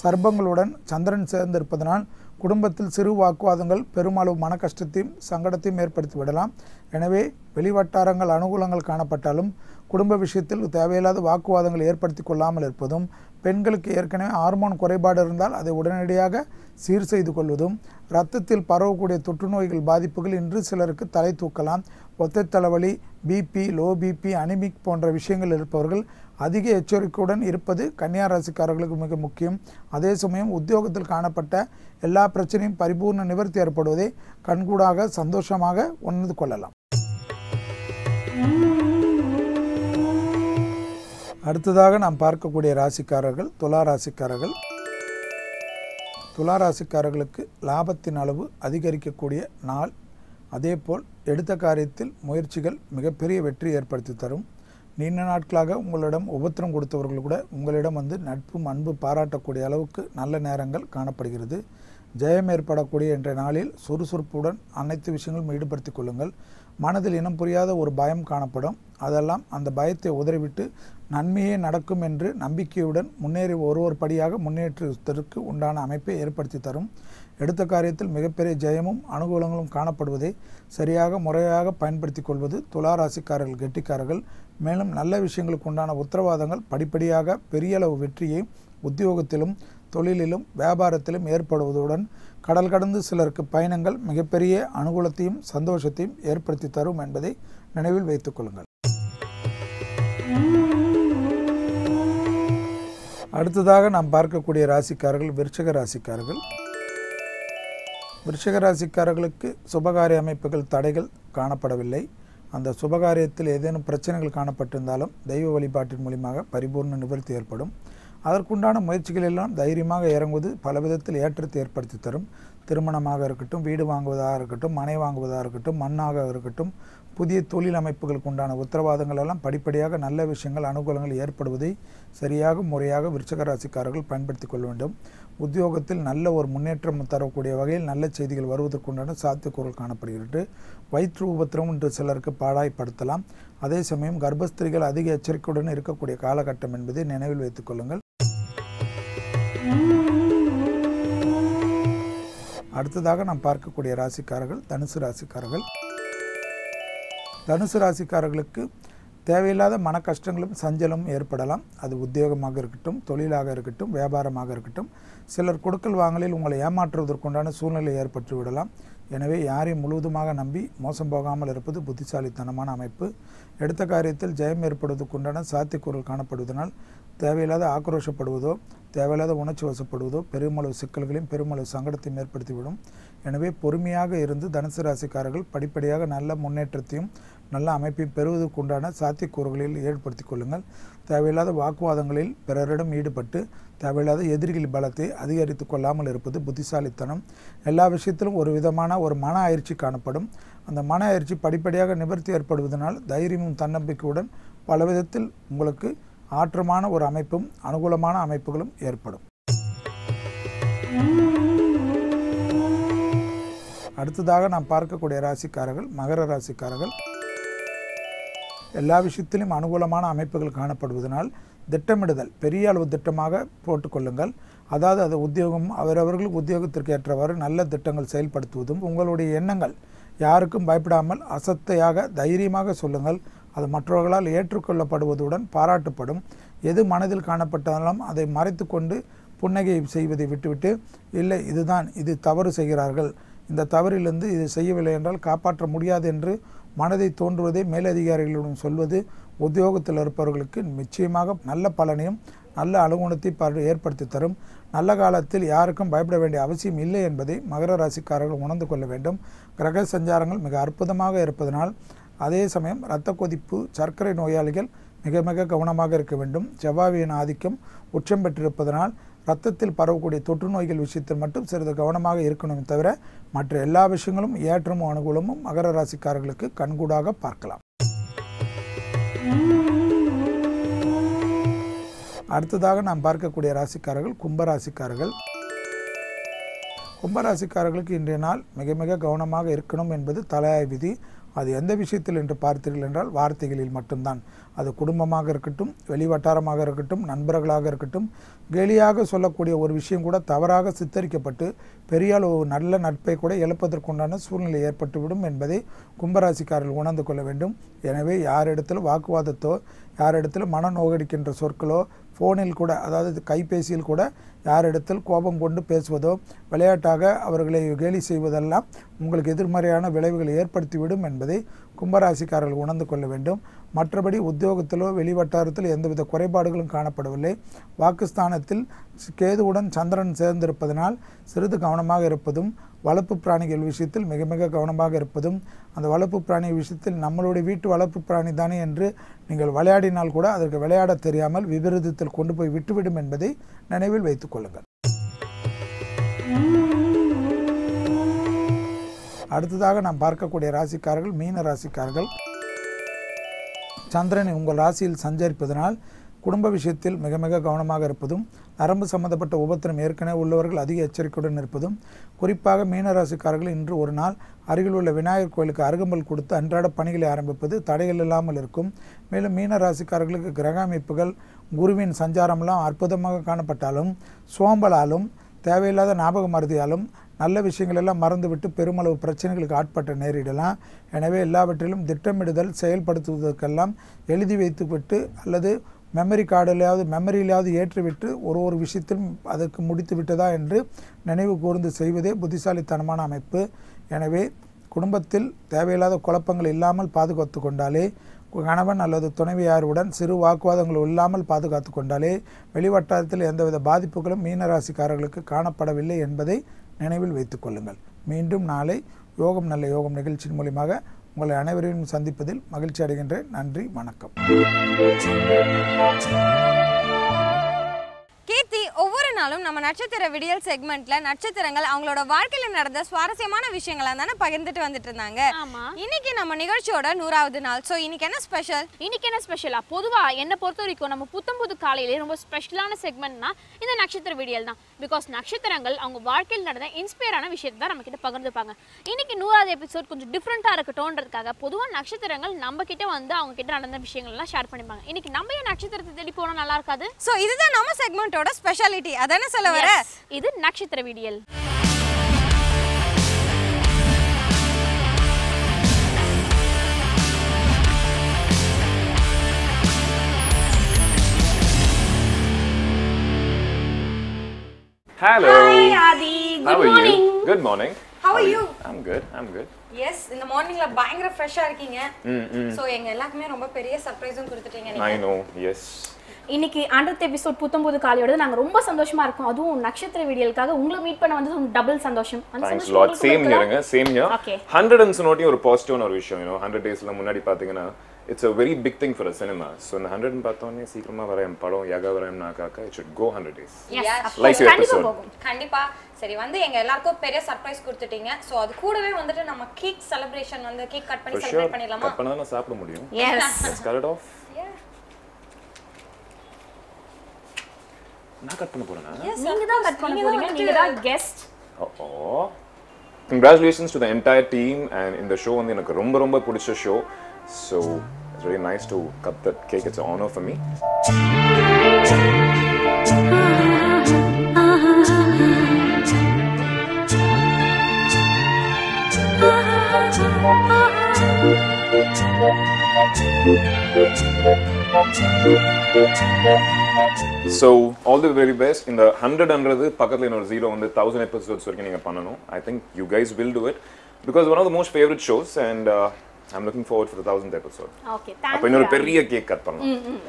சர்ப்பங்களுடன் சந்திரன் சேர்ந்திருப்பதனால் குடும்பத்தில் சிறு வாக்குவாதங்கள் பெருமளவு மன கஷ்டத்தையும் சங்கடத்தையும் ஏற்படுத்தி விடலாம். எனவே வெளிவட்டாரங்கள் அனுகூலங்கள் காணப்பட்டாலும் குடும்ப விஷயத்தில் தேவையில்லாத வாக்குவாதங்கள் ஏற்படுத்தி கொள்ளாமல் இருப்பதும், பெண்களுக்கு ஏற்கனவே ஹார்மோன் குறைபாடு இருந்தால் அதை உடனடியாக சீர் செய்து கொள்வதும், இரத்தத்தில் பரவக்கூடிய தொற்றுநோய்கள் பாதிப்புகள் இன்று சிலருக்கு தலை தூக்கலாம். ஒத்தை தலைவலி, பிபி, லோ பிபி, அனிமிக் போன்ற விஷயங்கள் இருப்பவர்கள் அதிக எச்சரிக்கையுடன் இருப்பது கன்னியா ராசிக்காரர்களுக்கு மிக முக்கியம். அதே சமயம் உத்தியோகத்தில் காணப்பட்ட எல்லா பிரச்சனையும் பரிபூர்ண நிவர்த்தி ஏற்படுவதை கண்கூடாக சந்தோஷமாக உணர்ந்து கொள்ளலாம். அடுத்ததாக நாம் பார்க்கக்கூடிய ராசிக்காரர்கள் துலா ராசிக்காரர்கள். துலா ராசிக்காரர்களுக்கு லாபத்தின் அளவு அதிகரிக்கக்கூடிய நாள். அதேபோல் எடுத்த காரியத்தில் முயற்சிகள் மிகப்பெரிய வெற்றி ஏற்படுத்தி தரும். நீண்ட நாட்களாக உங்களிடம் உபத்திரம் கொடுத்தவர்கள் கூட உங்களிடம் நட்பும் அன்பு பாராட்டக்கூடிய அளவுக்கு நல்ல நேரங்கள் காணப்படுகிறது. ஜெயம் ஏற்படக்கூடிய என்ற நாளில் சுறுசுறுப்புடன் அனைத்து விஷயங்களும் ஈடுபடுத்திக் கொள்ளுங்கள். மனதில் இனம் புரியாத ஒரு பயம் காணப்படும். அதெல்லாம் அந்த பயத்தை உதறிவிட்டு நன்மையே நடக்கும் என்று நம்பிக்கையுடன் முன்னேறி ஒரு படியாக முன்னேற்றத்திற்கு உண்டான அமைப்பை ஏற்படுத்தி தரும். எடுத்த காரியத்தில் மிகப்பெரிய ஜெயமும் அனுகூலங்களும் காணப்படுவதை சரியாக முறையாக பயன்படுத்தி கொள்வது துலா ராசிக்காரர்கள் கெட்டிக்காரர்கள். மேலும் நல்ல விஷயங்களுக்கு உண்டான உத்தரவாதங்கள் படிப்படியாக பெரிய அளவு வெற்றியை உத்தியோகத்திலும் தொழிலிலும் வியாபாரத்திலும் ஏற்படுவதுடன் கடல் கடந்து சிலருக்கு பயணங்கள் மிகப்பெரிய அனுகூலத்தையும் சந்தோஷத்தையும் ஏற்படுத்தி தரும் என்பதை நினைவில் வைத்துக் கொள்ளுங்கள். அடுத்ததாக நாம் பார்க்கக்கூடிய ராசிக்காரர்கள் விருச்சிக ராசிக்காரர்கள். விருச்சிக ராசிக்காரர்களுக்கு சுபகாரிய அமைப்புகள் தடைகள் காணப்படவில்லை. அந்த சுபகாரியத்தில் ஏதேனும் பிரச்சனைகள் காணப்பட்டிருந்தாலும் தெய்வ வழிபாட்டின் மூலியமாக பரிபூர்ண நிவர்த்தி ஏற்படும். அதற்குண்டான முயற்சிகள் எல்லாம் தைரியமாக இறங்குவது பல விதத்தில் ஏற்றத்தை ஏற்படுத்தி தரும். திருமணமாக இருக்கட்டும், வீடு வாங்குவதாக இருக்கட்டும், மனை வாங்குவதாக இருக்கட்டும், மண்ணாக இருக்கட்டும், புதிய தொழில் அமைப்புகளுக்கு உண்டான உத்தரவாதங்கள் எல்லாம் படிப்படியாக நல்ல விஷயங்கள் அனுகூலங்கள் ஏற்படுவதை சரியாக முறையாக விருச்சிக ராசிக்காரர்கள் பயன்படுத்தி கொள்ள வேண்டும். உத்தியோகத்தில் நல்ல ஒரு முன்னேற்றம் தரக்கூடிய வகையில் நல்ல செய்திகள் வருவதற்குண்டான சாத்தியக்கூறுகள் காணப்படுகிறது. வயிற்று உபத்திரம் என்று சிலருக்கு பாடாய்ப்படுத்தலாம். அதே சமயம் கர்ப்பஸ்திரிகள் அதிக எச்சரிக்கையுடன் இருக்கக்கூடிய காலகட்டம் என்பதை நினைவில் வைத்துக் கொள்ளுங்கள். அடுத்ததாக நாம் பார்க்கக்கூடிய ராசிக்காரர்கள் தனுசு ராசிக்காரர்கள். தனுசு ராசிக்காரர்களுக்கு தேவையில்லாத மன கஷ்டங்களும் சஞ்சலும் ஏற்படலாம். அது உத்தியோகமாக இருக்கட்டும், தொழிலாக இருக்கட்டும், வியாபாரமாக இருக்கட்டும். சிலர் கொடுக்கல் வாங்கலில் உங்களை ஏமாற்றுவதற்குண்டான சூழ்நிலை ஏற்பட்டு விடலாம். எனவே யாரையும் முழுவதுமாக நம்பி மோசம் போகாமல் இருப்பது புத்திசாலித்தனமான அமைப்பு. எடுத்த காரியத்தில் ஜெயம் ஏற்படுவதற்குண்டான சாத்தியக்கூறுகள் காணப்படுவதனால் தேவையில்லாத ஆக்ரோஷப்படுவதோ தேவையில்லாத உணர்ச்சி வசப்படுவதோ பெருமளவு சிக்கல்களையும் பெருமளவு சங்கடத்தையும் ஏற்படுத்திவிடும். எனவே பொறுமையாக இருந்து தனுசு ராசிக்காரர்கள் படிப்படியாக நல்ல முன்னேற்றத்தையும் நல்ல அமைப்பையும் பெறுவதற்குண்டான சாத்தியக்கூறுகளில் ஏற்படுத்தி கொள்ளுங்கள். தேவையில்லாத வாக்குவாதங்களில் பிறரிடம் ஈடுபட்டு தேவையில்லாத எதிரிகள் பலத்தை அதிகரித்து கொள்ளாமல் இருப்பது புத்திசாலித்தனம். எல்லா விஷயத்திலும் ஒரு விதமான ஒரு மன அயற்சி காணப்படும். அந்த மன அயற்சி படிப்படியாக நிவர்த்தி ஏற்படுவதனால் தைரியமும் தன்னம்பிக்கையுடன் பல விதத்தில் உங்களுக்கு ஆற்றமான ஒரு அமைப்பும் அனுகூலமான அமைப்புகளும் ஏற்படும். அடுத்ததாக நாம் பார்க்கக்கூடிய ராசிக்காரர்கள் மகர ராசிக்காரர்கள். எல்லா விஷயத்திலும் அனுகூலமான அமைப்புகள் காணப்படுவதனால் திட்டமிடுதல் பெரிய அளவு திட்டமாக போட்டுக்கொள்ளுங்கள். அதாவது அது உத்தியோகம் அவரவர்களுக்கு உத்தியோகத்திற்கு ஏற்றவாறு நல்ல திட்டங்கள் செயல்படுத்துவதும் உங்களுடைய எண்ணங்கள் யாருக்கும் பயப்படாமல் அசத்தையாக தைரியமாக சொல்லுங்கள். அது மற்றவர்களால் ஏற்றுக்கொள்ளப்படுவதுடன் பாராட்டப்படும். எது மனதில் காணப்பட்டாலும் அதை மறைத்து கொண்டு புன்னகை செய்வதை விட்டுவிட்டு இல்லை இது தவறு செய்கிறார்கள், இந்த தவறிலிருந்து இது செய்யவில்லை என்றால் காப்பாற்ற முடியாது என்று மனதை தோன்றுவதை மேலதிகாரிகளிடம் சொல்வது உத்தியோகத்தில் இருப்பவர்களுக்கு நிச்சயமாக நல்ல பலனையும் நல்ல அனுகுணத்தை ஏற்படுத்தி தரும். நல்ல காலத்தில் யாருக்கும் பயப்பட வேண்டிய அவசியம் இல்லை என்பதை மகர ராசிக்காரர்கள் உணர்ந்து கொள்ள வேண்டும். கிரக சஞ்சாரங்கள் மிக அற்புதமாக இருப்பதனால் அதே சமயம் இரத்த கொதிப்பு சர்க்கரை நோயாளிகள் மிக மிக கவனமாக இருக்க வேண்டும். செவ்வாயின் ஆதிக்கம் உச்சம் பெற்றிருப்பதனால் இரத்தத்தில் பரவக்கூடிய தொற்று நோய்கள் விஷயத்தில் மட்டும் சிறிது கவனமாக இருக்கணுமே தவிர மற்ற எல்லா விஷயங்களும் ஏற்றமும் அனுகூலமும் மகர ராசிக்காரர்களுக்கு கண்கூடாக பார்க்கலாம். அடுத்ததாக நாம் பார்க்கக்கூடிய ராசிக்காரர்கள் கும்பராசிக்காரர்கள். கும்பராசிக்காரர்களுக்கு இன்றைய நாள் மிக மிக கவனமாக இருக்கணும் என்பது தலையாய விதி. அது எந்த விஷயத்தில் என்று பார்த்தீர்கள் என்றால் வார்த்தைகளில் மட்டும்தான். அது குடும்பமாக இருக்கட்டும், வெளிவட்டாரமாக இருக்கட்டும், நண்பர்களாக இருக்கட்டும், கேலியாக சொல்லக்கூடிய ஒரு விஷயம் கூட தவறாக சித்தரிக்கப்பட்டு பெரிய அளவு நல்ல நட்பை கூட இழப்பதற்குண்டான சூழ்நிலை ஏற்பட்டுவிடும் என்பதை கும்பராசிக்காரர்கள் உணர்ந்து கொள்ள வேண்டும். எனவே யாரிடத்திலும் வாக்குவாதத்தோ, யாரிடத்திலும் மன நோகடிக்கின்ற சொற்களோ, ஃபோனில் கூட அதாவது கைபேசியில் கூட யாரிடத்தில் கோபம் கொண்டு பேசுவதோ, விளையாட்டாக அவர்களை கேலி செய்வதெல்லாம் உங்களுக்கு எதிர்மறையான விளைவுகளை ஏற்படுத்திவிடும் என்பதை கும்பராசிக்காரர்கள் உணர்ந்து கொள்ள வேண்டும். மற்றபடி உத்தியோகத்திலோ வெளிவட்டாரத்தில் எந்தவித குறைபாடுகளும் காணப்படவில்லை. வாக்குஸ்தானத்தில் கேதுவுடன் சந்திரன் சேர்ந்திருப்பதனால் சிறிது கவனமாக இருப்பதும், வளர்ப்பு பிராணிகள் விஷயத்தில் மிக மிக கவனமாக இருப்பதும், அந்த வளர்ப்பு பிராணி விஷயத்தில் நம்மளுடைய வீட்டு வளர்ப்பு பிராணி தானே என்று நீங்கள் விளையாடினால் கூட அதற்கு விளையாட தெரியாமல் விபரீதத்தில் கொண்டு போய் விட்டுவிடும் என்பதை நினைவில் வைத்துக் கொள்ளுங்கள். அடுத்ததாக நாம் பார்க்கக்கூடிய ராசிக்காரர்கள் மீன ராசிக்காரர்கள். சந்திரன் உங்கள் ராசியில் சஞ்சரிப்பதனால் குடும்ப விஷயத்தில் மிக மிக கவனமாக இருப்பதும், நரம்பு சம்பந்தப்பட்ட உபத்திரம் ஏற்கனவே உள்ளவர்கள் அதிக எச்சரிக்கையுடன் இருப்பதும், குறிப்பாக மீனராசிக்காரர்கள் இன்று ஒரு நாள் அருகில் உள்ள விநாயகர் கோயிலுக்கு அருகம்பல் கொடுத்து அன்றாட பணிகளை ஆரம்பிப்பது தடைகள் இல்லாமல் இருக்கும். மேலும் மீனராசிக்காரர்களுக்கு கிரக அமைப்புகள் குருவின் சஞ்சாரமெல்லாம் அற்புதமாக காணப்பட்டாலும் சோம்பலாலும் தேவையில்லாத ஞாபக மறதியாலும் நல்ல விஷயங்கள் எல்லாம் மறந்துவிட்டு பெருமளவு பிரச்சனைகளுக்கு ஆட்பட்ட நேரிடலாம். எனவே எல்லாவற்றிலும் திட்டமிடுதல் செயல்படுத்துவதற்கெல்லாம் எழுதி வைத்துவிட்டு அல்லது மெமரியிலாவது ஏற்றிவிட்டு ஒரு விஷயத்திலும் அதற்கு முடித்து விட்டதா என்று நினைவு கூர்ந்து செய்வதே புத்திசாலித்தனமான அமைப்பு. எனவே குடும்பத்தில் தேவையில்லாத குழப்பங்கள் இல்லாமல் பாதுகாத்து கொண்டாலே, கணவன் அல்லது துணைவியாருடன் சிறு வாக்குவாதங்கள் இல்லாமல் பாதுகாத்து கொண்டாலே வெளிவட்டாரத்தில் எந்தவித பாதிப்புகளும் மீனராசிக்காரர்களுக்கு காணப்படவில்லை என்பதை நினைவில் வைத்துக் கொள்ளுங்கள். மீண்டும் நாளை யோகம் நல்ல யோகம் நிகழ்ச்சியின் மூலமாக உங்களை அனைவரையும் சந்திப்பதில் மகிழ்ச்சி அடைகின்றேன். நன்றி, வணக்கம். கீர்த்தி, ஒவ்வொரு நாளும் நம்ம நட்சத்திர விடியல் செக்மெண்ட்ல நட்சத்திரங்கள் அவங்களோட வாழ்க்கையில நடந்த சுவாரஸ்யமான விஷயங்களை தானே பகிர்ந்துட்டு வந்துட்டு இருந்தாங்க. இன்னைக்கு நம்ம நிகழ்ச்சியோட 100வது நாள். ஸோ இன்னைக்கு என்ன ஸ்பெஷல்? இன்னைக்கு என்ன ஸ்பெஷலா? பொதுவா என்ன பொறுத்த வரைக்கும் நம்ம புது காலையிலே ரொம்ப ஸ்பெஷலான செக்மெண்ட்னா இந்த நட்சத்திர விடியல் தான். பிகாஸ் நட்சத்திரங்கள் அவங்க வாழ்க்கையில் நடந்த இன்ஸ்பயரான விஷயத்தை தான் நம்ம கிட்ட பகிர்ந்துப்பாங்க. இன்னைக்கு 100வது எபிசோட் கொஞ்சம் டிஃப்ரெண்டா இருக்கட்டும்ன்றதுக்காக பொதுவாக நட்சத்திரங்கள் நம்ம கிட்ட வந்து அவங்க கிட்ட நடந்த விஷயங்கள் எல்லாம் ஷேர் பண்ணிப்பாங்க. இன்னைக்கு நம்ம ஏன் நட்சத்திரத்தை தேடி போனா நல்லா இருக்காது? ஸோ இதுதான் நம்ம செக்மெண்டோட ஸ்பெஷாலிட்டி. அதானே சொல்ல வர? இது நட்சத்திர விடியல். Hello. Hi Adi. Good morning. Good morning. How are you? I'm good. I'm good. Yes, இந்த மார்னிங்ல பயங்கர ஃப்ரெஷ்ஷா இருக்கீங்க. சோ எங்க எல்லாருக்குமே ரொம்ப பெரிய சர்ப்ரைஸும் கொடுத்துட்டீங்க நீங்க. I know. Yes. இன்னைக்கு 100th எபிசோட் புத்தம்போது காலையோட நாங்க ரொம்ப சந்தோஷமா இருக்கோம். அதுவும் நட்சத்திர வீடியோக்காக உங்களை மீட் பண்ண வந்து டபுள் சந்தோஷம். Thanks a lot. Same here. Same here. 100 naughty ஒரு பாசிட்டிவான ஒரு விஷயம். 100 டேஸ்ல முன்னாடி பாத்தீங்கன்னா it's a very big thing for a cinema. So இந்த 100 பார்த்தோனே சீக்கிரமா வர படம் யாக வரேன் நாக்காக்க it should go 100 days. Like your episode. கண்டிப்பா. சரி வந்து எங்க எல்லாருக்கும் பெரிய சர்ப்ரைஸ் கொடுத்துட்டீங்க. சோ அது கூடவே வந்துட்டு நம்ம கேக் செலிப்ரேஷன் வந்து கேக் கட் பண்ணி செலிப்ரேட் பண்ணிடலாமா? கட் பண்ணா நான் சாப்பிட முடியும். Yes. Let's cut it off. நான் கட் பண்ண போறேனா? நீங்க தான் கட் பண்ண போறீங்க. நீங்க தான் guest. Congratulations to the entire team and in the show வந்து எனக்கு ரொம்ப பிடிச்ச show. So it's very nice to cut that cake. It's an honor for me. So all the very best. In the 100ன்றது பக்கத்துல இன்னொரு 0 வந்து 1000 episodes வரைக்கும் நீங்க பண்ணனும். I think you guys will do it because one of the most favorite shows and I'm looking forward for the 1000th episode. Okay, thank you. அப்ப இன்னொரு பெரிய cake cut பண்ணலாம்.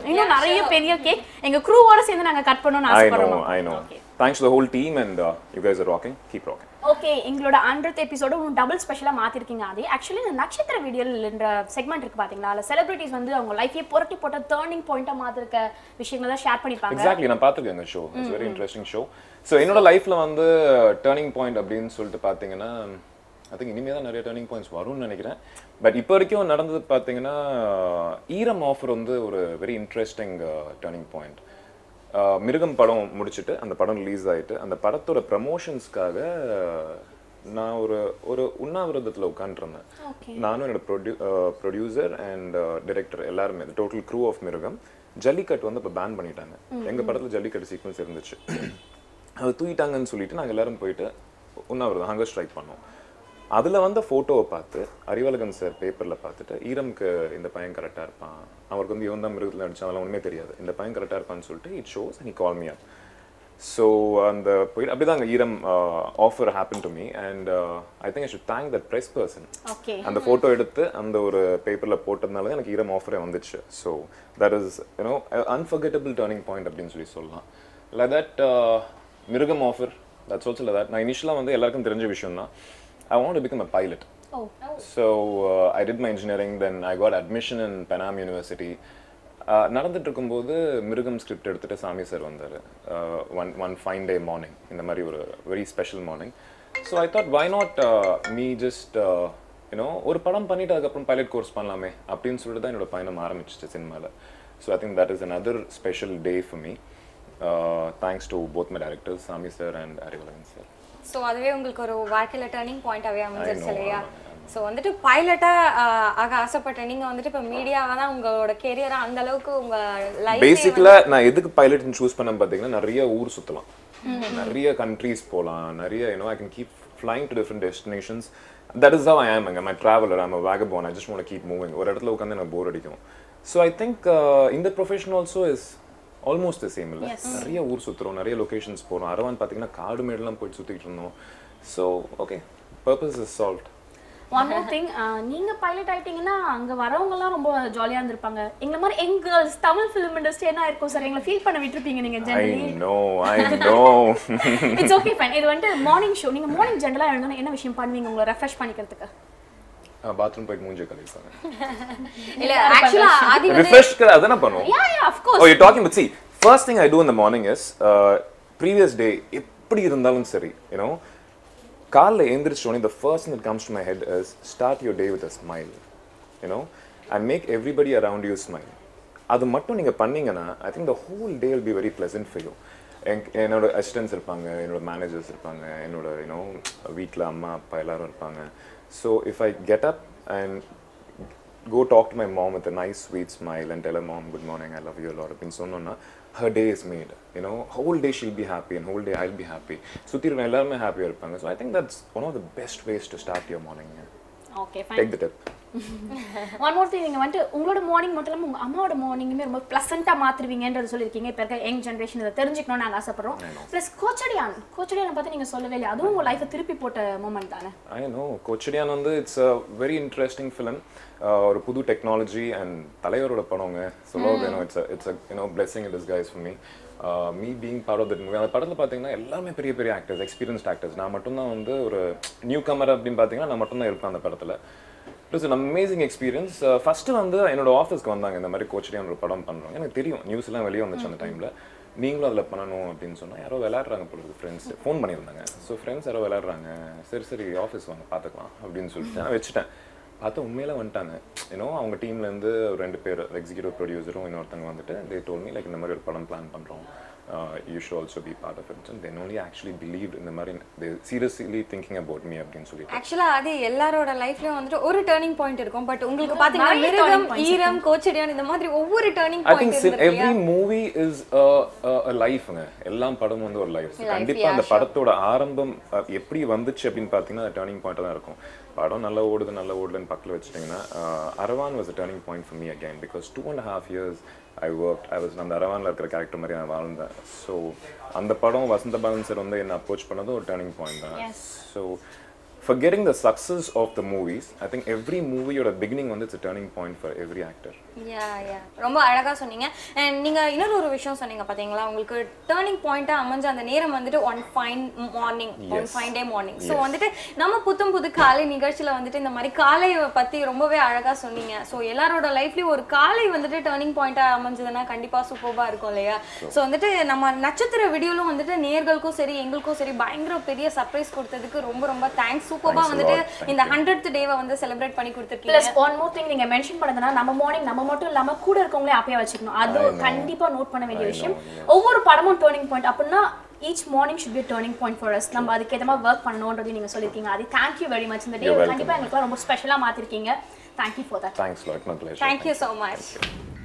இன்னும் நிறைய பெரிய கேக் எங்க க்ரூவோட சேர்ந்து நாங்க கட் பண்ணனும்னு ஆசைப்படுறோம். I know. Thanks to the whole team and you guys are rocking. Keep rocking. Okay, எங்களோட 100th எபிசோட டபுள் ஸ்பெஷலா மாத்திருக்கீங்க. அது ஆக்சுவலி இந்த நட்சத்திர வீடியோன்ற செக்மெண்ட் இருக்கு பாத்தீங்களா, அதுல செலிபிரிட்டிஸ் வந்து அவங்க லைஃபே புரட்டி போட்ட டர்னிங் பாயிண்டா மாத்திருக்க விஷயங்களை தான் ஷேர் பண்ணிருப்பாங்க. எக்ஸாக்ட்லி, நான் பார்த்திருக்கேன் அந்த show. It's very interesting show. So என்னோட லைஃப்ல வந்து டர்னிங் பாயிண்ட் அப்படின்னு சொல்லிட்டு பார்த்தீங்கன்னா, ஐ திங்க் இனிமே தான் நிறைய டர்னிங் பாயிண்ட்ஸ் வரும்னு நினைக்கிறேன். பட் இப்போ வரைக்கும் நடந்தது பார்த்தீங்கன்னா, ஈரம் ஆஃபர் வந்து ஒரு வெரி இன்ட்ரெஸ்டிங் டர்னிங் பாயிண்ட். மிருகம் படம் முடிச்சுட்டு அந்த படம் ரிலீஸ் ஆகிட்டு அந்த படத்தோட ப்ரமோஷன்ஸ்க்காக நான் ஒரு உண்ணாவிரதத்தில் உட்காந்துருந்தேன். நானும் என்னோட ப்ரொடியூசர் அண்ட் டைரக்டர் எல்லாருமே, டோட்டல் க்ரூ ஆஃப் மிருகம். ஜல்லிக்கட்டு வந்து இப்போ பேன் பண்ணிட்டாங்க. எங்கள் படத்தில் ஜல்லிக்கட்டு சீக்வன்ஸ் இருந்துச்சு, அது தூக்கிட்டாங்கன்னு சொல்லிட்டு நாங்கள் எல்லாரும் போயிட்டு உண்ணாவிரதம் ஹங்கர் ஸ்ட்ரைக் பண்ணோம். அதில் வந்த ஃபோட்டோவை பார்த்து அறிவழகன் சார் பேப்பரில் பார்த்துட்டு, ஈரம்க்கு இந்த பையன் கரெக்டாக இருப்பான், அவருக்கு வந்து இவன் தான் மிருகத்தில் நடிச்சான், அதெல்லாம் ஒன்றுமே தெரியாது, இந்த பையன் கரெக்டாக இருப்பான்னு சொல்லிட்டு it shows and he call me up. So அந்த போயிட்டு அப்படி தான் ஈரம் offer happen to me and I think I should thank that press person. அந்த ஃபோட்டோ எடுத்து அந்த ஒரு பேப்பரில் போட்டதுனால தான் எனக்கு ஈரம் ஆஃபரே வந்துச்சு. So that is you know unforgettable turning point அப்படின்னு சொல்லலாம். லைக் தட் மிருகம் offer, that's also like that. நான் இனிஷியலாக வந்து எல்லாருக்கும் தெரிஞ்ச விஷயம் தான், I want to become a pilot. So I did my engineering, then I got admission in Panam University. நடந்துட்டு இருக்கும்போது மிருகம் ஸ்கிரிப்ட் எடுத்துட்டு சாமி சார் வந்தார் ஒன் ஃபைன் டே மார்னிங், இந்த மாதிரி ஒரு very special morning. So I thought why not me just you know ஒரு படம் பண்ணிட்டு அதுக்கப்புறம் பைலட் கோர்ஸ் பண்ணலாமே அப்படின்னு சொல்லிட்டு தான் என்னோட பயணம் ஆரம்பிச்சிச்சு சினிமாவில். So I think that is another special day for me. Thanks to both my directors Samy sir and Arivazhagan sir. So அதுவே உங்களுக்கு ஒரு வாழ்க்கையில் டர்னிங் பாயிண்டாகவே அமைஞ்சிருச்சு இல்லையா? ஸோ வந்துட்டு பைலட்டாக ஆக ஆசைப்பட்ட நீங்கள் வந்துட்டு இப்போ மீடியாவாக தான் உங்களோட கெரியராக அந்த அளவுக்கு உங்கள் லைஃப். பேசிக்கலாக நான் எதுக்கு பைலட்னு சூஸ் பண்ண பார்த்தீங்கன்னா, நிறைய ஊர் சுற்றலாம், நிறைய கண்ட்ரீஸ் போகலாம், நிறைய I can keep flying to different destinations. That is how I am. I'm a traveler, I'm a vagabond, I just want to keep moving. ஒரு இடத்துல உட்காந்து எனக்கு போர் அடிக்கும். So I think in the profession also is almost the same. இல்லை, நிறைய ஊர் சுற்றுறோம், நிறைய locations போகிறோம். அரவான் பார்த்தீங்கன்னா காடு மேடெல்லாம் போயிட்டு சுற்றிக்கிட்டு இருந்தோம். So okay, purpose is solved. One more thing, நீங்கள் பைலட் ஆகிட்டீங்கன்னா அங்கே வரவங்கலாம் ரொம்ப ஜாலியாக இருந்திருப்பாங்க. எங்களை மாதிரி எங்கர்ஸ் தமிழ் ஃபிலிம் இண்டஸ்ட்ரி என்ன இருக்கும் சார், எங்களை ஃபீல் பண்ண விட்டுருப்பீங்க நீங்கள் generally. I know it's okay fine. இது வந்துட்டு மார்னிங் ஷோ, நீங்கள் மார்னிங் ஜென்ரலாக எழுந்தோன்னா என்ன விஷயம் பண்ணுவீங்க உங்களை ரெஃப்ரெஷ் பண்ணிக்கிறதுக்கு? பாத்ரூம் போய் மூஞ்சி கழுவிப்பாங்க. இல்ல ஆக்சுவலா ஆதி ரிஃப்ரெஷ் அதானே பண்ணுவோம். Yeah, of course. Oh, you're talking, but see, first thing I do in the morning is previous day எப்படி இருந்தாலும் சரி, you know, காலைல எழுந்திரிச்சோனே the first thing that comes to my head is start your day with a smile, you know, and make everybody around you smile. அது மட்டும் நீங்க பண்ணீங்கன்னா I think the whole day will be very pleasant for you. என்னோட assistants இருப்பாங்க, என்னோட managers இருப்பாங்க, என்னோட you know வீட்டில் அம்மா அப்பா எல்லாரும் இருப்பாங்க. So if I get up and go talk to my mom with a nice sweet smile and tell her, mom, good morning, I love you a lot, அப்படின்னு சொன்னோன்னா her day is made, you know, whole day she'll be happy and whole day I'll be happy. சுற்றிருக்க எல்லாருமே ஹாப்பியாக இருப்பாங்க. So I think that's one of the best ways to start your morning. Okay, fine. Take the tip. One more thing, நீங்கள் வந்துட்டு உங்களோட morning மட்டும் இல்லாமல் உங்கள் அம்மாவோட மார்னிங்குமே ரொம்ப ப்ளசண்ட்டாக மாற்றுவீங்கன்றது சொல்லியிருக்கீங்க. இப்போ இருக்க யங் ஜென்ரேஷன் இதை தெரிஞ்சுக்கணும்னு நாங்கள் ஆசைப்படுறோம். ப்ளஸ் கோச்சடியான் பார்த்து நீங்கள் சொல்லவே இல்லை, அதுவும் உங்கள் லைஃப்பை திருப்பி போட்ட மூமெண்ட் தானே? ஐ நோ, கோச்சடியான் வந்து it's a very interesting film. ஒரு புது டெக்னாலஜி அண்ட் தலைவரோட படங்க சொல்ல வேணும். It's you know blessing it is guys for me. Me being part of that movie. அந்த படத்தில் பார்த்தீங்கன்னா எல்லாமே பெரிய பெரிய ஆக்டர்ஸ், எக்ஸ்பீரியன்ஸ்ட் ஆக்டர்ஸ். நான் மட்டும்தான் வந்து ஒரு நியூ கமர் அப்படின்னு பார்த்தீங்கன்னா நான் மட்டும்தான் இருப்பேன் அந்த படத்தில். It was an amazing experience. First வந்து என்னோட ஆஃபீஸ்க்கு வந்தாங்க, இந்த மாதிரி கோச்சடியான் ஒரு படம் பண்ணுறாங்க. எனக்கு தெரியும், நியூஸ்லாம் வெளியே வந்துச்சு அந்த டைமில். நீங்களும் அதில் பண்ணணும் அப்படின்னு சொன்னால் யாரோ விளையாடுறாங்க போல ஃப்ரெண்ட்ஸ் ஃபோன் பண்ணியிருந்தாங்க. ஸோ ஃப்ரெண்ட்ஸ் யாரோ விளையாடுறாங்க, சரி ஆஃபீஸ் வாங்க பார்த்துக்கலாம் அப்படின்னு சொல்லிட்டு நான் வச்சுட்டேன். பார்த்தா உண்மையில வந்துட்டாங்க. ஏன்னோ அவங்க டீம்லேருந்து 2 பேர் எக்ஸிக்யூட்டிவ் ப்ரொடியூசரும் இன்னொருத்தங்க வந்துட்டு they told me like இந்த மாதிரி ஒரு படம் பிளான் பண்ணுறோம், you should also be part of it. And then only actually believed இந்த மாதிரி they seriously thinking about me அப்படின்னு சொல்லிட்டு. ஆக்சுவலா அது எல்லாரோட லைஃப்லயும் வந்துட்டு ஒரு டர்னிங் பாயிண்ட் இருக்கும். பட் உங்களுக்கு பாத்தீங்கன்னா மிருகம், ஈரம், கோச்சடியான் இந்த மாதிரி ஒவ்வொரு டர்னிங் பாயிண்ட் இருக்கு. I think every movie is a life-ங்க. எல்லா படமும் வந்து ஒரு லைஃப். கண்டிப்பா அந்த படத்தோட ஆரம்பம் எப்படி வந்துச்சு அப்படின்னு பார்த்தீங்கன்னா டர்னிங் பாயிண்ட் தான் இருக்கும். படம் நல்லா ஓடுதுன்னு பக்கத்தில் வச்சுட்டிங்கன்னா Aravaan was a turning point for me again. Because 2.5 years I worked. I was அந்த அரவானில் இருக்கிற கேரக்டர் மாதிரி நான் வாழ்ந்தேன். ஸோ அந்த படம் வசந்த பாலன் சார் வந்து என்னை அப்ரோச் பண்ணதும் ஒரு டர்னிங் பாயிண்ட் தான். So forgetting the success of the movies, I think every movie or a beginning வந்து it's a turning point for every actor. ரொம்ப அழகா சொன்னீங்க. அண்ட் நீங்க இன்னொரு ஒரு விஷயம் சொன்னீங்க பாத்தீங்களா, உங்களுக்கு டர்னிங் பாயிண்டா அமைஞ்ச அந்த நேரம் வந்துட்டு one fine day morning. So வந்துட்டு நம்ம புத்தம் புது காலை நிகழ்ச்சியில வந்துட்டு இந்த மாதிரி காலையை பத்தி ரொம்பவே அழகா சொன்னீங்க. ஸோ எல்லாரோட லைஃப்லயும் ஒரு காலை வந்துட்டு டர்னிங் பாயிண்டா அமைஞ்சதுன்னா கண்டிப்பா சூப்பர்பா இருக்கும் இல்லையா? ஸோ வந்துட்டு நம்ம நட்சத்திர வீடியோலும் வந்துட்டு நேயர்களுக்கும் சரி எங்களுக்கும் சரி பயங்கர பெரிய சர்ப்ரைஸ் கொடுத்ததுக்கு ரொம்ப ரொம்ப தேங்க்ஸ். சூப்பர்பா வந்துட்டு இந்த 100th டேவை வந்து செலிப்ரேட் பண்ணி கொடுத்துருக்கீங்க. ப்ளஸ் ஒன் மோர் திங் நீங்க மென்ஷன் பண்ணதுனா நம்ம மார்னிங் நம்ம மட்டும் இல்லாம கூட இருக்கவங்களே அப்பயே வச்சுக்கணும். அது கண்டிப்பா நோட் பண்ண வேண்டிய விஷயம். ஒவ்வொரு படமும் டர்னிங் பாயிண்ட் அப்படின்னா each morning should be a turning point for us. நம்ம அதுக்கு ஏதமா வர்க் பண்ணணும்ன்றது நீங்க சொல்லிருக்கீங்க. அது thank you very much. இந்த டே கண்டிப்பா எங்களுக்கு ரொம்ப ஸ்பெஷலா மாத்திருக்கீங்க. Thank you for that. Thanks lot, my pleasure. Thank you so much.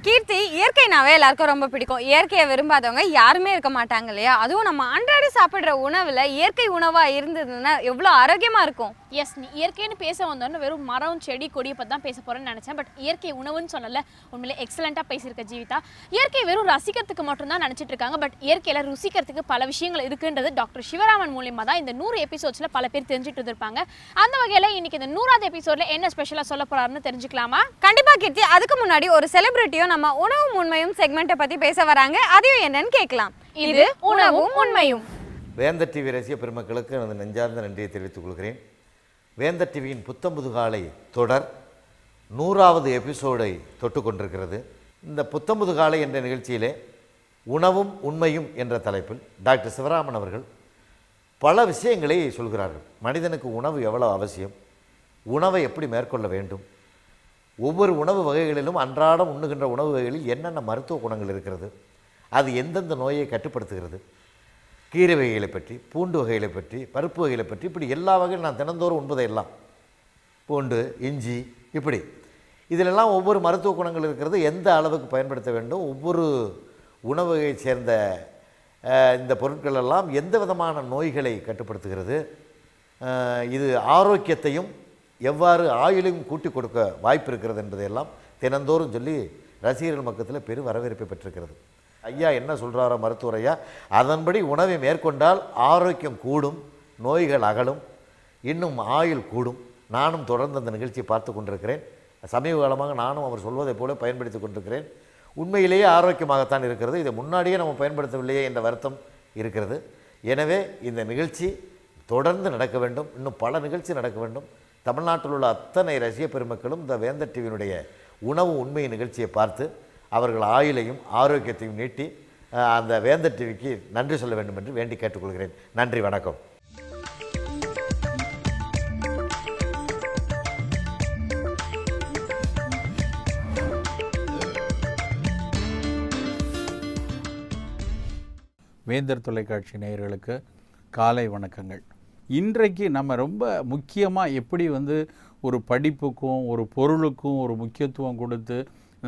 கீர்த்தி, இயற்கைனாவே எல்லாருக்கும் ரொம்ப பிடிக்கும். இயற்கையை விரும்பாதவங்க யாருமே இருக்க மாட்டாங்க இல்லையா? அதுவும் நம்ம அன்றாட சாப்பிட்ற உணவில் இயற்கை உணவாக இருந்ததுன்னா எவ்வளோ ஆரோக்கியமாக இருக்கும். எஸ், நீ இயற்கைன்னு பேச வந்தோன்னு வெறும் மரம் செடி கொடியை பற்றி தான் பேச போகிறேன்னு நினச்சேன். பட் இயற்கை உணவுன்னு சொன்னல, உண்மையிலே எக்ஸலண்ட்டாக பேசியிருக்க ஜீவிதா. இயற்கை வெறும் ரசிக்கிறதுக்கு மட்டும்தான் நினச்சிட்டு இருக்காங்க. பட் இயற்கையில் ருசிக்கிறதுக்கு பல விஷயங்கள் இருக்குன்றது டாக்டர் சிவராமன் மூலியமாக தான் இந்த 100 எபிசோட்ஸில் பல பேர் தெரிஞ்சுட்டு இருந்திருப்பாங்க. அந்த வகையில் இன்னைக்கு இந்த 100வது எபிசோடில் என்ன ஸ்பெஷலாக சொல்ல போகிறாருன்னு தெரிஞ்சுக்கலாமா? கண்டிப்பாக கீர்த்தி. அதுக்கு முன்னாடி ஒரு செலிபிரிட்டியும் நம்ம உணவும் உண்மையும் செக்மெண்ட்டை பற்றி பேச வராங்க. அதையும் என்னன்னு கேட்கலாம். இது உணவும் உண்மையும். வேந்தர் டிவி ரசிக பெருமக்களுக்கு எனது நெஞ்சார்ந்த நன்றியை தெரிவித்துக் கொள்கிறேன். வேந்தர் டிவியின் புத்தம்புது காலை தொடர் 100வது எபிசோடை தொட்டு கொண்டிருக்கிறது. இந்த புத்தம்புது காலை என்ற நிகழ்ச்சியிலே உணவும் உண்மையும் என்ற தலைப்பில் டாக்டர் சிவராமன் அவர்கள் பல விஷயங்களை சொல்கிறார்கள். மனிதனுக்கு உணவு எவ்வளவு அவசியம், உணவை எப்படி மேற்கொள்ள வேண்டும், ஒவ்வொரு உணவு வகைகளிலும் அன்றாடம் உண்ணுகின்ற உணவு வகைகளில் என்னென்ன மருத்துவ குணங்கள் இருக்கிறது, அது எந்தெந்த நோயை கட்டுப்படுத்துகிறது, கீரை வகைகளை பற்றி, பூண்டு வகைகளை பற்றி, பருப்பு வகைகளை பற்றி, இப்படி எல்லா வகையிலும் நான் தினந்தோறும் உண்பதையெல்லாம் பூண்டு, இஞ்சி, இப்படி இதிலெல்லாம் ஒவ்வொரு மருத்துவ குணங்கள் இருக்கிறது, எந்த அளவுக்கு பயன்படுத்த வேண்டும், ஒவ்வொரு உணவு வகையை சேர்ந்த இந்த பொருட்கள் எல்லாம் எந்த விதமான நோய்களை கட்டுப்படுத்துகிறது, இது ஆரோக்கியத்தையும் எவ்வாறு ஆயுளையும் கூட்டி கொடுக்க வாய்ப்பு இருக்கிறது என்பதையெல்லாம் தினந்தோறும் சொல்லி ரசிகர்கள் மக்கத்தில் பெரும் வரவேற்பை பெற்றிருக்கிறது. ஐயா என்ன சொல்கிறாரோ மருத்துவர் ஐயா, அதன்படி உணவை மேற்கொண்டால் ஆரோக்கியம் கூடும், நோய்கள் அகலும், இன்னும் ஆயுள் கூடும். நானும் தொடர்ந்து அந்த நிகழ்ச்சியை பார்த்து கொண்டிருக்கிறேன். சமீப காலமாக நானும் அவர் சொல்வதைப் போல பயன்படுத்தி கொண்டிருக்கிறேன். உண்மையிலேயே ஆரோக்கியமாகத்தான் இருக்கிறது. இதை முன்னாடியே நம்ம பயன்படுத்தவில்லையே என்ற வருத்தம் இருக்கிறது. எனவே இந்த நிகழ்ச்சி தொடர்ந்து நடக்க வேண்டும், இன்னும் பல நிகழ்ச்சி நடக்க வேண்டும். தமிழ்நாட்டில் உள்ள அத்தனை ரசிக பெருமக்களும் இந்த வேந்தர் டிவியினுடைய உணவு உண்மை நிகழ்ச்சியை பார்த்து அவர்கள் ஆயுளையும் ஆரோக்கியத்தையும் நீட்டி அந்த வேந்தர் டிவிக்கு நன்றி சொல்ல வேண்டும் என்று வேண்டி கேட்டுக்கொள்கிறேன். நன்றி, வணக்கம். வேந்தர் தொலைக்காட்சி நேயர்களுக்கு காலை வணக்கங்கள். இன்றைக்கு நம்ம ரொம்ப முக்கியமாக எப்படி ஒரு படிப்புக்கும் ஒரு பொருளுக்கும் ஒரு முக்கியத்துவம் கொடுத்து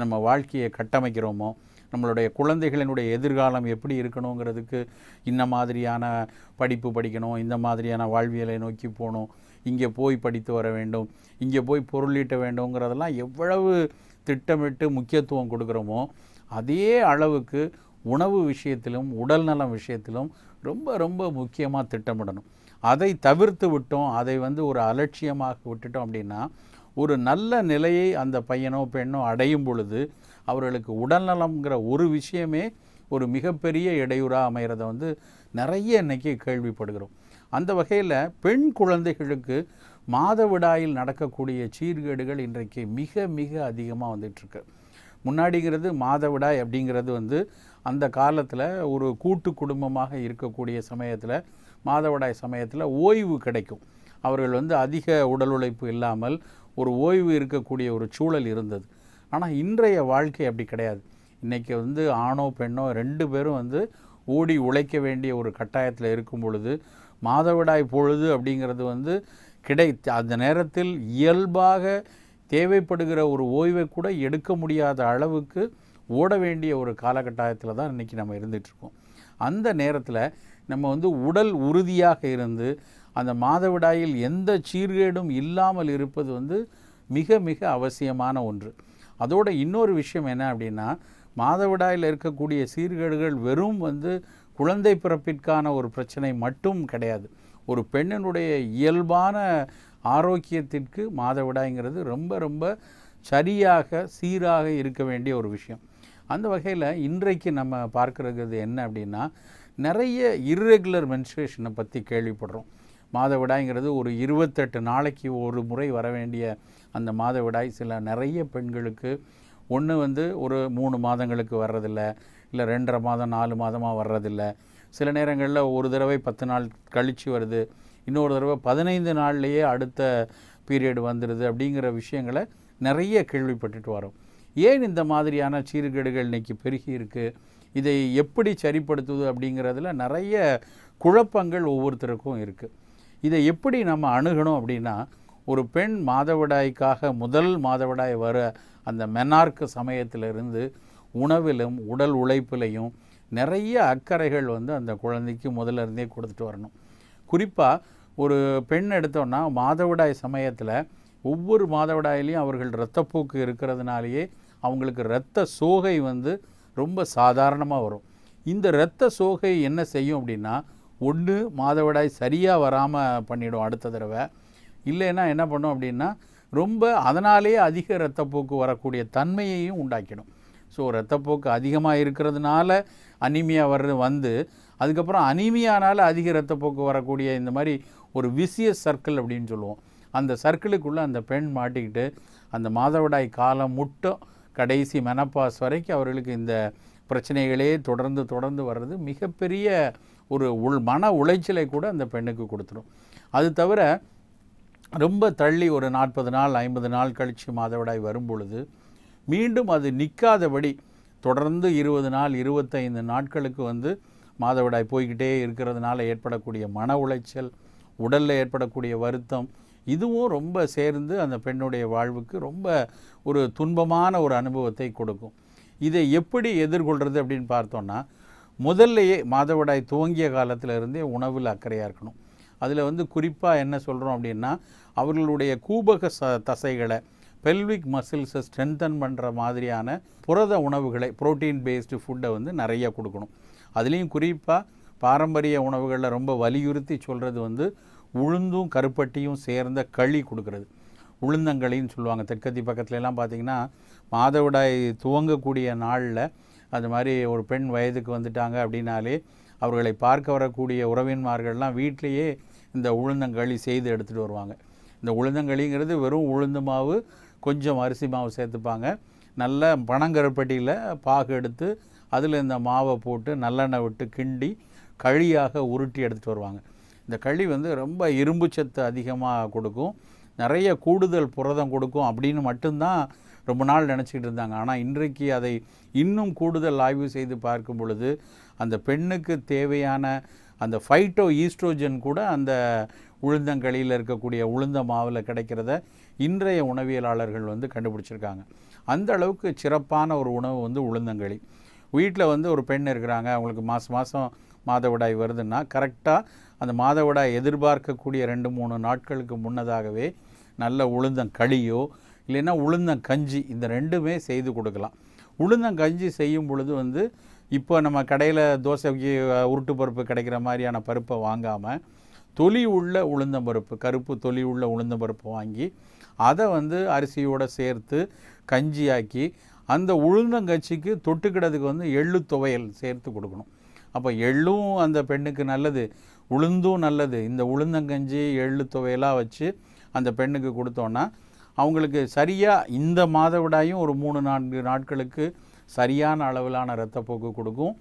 நம்ம வாழ்க்கையை கட்டமைக்கிறோமோ, நம்மளுடைய குழந்தைகளினுடைய எதிர்காலம் எப்படி இருக்கணுங்கிறதுக்கு இந்த மாதிரியான படிப்பு படிக்கணும், இந்த மாதிரியான வாழ்வியலை நோக்கி போகணும், இங்கே போய் படித்து வர வேண்டும், இங்கே போய் பொருளீட்ட வேண்டுங்கிறதெல்லாம் எவ்வளவு திட்டமிட்டு முக்கியத்துவம் கொடுக்குறோமோ, அதே அளவுக்கு உணவு விஷயத்திலும் உடல் நலம் விஷயத்திலும் ரொம்ப ரொம்ப முக்கியமாக திட்டமிடணும். அதை தவிர்த்து விட்டோம், அதை ஒரு அலட்சியமாக விட்டுட்டோம் அப்படின்னா ஒரு நல்ல நிலையை அந்த பையனோ பெண்ணோ அடையும் பொழுது அவர்களுக்கு உடல்நலம்ங்கிற ஒரு விஷயமே ஒரு மிகப்பெரிய இடையூறாக அமைகிறத நிறைய இன்றைக்கி கேள்விப்படுகிறோம். அந்த வகையில் பெண் குழந்தைகளுக்கு மாதவிடாயில் நடக்கக்கூடிய சீர்கேடுகள் இன்றைக்கு மிக மிக அதிகமாக வந்துட்டுருக்கு. முன்னாடிங்கிறது மாதவிடாய் அப்படிங்கிறது அந்த காலத்தில் ஒரு கூட்டு குடும்பமாக இருக்கக்கூடிய சமயத்தில் மாதவிடாய் சமயத்தில் ஓய்வு கிடைக்கும். அவர்கள் அதிக உடல் உழைப்பு இல்லாமல் ஒரு ஓய்வு இருக்கக்கூடிய ஒரு சூழல் இருந்தது. ஆனால் இன்றைய வாழ்க்கை அப்படி கிடையாது. இன்றைக்கி ஆணோ பெண்ணோ 2 பேரும் ஓடி உழைக்க வேண்டிய ஒரு கட்டாயத்தில் இருக்கும் பொழுது மாதவிடாய் பொழுது அப்படிங்கிறது அந்த நேரத்தில் இயல்பாக தேவைப்படுகிற ஒரு ஓய்வை கூட எடுக்க முடியாத அளவுக்கு ஓட வேண்டிய ஒரு காலகட்டாயத்தில் தான் இன்றைக்கி நம்ம இருந்துகிட்ருக்கோம். அந்த நேரத்தில் நம்ம உடல் உறுதியாக இருந்து அந்த மாதவிடாயில் எந்த சீர்கேடும் இல்லாமல் இருப்பது மிக மிக அவசியமான ஒன்று. அதோட இன்னொரு விஷயம் என்ன அப்படின்னா, மாதவிடாயில் இருக்கக்கூடிய சீர்கேடுகள் வெறும் குழந்தை பிறப்பிற்கான ஒரு பிரச்சனை மட்டும் கிடையாது. ஒரு பெண்ணினுடைய இயல்பான ஆரோக்கியத்திற்கு மாதவிடாய்ங்கிறது ரொம்ப ரொம்ப சரியாக சீராக இருக்க வேண்டிய ஒரு விஷயம். அந்த வகையில் இன்றைக்கு நம்ம பார்க்குறது என்ன அப்படின்னா, நிறைய இர்ரெகுலர் மென்ஸ்ட்ரேஷனை பற்றி கேள்விப்படுறோம். மாதவிடாய்ங்கிறது ஒரு 28 நாளைக்கு ஒரு முறை வர வேண்டிய அந்த மாதவிடாய் நிறைய பெண்களுக்கு ஒன்று ஒரு 3 மாதங்களுக்கு வர்றதில்ல, இல்லை 2.5 மாதம் 4 மாதமாக வர்றதில்ல. சில நேரங்களில் ஒரு தடவை 10 நாள் கழித்து வருது, இன்னொரு தடவை 15 நாள்லேயே அடுத்த பீரியட் வந்துடுது. அப்படிங்கிற விஷயங்களை நிறைய கேள்விப்பட்டுட்டு வரோம். ஏன் இந்த மாதிரியான சீர்கேடுகள் இன்றைக்கி பெருகி இருக்குது, இதை எப்படி சரிப்படுத்துவது அப்படிங்கிறதுல நிறைய குழப்பங்கள் ஒவ்வொருத்தருக்கும் இருக்குது. இதை எப்படி நம்ம அணுகணும் அப்படின்னா, ஒரு பெண் மாதவிடாய்க்காக முதல் மாதவிடாய் வர அந்த மெனார்க்கு சமயத்திலிருந்து உணவிலும் உடல் உழைப்பிலையும் நிறைய அக்கறைகள் அந்த குழந்தைக்கு முதல்ல இருந்தே கொடுத்துட்டு வரணும். குறிப்பாக ஒரு பெண் எடுத்தோன்னா மாதவிடாய் சமயத்தில் ஒவ்வொரு மாதவிடாயிலையும் அவர்கள் இரத்தப்போக்கு இருக்கிறதுனாலேயே அவங்களுக்கு இரத்த சோகை ரொம்ப சாதாரணமாக வரும். இந்த இரத்த சோகை என்ன செய்யும் அப்படின்னா, ஒன்று மாதவிடாய் சரியாக வராமல் பண்ணிடும் அடுத்த தடவை, இல்லைன்னா என்ன பண்ணும் அப்படின்னா ரொம்ப அதனாலேயே அதிக இரத்தப்போக்கு வரக்கூடிய தன்மையையும் உண்டாக்கிடும். ஸோ இரத்தப்போக்கு அதிகமாக இருக்கிறதுனால அனீமியா அதுக்கப்புறம் அனீமியானால் அதிக இரத்தப்போக்கு வரக்கூடிய இந்த மாதிரி ஒரு விசியஸ் சர்க்கிள் அப்படின்னு சொல்லுவோம். அந்த சர்க்கிளுக்குள்ளே அந்த பெண் மாட்டிக்கிட்டு அந்த மாதவிடாய் காலம் மட்டும் கடைசி மெனப்பாஸ் வரைக்கும் அவர்களுக்கு இந்த பிரச்சனைகளே தொடர்ந்து வர்றது மிகப்பெரிய ஒரு மன உளைச்சலை கூட அந்த பெண்ணுக்கு கொடுத்துரும். அது தவிர ரொம்ப தள்ளி ஒரு 40 நாள் 50 நாள் கழித்து மாதவிடாய் வரும் பொழுது மீண்டும் அது நிற்காதபடி தொடர்ந்து 20 நாள் 25 நாட்களுக்கு மாதவிடாய் போய்கிட்டே இருக்கிறதுனால ஏற்படக்கூடிய மன உளைச்சல், உடலில் ஏற்படக்கூடிய வருத்தம், இதுவும் ரொம்ப சேர்ந்து அந்த பெண்ணுடைய வாழ்வுக்கு ரொம்ப ஒரு துன்பமான ஒரு அனுபவத்தை கொடுக்கும். இதை எப்படி எதிர்கொள்கிறது அப்படின்னு பார்த்தோன்னா, முதல்லையே மாதவிடாய் துவங்கிய காலத்திலிருந்தே உணவில் அக்கறையாக இருக்கணும். அதில் குறிப்பாக என்ன சொல்கிறோம் அப்படின்னா, அவர்களுடைய கூபக தசைகளை பெல்விக் மசில்ஸை ஸ்ட்ரென்தன் பண்ணுற மாதிரியான புரத உணவுகளை புரோட்டீன் பேஸ்டு ஃபுட்டை நிறைய கொடுக்கணும். அதுலேயும் குறிப்பாக பாரம்பரிய உணவுகளில் ரொம்ப வலியுறுத்தி சொல்கிறது உளுந்தும் கருப்பட்டியும் சேர்ந்த களி கொடுக்கறது. உளுந்தங்களின்னு சொல்லுவாங்க. தெற்கத்தி பக்கத்துலலாம் பார்த்திங்கன்னா மாதவிடாய் துவங்கக்கூடிய நாளில் அது மாதிரி ஒரு பெண் வயதுக்கு வந்துட்டாங்க அப்படின்னாலே அவர்களை பார்க்க வரக்கூடிய உறவின்மார்கள்லாம் வீட்டிலையே இந்த உளுந்தங்களி செய்து எடுத்துகிட்டு வருவாங்க. இந்த உளுந்தங்களிங்கிறது வெறும் உளுந்து மாவு கொஞ்சம் அரிசி மாவு சேர்த்துப்பாங்க. நல்ல பனங்கருப்பட்டியில் பாகு எடுத்து அதில் இந்த மாவை போட்டு நல்லெண்ணெய் விட்டு கிண்டி களியாக உருட்டி எடுத்துகிட்டு வருவாங்க. இந்த களி ரொம்ப இரும்பு சத்து அதிகமாக கொடுக்கும், நிறைய கூடுதல் புரதம் கொடுக்கும் அப்படின்னு மட்டும்தான் ரொம்ப நாள் நினச்சிக்கிட்டு இருந்தாங்க. ஆனால் இன்றைக்கு அதை இன்னும் கூடுதல் ஆய்வு செய்து பார்க்கும் பொழுது அந்த பெண்ணுக்கு தேவையான அந்த ஃபைட்டோ ஈஸ்ட்ரோஜன் கூட அந்த உளுந்தங்களியில் இருக்கக்கூடிய உளுந்த மாவில் கிடைக்கிறத இன்றைய உணவியலாளர்கள் கண்டுபிடிச்சிருக்காங்க. அந்த அளவுக்கு சிறப்பான ஒரு உணவு உளுந்தங்களி. வீட்டில் ஒரு பெண் இருக்கிறாங்க, அவங்களுக்கு மாதம் மாதவிடாய் வருதுன்னா கரெக்டாக அந்த மாதவிடாய் எதிர்பார்க்கக்கூடிய 2-3 நாட்களுக்கு முன்னதாகவே நல்ல உளுந்தங்களியோ இல்லைன்னா உளுந்தங்கஞ்சி இந்த ரெண்டுமே செய்து கொடுக்கலாம். உளுந்தங்கஞ்சி செய்யும் பொழுது இப்போ நம்ம கடையில் தோசைக்கு உருட்டு பருப்பு கிடைக்கிற மாதிரியான பருப்பை வாங்காமல் தொலி உள்ள உளுந்தம்பருப்பு, கருப்பு தொலி உள்ள உளுந்தம்பருப்பு வாங்கி அதை அரிசியோடு சேர்த்து கஞ்சியாக்கி அந்த உளுந்தங்கஞ்சிக்கு தொட்டுக்கிடதுக்கு எள்ளு துவையல் சேர்த்து கொடுக்கணும். அப்போ எள்ளும் அந்த பெண்ணுக்கு நல்லது, உளுந்தும் நல்லது. இந்த உளுந்தங்கஞ்சி எள்ளு துவையலாக வச்சு அந்த பெண்ணுக்கு கொடுத்தோன்னா அவங்களுக்கு சரியாக இந்த மாதவிடாயும் ஒரு 3-4 நாட்களுக்கு சரியான அளவிலான இரத்தப்போக்கு கொடுக்கும்.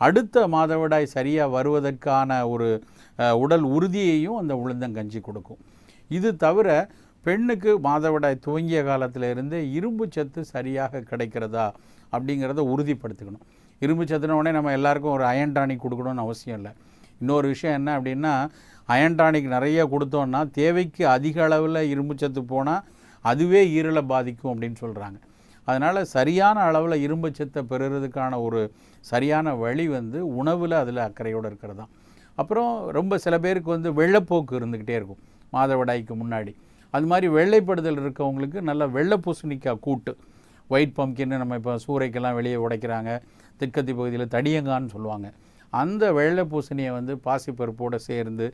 அடுத்த மாதவிடாய் சரியாக வருவதற்கான ஒரு உடல் உறுதியையும் அந்த உளுந்தங்கஞ்சி கொடுக்கும். இது தவிர பெண்ணுக்கு மாதவிடாய் துவங்கிய காலத்திலிருந்து இரும்பு சத்து சரியாக கிடைக்கிறதா அப்படிங்கிறத உறுதிப்படுத்திக்கணும். இரும்பு சத்துன உடனே நம்ம எல்லாருக்கும் ஒரு அயன் டானிக் கொடுக்கணும்னு அவசியம் இல்லை. இன்னொரு விஷயம் என்ன அப்படின்னா, அயன் டானிக் நிறைய கொடுத்தோன்னா தேவைக்கு அதிக அளவில் இரும்பு சத்து போனால் அதுவே ஈரலை பாதிக்கும் அப்படின்னு சொல்கிறாங்க. அதனால் சரியான அளவில் இரும்பு சத்தை பெறுறதுக்கான ஒரு சரியான வழி உணவில் அதில் அக்கறையோடு இருக்கிறது தான். அப்புறம் ரொம்ப சில பேருக்கு வெள்ளைப்போக்கு இருந்துக்கிட்டே இருக்கும் மாதவிடாய்க்கு முன்னாடி. அது மாதிரி வெள்ளைப்படுதல் இருக்கவங்களுக்கு நல்ல வெள்ளை பூசணிக்காய் கூட்டு, ஒயிட் பம்கின்னு நம்ம இப்போ சூறைக்கெல்லாம் வெளியே உடைக்கிறாங்க, தெற்கத்தி பகுதியில் தடியங்கான்னு சொல்லுவாங்க. அந்த வெள்ளை பூசணியை பாசிப்பருப்போடு சேர்ந்து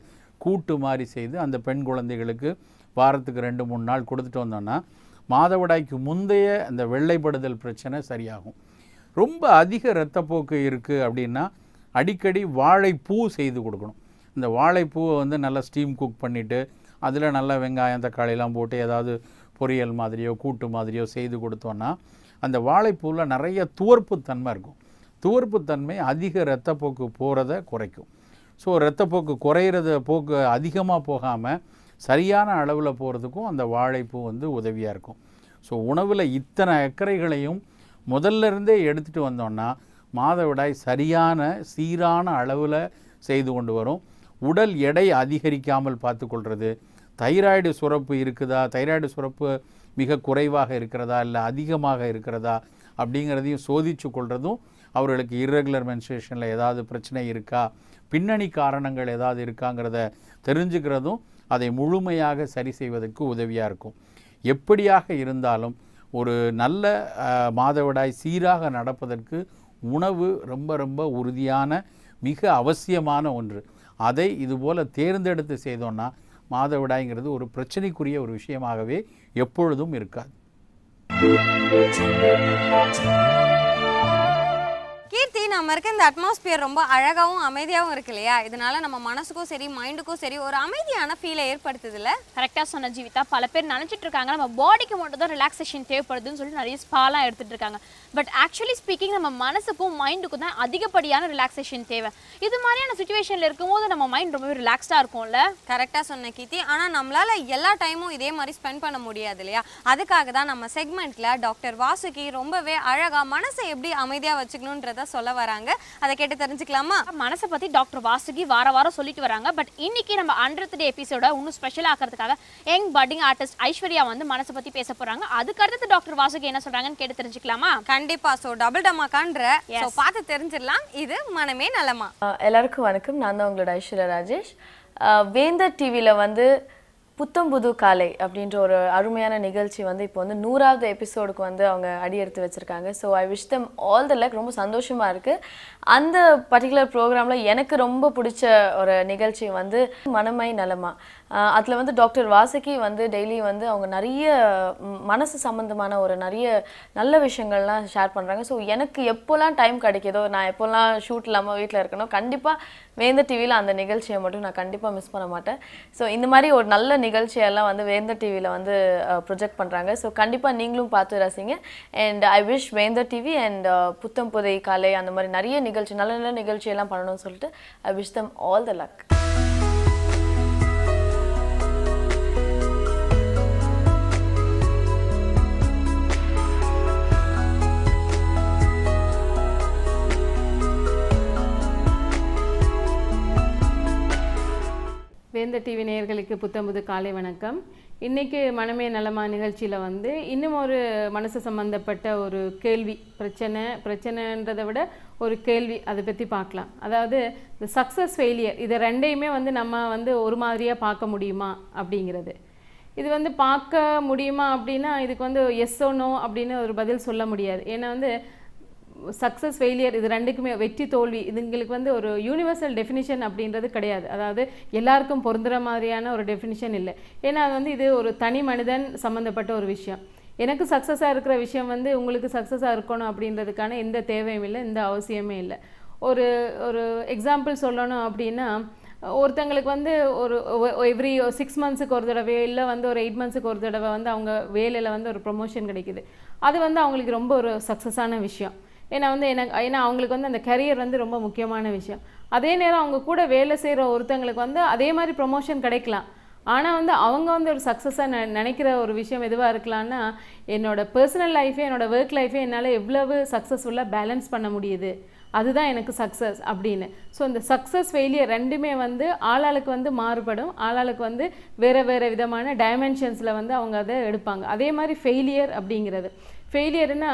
கூட்டு மாதிரி செய்து அந்த பெண் குழந்தைகளுக்கு வாரத்துக்கு 2-3 நாள் கொடுத்துட்டு வந்தோன்னா மாதவிடாய்க்கு முந்தைய அந்த வெள்ளைப்படுதல் பிரச்சனை சரியாகும். ரொம்ப அதிக இரத்தப்போக்கு இருக்குது அப்படின்னா அடிக்கடி வாழைப்பூ செய்து கொடுக்கணும். இந்த வாழைப்பூவை வந்து நல்லா ஸ்டீம் குக் பண்ணிவிட்டு அதில் நல்லா வெங்காயம் தக்காளிலாம் போட்டு ஏதாவது பொரியல் மாதிரியோ கூட்டு மாதிரியோ செய்து கொடுத்தோன்னா அந்த வாழைப்பூவில் நிறைய துவர்ப்புத்தன்மை இருக்கும். துவர்ப்புத்தன்மை அதிக இரத்தப்போக்கு போகிறத குறைக்கும். ஸோ இரத்தப்போக்கு குறையிறத போக்கு அதிகமாக போகாமல் சரியான அளவில் போகிறதுக்கும் அந்த வாழைப்பூ வந்து உதவியாக இருக்கும். ஸோ உணவில் இத்தனை அக்கறைகளையும் முதல்ல இருந்தே எடுத்துகிட்டு வந்தோன்னா மாதவிடாய் சரியான சீரான அளவில் செய்து கொண்டு வரும். உடல் எடை அதிகரிக்காமல் பார்த்துக்கொள்வது, தைராய்டு சுரப்பு இருக்குதா, தைராய்டு சுரப்பு மிக குறைவாக இருக்கிறதா இல்லை அதிகமாக இருக்கிறதா அப்படிங்கிறதையும் சோதித்து கொள்வதும், அவர்களுக்கு இர்ரெகுலர் மென்ஸ்ட்ரேஷனில் ஏதாவது பிரச்சனை இருக்கா, பின்னணி காரணங்கள் ஏதாவது இருக்காங்கிறத தெரிஞ்சுக்கிறதும் அதை முழுமையாக சரி செய்வதற்கு உதவியாக இருக்கும். எப்படியாக இருந்தாலும் ஒரு நல்ல மாதவிடாய் சீராக நடப்பதற்கு உணவு ரொம்ப ரொம்ப உறுதியான மிக அவசியமான ஒன்று. அதை இதுபோல் தேர்ந்தெடுத்து செய்தோன்னா மாதவிடாய்ங்கிறது ஒரு பிரச்சனைக்குரிய ஒரு விஷயமாகவே எப்பொழுதும் இருக்காது. கீர்த்தி, நம்ம இருக்க இந்த அட்மாஸ்பியர் ரொம்ப அழகாகவும் அமைதியாகவும் இருக்கு இல்லையா? இதனால நம்ம மனசுக்கும் சரி மைண்டுக்கும் சரி ஒரு அமைதியான ஃபீலை ஏற்படுத்துதுல்ல? கரெக்டாக சொன்ன ஜீவிதா. பல பேர் நினச்சிட்டு இருக்காங்க நம்ம பாடிக்கு மட்டும் தான் ரிலாக்ஸேஷன் தேவைப்படுதுன்னு சொல்லி நிறைய ஸ்பாலாம் எடுத்துகிட்டு இருக்காங்க. பட் ஆக்சுவலி ஸ்பீக்கிங் நம்ம மனசுக்கும் மைண்டுக்கும் தான் அதிகப்படியான ரிலாக்ஸேஷன் தேவை. இது மாதிரியான சுச்சுவேஷனில் இருக்கும்போது நம்ம மைண்ட் ரொம்பவே ரிலாக்ஸ்டாக இருக்கும்ல? கரெக்டாக சொன்ன கீர்த்தி. ஆனால் நம்மளால் எல்லா டைமும் இதே மாதிரி ஸ்பெண்ட் பண்ண முடியாது இல்லையா? அதுக்காக தான் நம்ம செக்மெண்ட்டில் டாக்டர் வாசுகி ரொம்பவே அழகாக மனசை எப்படி அமைதியாக வச்சுக்கணுன்றத சொல்ல வராங்க. அதை கேட்டு தெரிஞ்சுக்கலாமா? மனசை பற்றி டாக்டர் வாசுகி வாரம் சொல்லிட்டு வராங்க. பட் இன்னைக்கு நம்ம 100th டே எபிசோட இன்னும் ஸ்பெஷல் ஆக்கிறதுக்காக யங் பட்டிங் ஆர்டிஸ்ட் ஐஸ்வர்யா வந்து மனசை பற்றி பேச போகிறாங்க. அதுக்கு அடுத்து டாக்டர் வாசுகி என்ன சொல்கிறாங்கன்னு கேட்டு தெரிஞ்சுக்கலாமா? கண்டிப்பா. ஸோ டபுள் டமாக்கான்ற பார்த்து தெரிஞ்சிடலாம். இது மனமே நலமா. எல்லாருக்கும் வணக்கம். நான் தான் உங்களோட ஐஸ்வர்யா ராஜேஷ். வேந்தர் டிவியில் வந்து புத்தம் புது காலை அப்படின்ற ஒரு அருமையான நிகழ்ச்சி வந்து இப்போ வந்து 100வது எபிசோடுக்கு வந்து அவங்க அடி எடுத்து வச்சுருக்காங்க. So I wish them all the luck. ரொம்ப சந்தோஷமாக இருக்குது. அந்த பர்டிகுலர் ப்ரோக்ராமில் எனக்கு ரொம்ப பிடிச்ச ஒரு நிகழ்ச்சி வந்து மனமை நலமா. அதில் வந்து டாக்டர் வாசுகி வந்து டெய்லி வந்து அவங்க நிறைய மனசு சம்மந்தமான ஒரு நிறைய நல்ல விஷயங்கள்லாம் ஷேர் பண்ணுறாங்க. ஸோ எனக்கு எப்போல்லாம் டைம் கிடைக்கிதோ, நான் எப்போல்லாம் ஷூட் இல்லாமல் வீட்டில் இருக்கணும், கண்டிப்பாக வேந்தர் டிவியில் அந்த நிகழ்ச்சியை மட்டும் நான் கண்டிப்பாக மிஸ் பண்ண மாட்டேன். ஸோ இந்த மாதிரி ஒரு நல்ல நிகழ்ச்சியெல்லாம் வந்து வேந்தர் டிவியில் வந்து ப்ரொஜெக்ட் பண்ணுறாங்க. ஸோ கண்டிப்பாக நீங்களும் பார்த்து ரசிங்க. அண்ட் ஐ விஷ் வேந்தர் டிவி அண்ட் புத்தம் புதை காலை அந்த மாதிரி நிறைய நிகழ்ச்சி நல்ல நல்ல நிகழ்ச்சியெல்லாம் பண்ணணும்னு சொல்லிட்டு I wish them all the luck. வேந்தர் டிவி நேயர்களுக்கு புத்தம்புது காலை வணக்கம். இன்றைக்கி மனமே நலமா நிகழ்ச்சியில் வந்து இன்னும் ஒரு மனசு சம்மந்தப்பட்ட ஒரு கேள்வி, பிரச்சனைன்றதை விட ஒரு கேள்வி, அதை பற்றி பார்க்கலாம். அதாவது இந்த சக்ஸஸ் ஃபெயிலியர் இது ரெண்டையுமே வந்து நம்ம வந்து ஒரு மாதிரியாக பார்க்க முடியுமா அப்படிங்கிறது. இது வந்து பார்க்க முடியுமா அப்படின்னா இதுக்கு வந்து எஸ் ஓ நோ அப்படின்னு ஒரு பதில் சொல்ல முடியாது. ஏன்னா வந்து சக்ஸஸ் ஃபெயிலியர் இது ரெண்டுக்குமே வெற்றி தோல்வி இதுங்களுக்கு வந்து ஒரு யூனிவர்சல் டெஃபினிஷன் அப்படின்றது கிடையாது. அதாவது எல்லாருக்கும் பொருந்துகிற மாதிரியான ஒரு டெஃபினிஷன் இல்லை. ஏன்னா அது வந்து இது ஒரு தனி மனிதன் சம்மந்தப்பட்ட ஒரு விஷயம். எனக்கு சக்ஸஸாக இருக்கிற விஷயம் வந்து உங்களுக்கு சக்ஸஸாக இருக்கணும் அப்படின்றதுக்கான எந்த தேவையும் இல்லை, எந்த அவசியமே இல்லை. ஒரு எக்ஸாம்பிள் சொல்லணும் அப்படின்னா, ஒருத்தங்களுக்கு வந்து ஒரு எவ்ரி 6 மந்த்ஸுக்கு ஒரு தடவை இல்லை வந்து ஒரு 8 மந்த்ஸுக்கு ஒரு தடவை வந்து அவங்க வேலையில் வந்து ஒரு ப்ரொமோஷன் கிடைக்குது. அது வந்து அவங்களுக்கு ரொம்ப ஒரு சக்ஸஸான விஷயம். ஏன்னா அவங்களுக்கு வந்து அந்த கரியர் வந்து ரொம்ப முக்கியமான விஷயம். அதே நேரம் அவங்க கூட வேலை செய்கிற ஒருத்தங்களுக்கு வந்து அதே மாதிரி ப்ரொமோஷன் கிடைக்கலாம். ஆனால் வந்து அவங்க வந்து ஒரு சக்ஸஸாக நினைக்கிற ஒரு விஷயம் எதுவாக இருக்கலாம்னா, என்னோட பர்சனல் லைஃபே என்னோட ஒர்க் லைஃபே என்னால் எவ்வளவு சக்ஸஸ்ஃபுல்லாக பேலன்ஸ் பண்ண முடியுது, அதுதான் எனக்கு சக்ஸஸ் அப்படின்னு. ஸோ இந்த சக்ஸஸ் ஃபெயிலியர் ரெண்டுமே வந்து ஆளாளுக்கு வந்து மாறுபடும். ஆளாளுக்கு வந்து வேறு விதமான டைமென்ஷன்ஸில் வந்து அவங்க அதை எடுப்பாங்க. அதே மாதிரி ஃபெயிலியர் அப்படிங்கிறது, ஃபெயிலியர்னா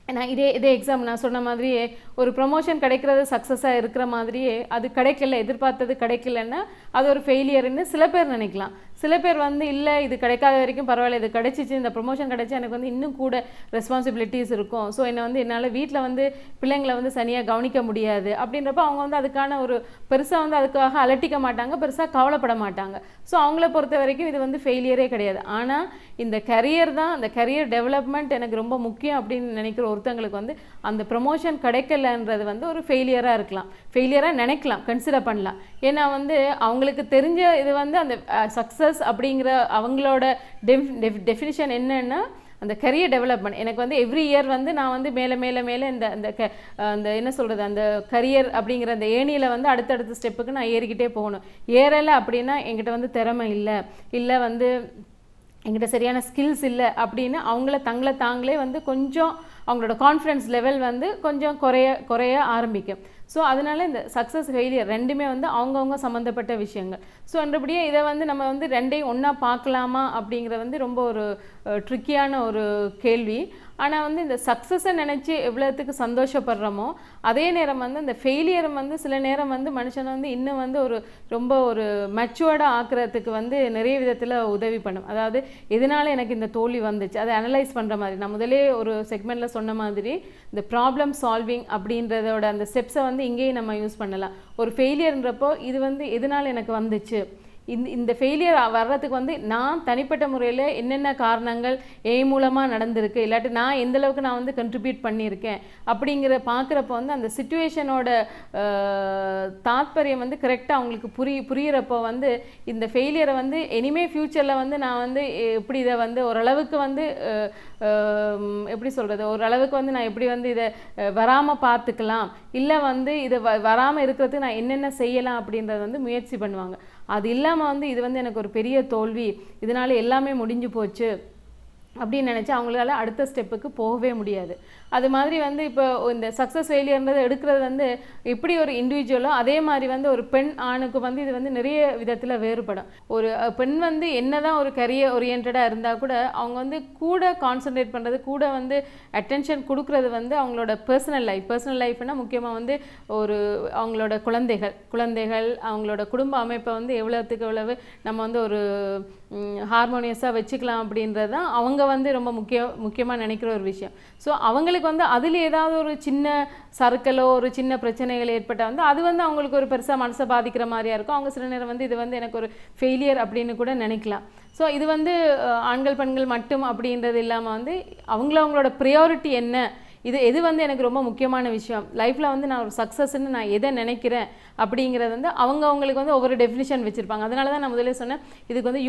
நான் இதே எக்ஸாம் நான் சொன்ன மாதிரியே ஒரு ப்ரொமோஷன் கிடைக்கிறது சக்ஸஸாக இருக்கிற மாதிரியே அது கிடைக்கல, எதிர்பார்த்தது கிடைக்கலன்னா அது ஒரு ஃபெயிலியர்னு சில பேர் நினைக்கலாம். சில பேர் வந்து இல்லை இது கிடைக்காத வரைக்கும் பரவாயில்ல, இது கிடைச்சிச்சு, இந்த ப்ரொமோஷன் கிடைச்சி எனக்கு வந்து இன்னும் கூட ரெஸ்பான்சிபிலிட்டிஸ் இருக்கும், ஸோ என்னை வந்து என்னால் வீட்டில் வந்து பிள்ளைங்களை வந்து சரியாக கவனிக்க முடியாது அப்படின்றப்ப அவங்க வந்து அதுக்கான ஒரு பெருசாக வந்து அதுக்காக அலட்டிக்க மாட்டாங்க, பெருசாக கவலைப்பட மாட்டாங்க. ஸோ அவங்கள பொறுத்த வரைக்கும் இது வந்து ஃபெயிலியரே கிடையாது. ஆனால் இந்த கரியர் தான், அந்த கரியர் டெவலப்மெண்ட் எனக்கு ரொம்ப முக்கியம் அப்படின்னு நினைக்கிற ஒருத்தங்களுக்கு வந்து அந்த ப்ரமோஷன் கிடைக்கலன்றது வந்து ஒரு ஃபெயிலியராக இருக்கலாம், ஃபெயிலியராக நினைக்கலாம், கன்சிடர் பண்ணலாம். ஏன்னா வந்து அவங்களுக்கு தெரிஞ்ச இது வந்து அந்த சக்ஸஸ் அப்படிங்கிற அவங்களோட டெஃபினிஷன் என்னன்னா அந்த கரியர் டெவலப்மெண்ட். எனக்கு வந்து எவ்ரி இயர் வந்து நான் வந்து மேலே மேலே மேலே அந்த என்ன சொல்கிறது, அந்த கரியர் அப்படிங்கிற அந்த ஏணியில் வந்து அடுத்தடுத்த ஸ்டெப்புக்கு நான் ஏறிக்கிட்டே போகணும். ஏறலை அப்படின்னா என்கிட்ட வந்து திறமை இல்லை வந்து என்கிட்ட சரியான ஸ்கில்ஸ் இல்லை அப்படின்னு அவங்கள தங்களை தாங்களே வந்து கொஞ்சம் அவங்களோட கான்ஃபிடன்ஸ் லெவல் வந்து கொஞ்சம் குறைய ஆரம்பிக்கும். ஸோ அதனால இந்த சக்ஸஸ் ஃபெயிலியர் ரெண்டுமே வந்து அவங்கவுங்க சம்மந்தப்பட்ட விஷயங்கள். ஸோ அன்றபடியே இதை வந்து நம்ம வந்து ரெண்டையும் ஒன்றா பார்க்கலாமா அப்படிங்கிற வந்து ரொம்ப ஒரு ட்ரிக்கியான ஒரு கேள்வி. ஆனால் வந்து இந்த சக்ஸஸை நினச்சி எவ்வளோத்துக்கு சந்தோஷப்படுறோமோ அதே நேரம் வந்து அந்த ஃபெயிலியரை வந்து சில நேரம் வந்து மனுஷனை வந்து இன்னும் வந்து ரொம்ப ஒரு மெச்சுவர்டாக ஆக்குறதுக்கு வந்து நிறைய விதத்தில் உதவி பண்ணும். அதாவது எதனால எனக்கு இந்த தோல்வி வந்துச்சு அதை அனலைஸ் பண்ணுற மாதிரி, நான் முதலே ஒரு செக்மெண்ட்டில் சொன்ன மாதிரி இந்த ப்ராப்ளம் சால்விங் அப்படின்றதோட அந்த ஸ்டெப்ஸை வந்து இங்கேயும் நம்ம யூஸ் பண்ணலாம். ஒரு ஃபெயிலியர்ன்றப்போ இது வந்து எதனால எனக்கு வந்துச்சு, இந்த ஃபெயிலியர் வர்றதுக்கு வந்து நான் தனிப்பட்ட முறையில் என்னென்ன காரணங்கள் என் மூலமாக நடந்திருக்கு, இல்லாட்டி நான் எந்தளவுக்கு நான் வந்து கண்ட்ரிபியூட் பண்ணியிருக்கேன் அப்படிங்கிற பார்க்குறப்ப வந்து அந்த சிச்சுவேஷனோட தாத்பரியம் வந்து கரெக்டாக அவங்களுக்கு புரியிறப்போ வந்து இந்த ஃபெயிலியரை வந்து இனிமேல் ஃப்யூச்சரில் வந்து நான் வந்து எப்படி இதை வந்து ஓரளவுக்கு வந்து எப்படி சொல்கிறது, ஓரளவுக்கு வந்து நான் எப்படி வந்து இதை வராமல் பார்த்துக்கலாம், இல்லை வந்து இதை வராமல் இருக்கிறதுக்கு நான் என்னென்ன செய்யலாம் அப்படின்றத வந்து முயற்சி பண்ணுவாங்க. அது இல்லாமல் வந்து இது வந்து எனக்கு ஒரு பெரிய தோல்வி, இதனால எல்லாமே முடிஞ்சு போச்சு அப்படின்னு நினச்சி அவங்களால அடுத்த ஸ்டெப்புக்கு போகவே முடியாது. அது மாதிரி வந்து இப்போ இந்த சக்ஸஸ் ஃபெயிலியர்ன்றதை எடுக்கிறது வந்து எப்படி ஒரு இண்டிவிஜுவலோ அதே மாதிரி வந்து ஒரு பெண் ஆணுக்கு வந்து இது வந்து நிறைய விதத்தில் வேறுபடும். ஒரு பெண் வந்து என்னதான் ஒரு கரியர் ஓரியன்டாக இருந்தால் கூட அவங்க வந்து கூட கான்சன்ட்ரேட் பண்ணுறது, கூட வந்து அட்டென்ஷன் கொடுக்குறது வந்து அவங்களோட பர்சனல் லைஃப்னா முக்கியமாக வந்து ஒரு அவங்களோட குழந்தைகள் அவங்களோட குடும்ப அமைப்பை வந்து எவ்வளோத்துக்கு எவ்வளவு நம்ம வந்து ஒரு ஹார்மோனியஸாக வச்சுக்கலாம் அப்படின்றது தான் அவங்க வந்து ரொம்ப முக்கியமாக நினைக்கிற ஒரு விஷயம். ஸோ அவங்களுக்கு வந்து அதில் ஏதாவது ஒரு சின்ன சர்க்கிளோ ஒரு சின்ன பிரச்சனைகள் ஏற்பட்டால் வந்து அது வந்து அவங்களுக்கு ஒரு பெருசாக மனசை பாதிக்கிற மாதிரியா இருக்கும். அவங்க சில நேரம் வந்து இது வந்து எனக்கு ஒரு ஃபெயிலியர் அப்படின்னு கூட நினைக்கலாம். ஸோ இது வந்து ஆண்கள் பெண்கள் மட்டும் அப்படின்றது இல்லாமல் வந்து அவங்களோட ப்ரையாரிட்டி என்ன, எது வந்து எனக்கு ரொம்ப முக்கியமான விஷயம் லைஃப்பில் வந்து நான் ஒரு சக்ஸஸ்ன்னு நான் எதை நினைக்கிறேன் அப்படிங்கிறது வந்து அவங்களுக்கு வந்து ஒவ்வொரு டெஃபினிஷன் வச்சுருப்பாங்க. அதனால தான் நான் முதல்ல சொன்னேன் இதுக்கு வந்து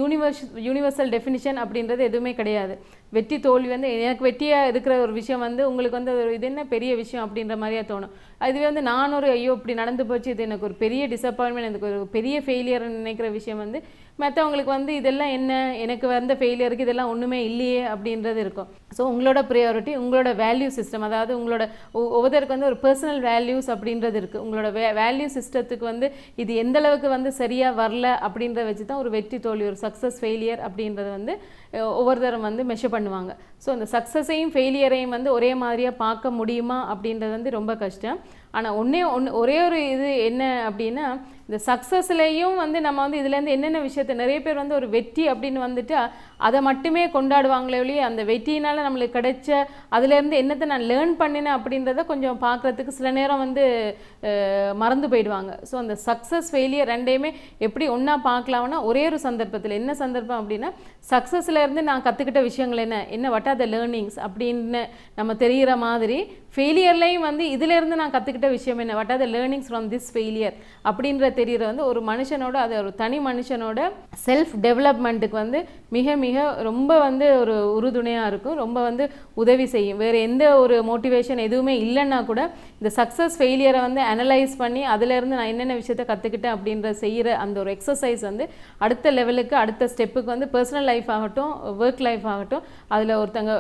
யூனிவர்சல் டெஃபினிஷன் அப்படின்றது எதுவுமே கிடையாது. வெற்றி தோல்வி வந்து எனக்கு வெற்றியாக இருக்கிற ஒரு விஷயம் வந்து உங்களுக்கு வந்து இது என்ன பெரிய விஷயம் அப்படின்ற மாதிரியா தோணும். இதுவே வந்து நான் ஒரு ஐயோ இப்படி நடந்து போச்சு, இது எனக்கு ஒரு பெரிய டிசப்பாயின்மெண்ட், எனக்கு ஒரு பெரிய ஃபெயிலியர்னு நினைக்கிற விஷயம் வந்து மற்றவங்களுக்கு வந்து இதெல்லாம் என்ன, எனக்கு வந்த ஃபெயிலியருக்கு இதெல்லாம் ஒன்றுமே இல்லையே அப்படின்றது இருக்கும். ஸோ உங்களோட ப்ரையாரிட்டி உங்களோட வேல்யூ சிஸ்டம், அதாவது உங்களோட ஒவ்வொருத்தருக்கு வந்து ஒரு பர்சனல் வேல்யூஸ் அப்படின்றது இருக்குது. உங்களோட வேல்யூ சிஸ்டத்துக்கு வந்து இது எந்த அளவுக்கு வந்து சரியாக வரல அப்படின்றத வச்சு தான் ஒரு வெற்றி தோல்வி, ஒரு சக்ஸஸ் ஃபெயிலியர் அப்படின்றத வந்து ஒவ்வொருத்தரும் வந்து மெஷர் பண்ணுவாங்க. ஸோ அந்த சக்ஸஸையும் ஃபெயிலியரையும் வந்து ஒரே மாதிரியாக பார்க்க முடியுமா அப்படின்றது வந்து ரொம்ப கஷ்டம். ஆனால் ஒரே ஒரு இது என்ன அப்படின்னா இந்த சக்ஸஸ்லேயும் வந்து நம்ம வந்து இதுலேருந்து என்னென்ன விஷயத்தை நிறைய பேர் வந்து ஒரு வெற்றி அப்படின்னு வந்துட்டு அதை மட்டுமே கொண்டாடுவாங்களே ஒழிய அந்த வெற்றியினால் நம்மளுக்கு கிடைச்ச அதுலேருந்து என்னத்தை நான் லேர்ன் பண்ணினேன் அப்படின்றத கொஞ்சம் பார்க்குறதுக்கு சில நேரம் வந்து மறந்து போயிடுவாங்க. ஸோ அந்த சக்ஸஸ் ஃபெயிலியர் ரெண்டையுமே எப்படி ஒன்றா பார்க்கலாம்னா ஒரே ஒரு சந்தர்ப்பத்தில், என்ன சந்தர்ப்பம் அப்படின்னா சக்ஸஸ்லேருந்து நான் கற்றுக்கிட்ட விஷயங்கள் என்ன வாட் ஆர் த லேர்னிங்ஸ் அப்படின்னு நம்ம தெரிகிற மாதிரி ஃபெயிலியர்லேயும் வந்து இதிலேருந்து நான் கற்றுக்கிட்ட விஷயம் என்ன, what are the learnings from this failure அப்படின்ற தெரிகிற வந்து ஒரு மனுஷனோட அது ஒரு தனி மனுஷனோட செல்ஃப் டெவலப்மெண்ட்டுக்கு வந்து மிக மிக ரொம்ப வந்து ஒரு உறுதுணையாக இருக்கும், ரொம்ப வந்து உதவி செய்யும். வேறு எந்த ஒரு மோட்டிவேஷன் எதுவுமே இல்லைன்னா கூட இந்த சக்ஸஸ் ஃபெயிலியரை வந்து அனலைஸ் பண்ணி அதிலேருந்து நான் என்னென்ன விஷயத்தை கற்றுக்கிட்டேன் அப்படின்ற செய்கிற அந்த ஒரு எக்ஸசைஸ் வந்து அடுத்த லெவலுக்கு அடுத்த ஸ்டெப்புக்கு வந்து பர்சனல் லைஃப் ஆகட்டும் ஒர்க் லைஃப் ஆகட்டும் அதில் ஒருத்தங்க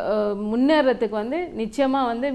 முன்னேறத்துக்கு வந்து நிச்சயமாக வந்து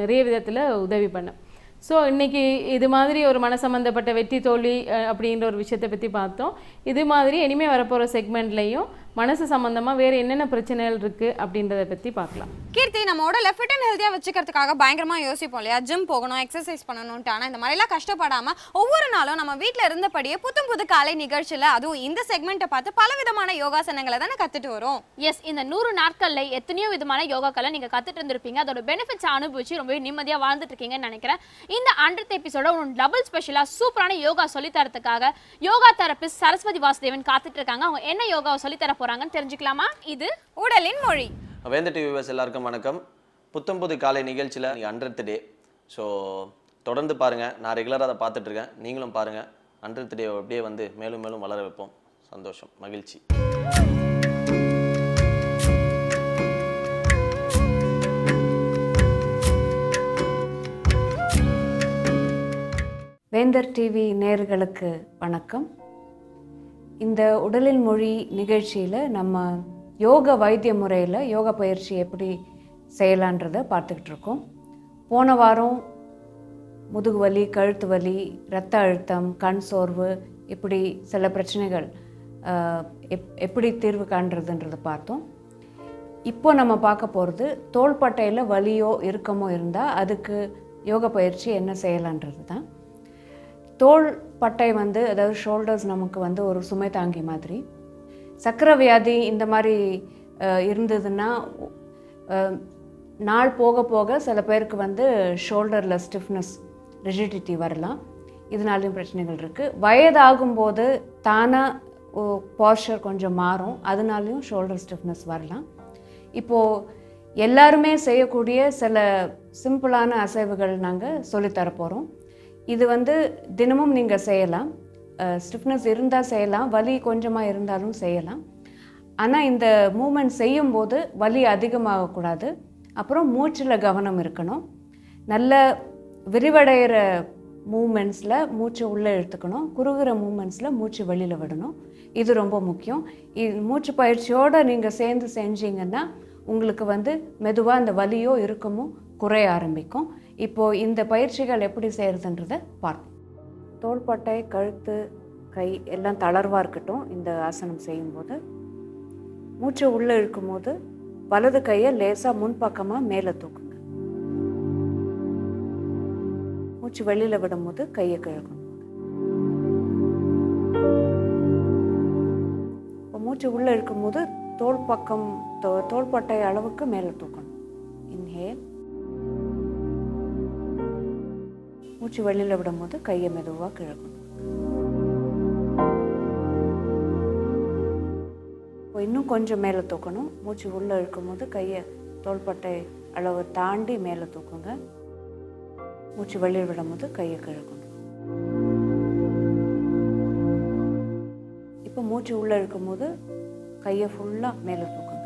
நிறைய விதத்தில் உதவி பண்ணும். ஸோ இன்றைக்கி இது மாதிரி ஒரு மனசம்பந்தப்பட்ட வெற்றி தோல்வி அப்படின்ற ஒரு விஷயத்தை பற்றி பார்த்தோம். இது மாதிரி இனிமேல் வரப்போகிற செக்மெண்ட்லேயும் மனசு சம்மந்தமாக வேறு என்னென்ன பிரச்சனைகள் இருக்குது அப்படின்றத பற்றி பார்க்கலாம். கீர்த்தி, நம்ம உடலை ஃபிட் அண்ட் ஹெல்த்தியாக வச்சுக்கிறதுக்காக பயங்கரமாக யோசிப்போம் இல்லையா? ஜிம் போகணும், எக்ஸசைஸ் பண்ணணும்ட்டு. ஆனால் இந்த மாதிரிலாம் கஷ்டப்படாமல் ஒவ்வொரு நாளும் நம்ம வீட்டில் இருந்தபடியே புது காலை நிகழ்ச்சியில் அதுவும் இந்த செக்மெண்ட்டை பார்த்து பலவிதமான யோகாசனங்களை தானே கற்றுட்டு வரும். எஸ், இந்த 100 நாட்களில் எத்தனையோ விதமான யோகாக்களை நீங்கள் கற்றுட்டு இருந்திருப்பீங்க. அதோட பெனிஃபிட்ஸ் அனுபவிச்சு ரொம்பவே நிம்மதியாக வாழ்ந்துட்டு இருக்கீங்கன்னு நினைக்கிறேன். இந்த 100th எபிசோட ஒரு டபுள் ஸ்பெஷலாக சூப்பரான யோகா சொல்லித்தரத்துக்காக யோகா தெரபிஸ்ட் சரஸ்வதி வாசுதேவன் காத்துட்டு இருக்காங்க. அவங்க என்ன யோகாவை சொல்லித்தர போறாங்கன்னு தெரிஞ்சுக்கலாமா? இது உடலின் மொழி. வேந்த டிவி வியூவர்ஸ் எல்லாருக்கும் வணக்கம். புத்தம்புது காலை நிகழ்ச்சியில் 100th டே. ஸோ தொடர்ந்து பாருங்கள். நான் ரெகுலராக அதை பார்த்துட்ருக்கேன், நீங்களும் பாருங்கள். 100th டே அப்படியே வந்து மேலும் மேலும் வளர வைப்போம். சந்தோஷம், மகிழ்ச்சி. வேந்தர் டிவி நேயர்களுக்கு வணக்கம். இந்த உடலின் மொழி நிகழ்ச்சியில் நம்ம யோக வைத்திய முறையில் யோகா பயிற்சி எப்படி செய்யலான்றதை பார்த்துக்கிட்டு இருக்கோம். போன வாரம் முதுகு வலி, கழுத்து வலி, இரத்த அழுத்தம், கண் சோர்வு, இப்படி சில பிரச்சனைகள் எப்படி தீர்வு காண்றதுன்றதை பார்த்தோம். இப்போ நம்ம பார்க்க போகிறது தோள்பட்டையில் வலியோ இறுக்கமோ இருந்தால் அதுக்கு யோகா பயிற்சி என்ன செய்யலான்றது தான். தோள் பட்டை வந்து, அதாவது ஷோல்டர்ஸ் நமக்கு வந்து ஒரு சுமை தாங்கி மாதிரி. சக்கரை வியாதி இந்த மாதிரி இருந்ததுன்னா நாள் போக போக சில பேருக்கு வந்து ஷோல்டரில் ஸ்டிஃப்னஸ், ரிஜிடிட்டி வரலாம். இதனாலையும் பிரச்சனைகள் இருக்குது. வயதாகும்போது தானாக போஸ்டர் கொஞ்சம் மாறும், அதனாலையும் ஷோல்டர் ஸ்டிஃப்னஸ் வரலாம். இப்போது எல்லாருமே செய்யக்கூடிய சில சிம்பிளான அசைவுகள் நாங்கள் சொல்லித்தரப்போகிறோம். இது வந்து தினமும் நீங்கள் செய்யலாம். ஸ்டிஃப்னஸ் இருந்தால் செய்யலாம், வலி கொஞ்சமாக இருந்தாலும் செய்யலாம். ஆனால் இந்த மூமெண்ட் செய்யும்போது வலி அதிகமாகக்கூடாது. அப்புறம் மூச்சில் கவனம் இருக்கணும். நல்ல விரிவடைகிற மூமெண்ட்ஸில் மூச்சு உள்ளே இழுத்துக்கணும், குறுகிற மூமெண்ட்ஸில் மூச்சு வெளியில் விடணும். இது ரொம்ப முக்கியம். மூச்சு பயிற்சியோடு நீங்கள் சேர்ந்து செஞ்சீங்கன்னா உங்களுக்கு வந்து மெதுவாக இந்த வலியோ இறுக்கமோ குறைய ஆரம்பிக்கும். இப்போது இந்த பயிற்சிகள் எப்படி செய்கிறதுன்றதை பார்ப்போம். தோள்பட்டை, கழுத்து, கை எல்லாம் தளர்வாக இருக்கட்டும். இந்த ஆசனம் செய்யும்போது மூச்சை உள்ளே இழுக்கும்போது வலது கையை லேசாக முன்பக்கமாக மேலே தூக்குங்க. மூச்சு வெளியில் விடும்போது கையை கிழக்கணும். இப்போ மூச்சு உள்ளே இழுக்கும்போது தோள்பக்கம் தோள்பட்டை அளவுக்கு மேலே தூக்கணும். இன்ஹேல். மூச்சு வெளியில் விடும்போது கையை மெதுவாக கிழக்கணும். இப்போ இன்னும் கொஞ்சம் மேலே தூக்கணும். மூச்சு உள்ளே இழுக்கும்போது கையை தோள்பட்டை அளவு தாண்டி மேலே தூக்குங்க. மூச்சு வெளியில் விடும்போது கையை கிழக்கணும். இப்போ மூச்சு உள்ளே இழுக்கும்போது கையை ஃபுல்லாக மேலே தூக்குங்க.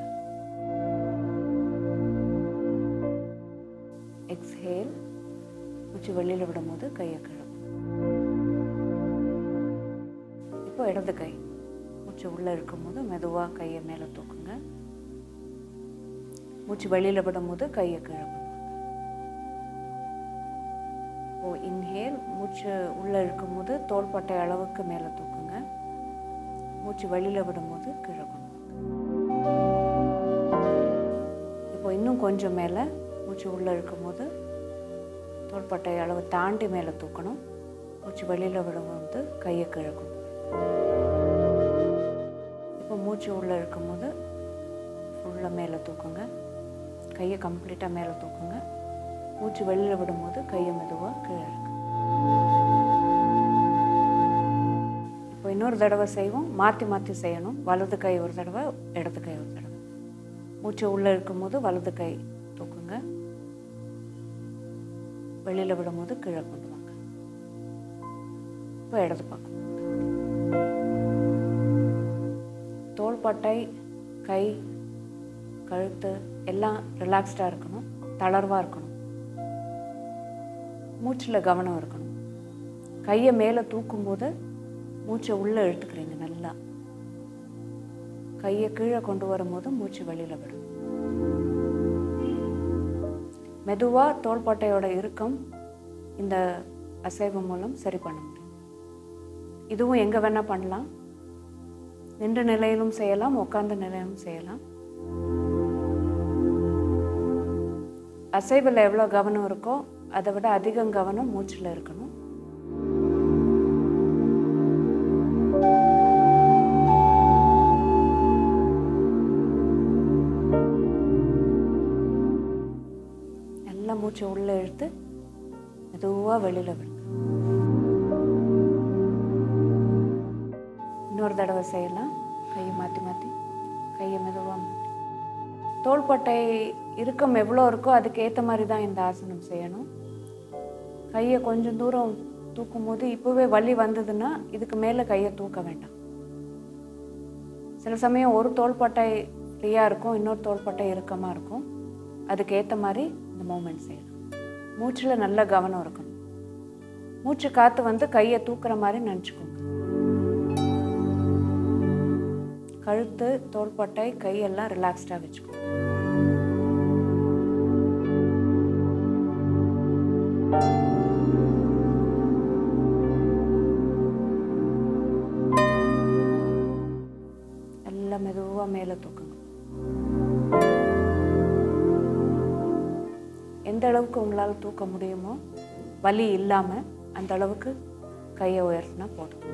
எக்ஸ்ஹேல். மூச்சு வெளியில் விடும்போது கையை கிழக்கும். இப்போ இடது கை மூச்சு உள்ளே இருக்கும்போது மெதுவாக கையை மேலே தூக்குங்க. மூச்சு வெளியில் விடும்போது கையை கிழக்கும். இப்போ இன்ஹேல். மூச்சு உள்ளே இருக்கும்போது தோள்பட்டை அளவுக்கு மேலே தூக்குங்க. மூச்சு வெளியில் விடும்போது கிழக்கணும். இப்போ இன்னும் கொஞ்சம் மேலே மூச்சு உள்ளே இருக்கும்போது தோள்பட்டை அளவு தாண்டி மேலே தூக்கணும். மூச்சு வெளியில் விடும்போது கையை கிழக்கணும். இப்போ மூச்சு உள்ளே இருக்கும்போது ஃபுல்லாக மேலே தூக்குங்க. கையை கம்ப்ளீட்டாக மேலே தூக்குங்க. மூச்சு வெளியில் விடும்போது கையை மெதுவாக கீழே இருக்கு. இப்போ இன்னொரு தடவை செய்வோம். மாற்றி மாற்றி செய்யணும். வலது கை ஒரு தடவை, இடது கை ஒரு தடவை. மூச்சு உள்ளே இருக்கும்போது வலது கை தூக்குங்க. வெளியில் விடும்போது கீழே கொண்டு வாங்க. இப்போ இடது பக்கம். தோள்பட்டை, கை, கழுத்து எல்லாம் ரிலாக்ஸ்டாக இருக்கணும், தளர்வாக இருக்கணும். மூச்சில் கவனம் இருக்கணும். கையை மேலே தூக்கும்போது மூச்சை உள்ளே இழுத்துக்கிறீங்க நல்லா. கையை கீழே கொண்டு வரும்போது மூச்சு வெளியில் விடும். மெதுவாக தோள்பட்டையோட இறுக்கம் இந்த அசைவு மூலம் சரி பண்ண முடியும். இதுவும் எங்கே வேணால் பண்ணலாம். நின்ற நிலையிலும் செய்யலாம், உட்கார்ந்த நிலையிலும் செய்யலாம். அசைவில் எவ்வளோ கவனம் இருக்கோ அதை விட அதிகம் கவனம் மூச்சில் இருக்கணும். நல்லா மூச்சை உள்ளே இழுத்து மெதுவாக வெளியில் விடுங்க. இன்னொரு தடவை செய்யலாம். கையை மாற்றி மாற்றி, கையை மெதுவாக மாற்றி. தோள்பட்டை இறுக்கம் எவ்வளோ இருக்கோ அதுக்கு ஏற்ற மாதிரி தான் இந்த ஆசனம் செய்யணும். கையை கொஞ்சம் தூரம் தூக்கும் போது இப்போவே வலி வந்ததுன்னா இதுக்கு மேலே கையை தூக்க வேண்டாம். சில சமயம் ஒரு தோள்பட்டை ஃப்ரீயாக இருக்கும், இன்னொரு தோள்பட்டை இறுக்கமாக இருக்கும். அதுக்கு ஏற்ற மாதிரி இந்த மூமெண்ட் செய்யலாம். மூச்சில் நல்ல கவனம் இருக்கணும். மூச்சு காற்று வந்து கையை தூக்குற மாதிரி நினச்சிக்கோங்க. கழுத்து, தோள்பட்டை, கையெல்லாம் ரிலாக்ஸ்டாக வச்சுக்கோங்க. எல்லாம் மெதுவாக மேலே தூக்குங்க. எந்த அளவுக்கு உங்களால் தூக்க முடியுமோ வலி இல்லாமல் அந்த அளவுக்கு கையை உயர்த்தினா போதும்.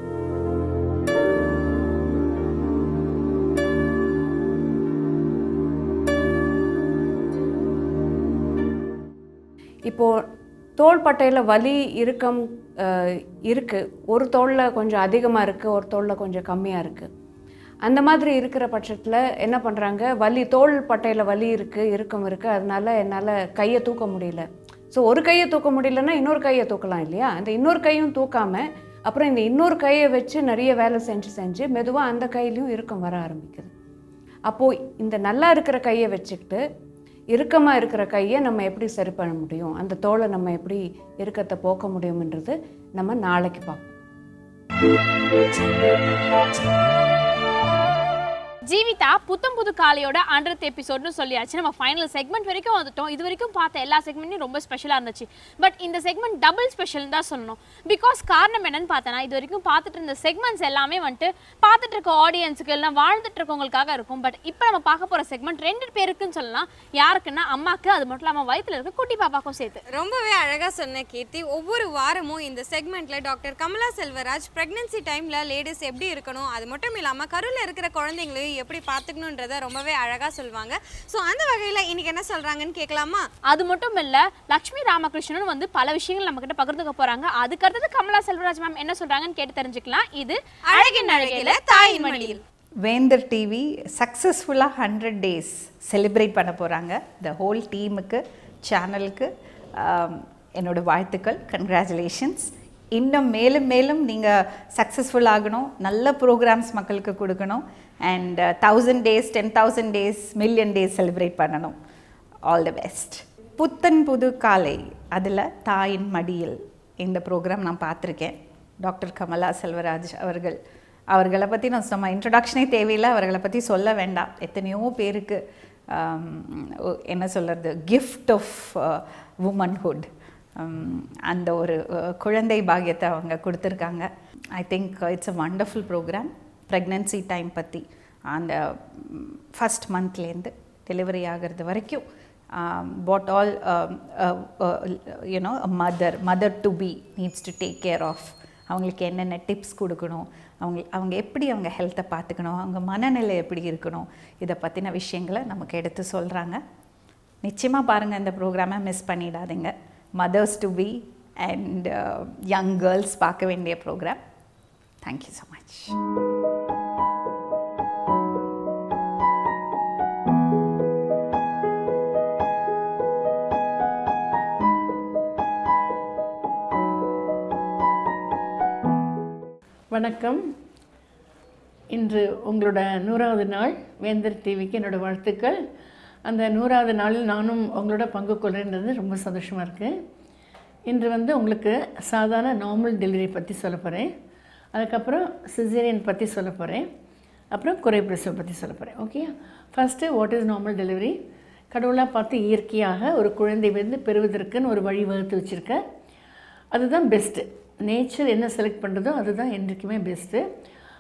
இப்போது தோள்பட்டையில் வலி இறுக்கம் இருக்குது. ஒரு தோளில் கொஞ்சம் அதிகமாக இருக்குது, ஒரு தோளில் கொஞ்சம் கம்மியாக இருக்குது. அந்த மாதிரி இருக்கிற பட்சத்தில் என்ன பண்ணுறாங்க, வலி தோள்பட்டையில் வலி இருக்குது, இறுக்கம் இருக்குது, அதனால என்னால் கையை தூக்க முடியல. ஸோ ஒரு கையை தூக்க முடியலன்னா இன்னொரு கையை தூக்கலாம் இல்லையா? அந்த இன்னொரு கையும் தூக்காமல் அப்புறம் இந்த இன்னொரு கையை வச்சு நிறைய வேலை செஞ்சு மெதுவாக அந்த கையிலையும் இறுக்கம் வர ஆரம்பிக்குது. அப்போது இந்த நல்லா இருக்கிற கையை வச்சுக்கிட்டு இறுக்கமாக இருக்கிற கையை நம்ம எப்படி சரி பண்ண முடியும், அந்த தோலை நம்ம எப்படி இறுக்கத்தை போக்க முடியும்ன்றது நம்ம நாளைக்கு பார்ப்போம். ஜீவிதா புத்தம் புது காலையோட 100th எபிசோட்னு சொல்லியாச்சு. நம்ம ஃபைனல் செக்மெண்ட் வரைக்கும் வந்துட்டோம். இது வரைக்கும் பார்த்த எல்லா செக்மெண்ட்டும் ரொம்ப ஸ்பெஷலாக இருந்துச்சு. பட் இந்த செக்மெண்ட் டபுள் ஸ்பெஷல் தான் சொல்லணும். பிகாஸ் காரணம் என்னன்னு பார்த்தோன்னா, இது வரைக்கும் பார்த்துட்டு இருந்த செக்மெண்ட்ஸ் எல்லாமே வந்துட்டு பார்த்துட்டு இருக்க ஆடியன்ஸுக்கு எல்லாம் வாழ்ந்துட்டு இருக்கவங்களுக்காக இருக்கும். பட் இப்போ நம்ம பார்க்க போகிற செக்மெண்ட் 2 பேருக்குன்னு சொல்லலாம். யாருக்குன்னா அம்மாக்கு, அது மட்டும் இல்லாமல் வயிற்றுல இருக்க குட்டி பாப்பாக்கும் சேர்த்து. ரொம்பவே அழகாக சொன்ன கீர்த்தி. ஒவ்வொரு வாரமும் இந்த செக்மெண்ட்டில் டாக்டர் கமலா செல்வராஜ் ப்ரெக்னன்சி டைமில் லேடிஸ் எப்படி இருக்கணும், அது மட்டும் இல்லாமல் கருவில் இருக்கிற குழந்தைங்களையும் எப்படி பார்த்துக்கணுன்றதை ரொம்பவே அழகாக சொல்லுவாங்க. ஸோ அந்த வகையில் இன்னைக்கு என்ன சொல்கிறாங்கன்னு கேட்கலாமா? அது மட்டும் இல்லை, லட்சுமி ராமகிருஷ்ணன் வந்து பல விஷயங்கள் நம்மக்கிட்ட பகிர்ந்துக்க போகிறாங்க. அதுக்கடுத்தது கமலா செல்வராஜ் மேம் என்ன சொல்கிறாங்கன்னு கேட்டு தெரிஞ்சுக்கலாம். இது அழகின் அழகில் தாயின் மடியில். வேந்தர் டிவி சக்ஸஸ்ஃபுல்லாக 100 days செலிப்ரேட் பண்ண போகிறாங்க. த ஹோல் டீமுக்கு, சேனலுக்கு என்னோட வாழ்த்துக்கள், கங்க்ராச்சுலேஷன்ஸ். இன்னும் மேலும் மேலும் நீங்கள் சக்ஸஸ்ஃபுல் ஆகணும், நல்ல ப்ரோக்ராம்ஸ் மக்களுக்கு கொடுக்கணும், and 1000 days 10,000 days million days celebrate பண்ணணும். All the best. புத்தன் புது காலை, அதில் தாயின் மடியில் இந்த ப்ரோக்ராம் நான் பார்த்துருக்கேன். டாக்டர் கமலா செல்வராஜ் அவர்களை பற்றி நான் சும்மா இன்ட்ரடக்ஷனே தேவையில்லை, அவர்களை பற்றி சொல்ல வேண்டாம். எத்தனையோ பேருக்கு என்ன சொல்கிறது, கிஃப்ட் ஆஃப் உமன்ஹுட், அந்த ஒரு குழந்தை பாக்கியத்தை அவங்க கொடுத்துருக்காங்க. I think it's a wonderful program. Pregnancy time பற்றி அந்த ஃபஸ்ட் மந்த்லேருந்து டெலிவரி ஆகிறது வரைக்கும் what all you know mother to be needs to take care of, அவங்களுக்கு என்னென்ன டிப்ஸ் கொடுக்கணும், அவங்க எப்படி அவங்க ஹெல்த்தை பார்த்துக்கணும், அவங்க மனநிலை எப்படி இருக்கணும், இதை பற்றின விஷயங்களை நமக்கு எடுத்து சொல்கிறாங்க. நிச்சயமாக பாருங்கள், இந்த ப்ரோக்ராமை மிஸ் பண்ணிடாதீங்க. Mothers to be and young girls பார்க்க வேண்டிய ப்ரோக்ராம். Thank you so much. வணக்கம். இன்று உங்களோட 100வது நாள். வேந்தர் டிவிக்கு என்னோடய வாழ்த்துக்கள். அந்த 100வது நாளில் நானும் உங்களோட பங்கு கொள்கிறேன்றது ரொம்ப சந்தோஷமாக இருக்குது. இன்று வந்து உங்களுக்கு சாதாரண நார்மல் டெலிவரி பற்றி சொல்ல போகிறேன். அதுக்கப்புறம் சிசேரியன் பற்றி சொல்ல போகிறேன். அப்புறம் குறை பிரசவம் பற்றி சொல்ல போகிறேன். Okay, first what is normal delivery? கடவுளாக பார்த்து இயற்கையாக ஒரு குழந்தை வந்து பெறுவதற்குன்னு ஒரு வழி வகுத்து வச்சுருக்கேன். அதுதான் பெஸ்ட்டு. நேச்சர் என்ன செலக்ட் பண்ணுறதோ அதுதான் என்றைக்குமே பெஸ்ட்டு.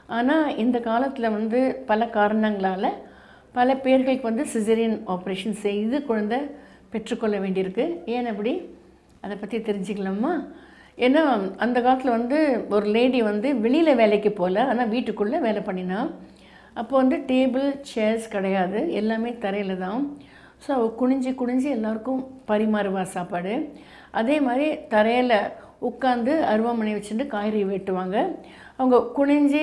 ஆனால் இந்த காலத்தில் வந்து பல காரணங்களால் பல பேர்களுக்கு வந்து சிசேரியன் ஆப்ரேஷன் செய்து குழந்தை பெற்றுக்கொள்ள வேண்டியிருக்கு. ஏன் அப்படி? அதை பற்றி தெரிஞ்சுக்கலாமா? ஏன்னா அந்த காலத்தில் வந்து ஒரு லேடி வந்து வெளியில் வேலைக்கு போகல, ஆனால் வீட்டுக்குள்ளே வேலை பண்ணினா. அப்போ வந்து டேபிள் சேர்ஸ் கிடையாது, எல்லாமே தரையில் தான். ஸோ அவள் குனிஞ்சு குனிஞ்சு எல்லாருக்கும் பரிமாறுவா சாப்பாடு. அதே மாதிரி தரையில் உட்காந்து அருவாமனை வச்சுட்டு காய்கறி வெட்டுவாங்க. அவங்க குனிஞ்சு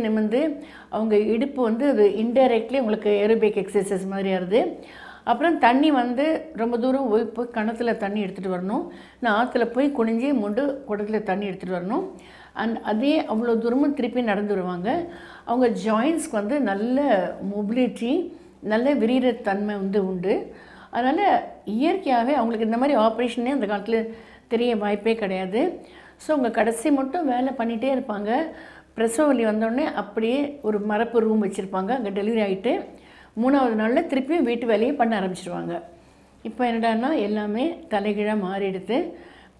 நிமிந்து அவங்க இடுப்பு வந்து அது இன்டைரக்ட்லி உங்களுக்கு ஏரோபிக் எக்ஸசைஸ் மாதிரி ஆகுது. அப்புறம் தண்ணி வந்து ரொம்ப தூரம் போய் கிணத்துல தண்ணி எடுத்துகிட்டு வரணும். நான் ஆற்றுல போய் குனிஞ்சு மொண்டு குடத்தில் தண்ணி எடுத்துகிட்டு வரணும். அதே அவ்வளோ தூரமும் திருப்பி நடந்து வருவாங்க. அவங்க ஜாயின்ஸ்க்கு வந்து நல்ல மொபிலிட்டி, நல்ல விரீரத்தன்மை வந்து உண்டு. அதனால் இயற்கையாகவே அவங்களுக்கு இந்த மாதிரி ஆப்ரேஷனே அந்த காலத்தில் தெரிய வாய்ப்பே கிடையாது. ஸோ அவங்க கடைசி மட்டும் வேலை பண்ணிகிட்டே இருப்பாங்க. பிரசவ வலி வந்தோடனே அப்படியே ஒரு மரப்பு ரூம் வச்சுருப்பாங்க. அங்கே டெலிவரி ஆகிட்டு 3வது நாளில் திருப்பியும் வீட்டு வேலையை பண்ண ஆரம்பிச்சிடுவாங்க. இப்போ என்னடான்னா எல்லாமே தலைகீழாக மாறிடுது.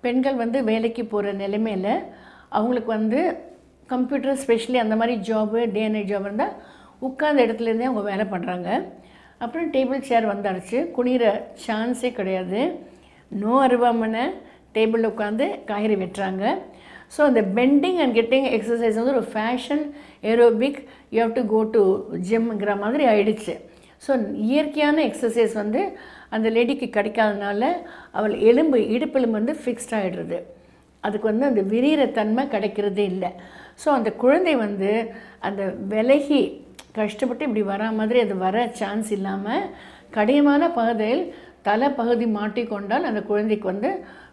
பெண்கள் வந்து வேலைக்கு போகிற நிலைமையில் அவங்களுக்கு வந்து கம்ப்யூட்டர் ஸ்பெஷலி அந்த மாதிரி job, day and night job இருந்தால் உட்கார்ந்த இடத்துலேருந்தே அவங்க வேலை பண்ணுறாங்க. அப்புறம் டேபிள் சேர் வந்தாச்சு, குனிகிற சான்ஸே கிடையாது. நோ அருவாமனை, டேபிளில் உட்காந்து காய்கறி வெட்டுறாங்க. ஸோ அந்த பெண்டிங் அண்ட் கெட்டிங் எக்ஸசைஸ் வந்து ஒரு fashion aerobic, you have to go to ஜிம்ங்கிற மாதிரி ஆயிடுச்சு. ஸோ இயற்கையான எக்ஸசைஸ் வந்து அந்த லேடிக்கு கிடைக்காதனால அவள் இடுப்பெலும்பு வந்து ஃபிக்ஸ்ட் ஆகிடுறது. அதுக்கு வந்து அந்த விரீரத்தன்மை கிடைக்கிறதே இல்லை. ஸோ அந்த குழந்தை வந்து அந்த விலகி கஷ்டப்பட்டு இப்படி வரா மாதிரி அது வர சான்ஸ் இல்லாமல் கடினமான பகுதியில் தலைப்பகுதி மாட்டிக்கொண்டால் அந்த குழந்தைக்கு வந்து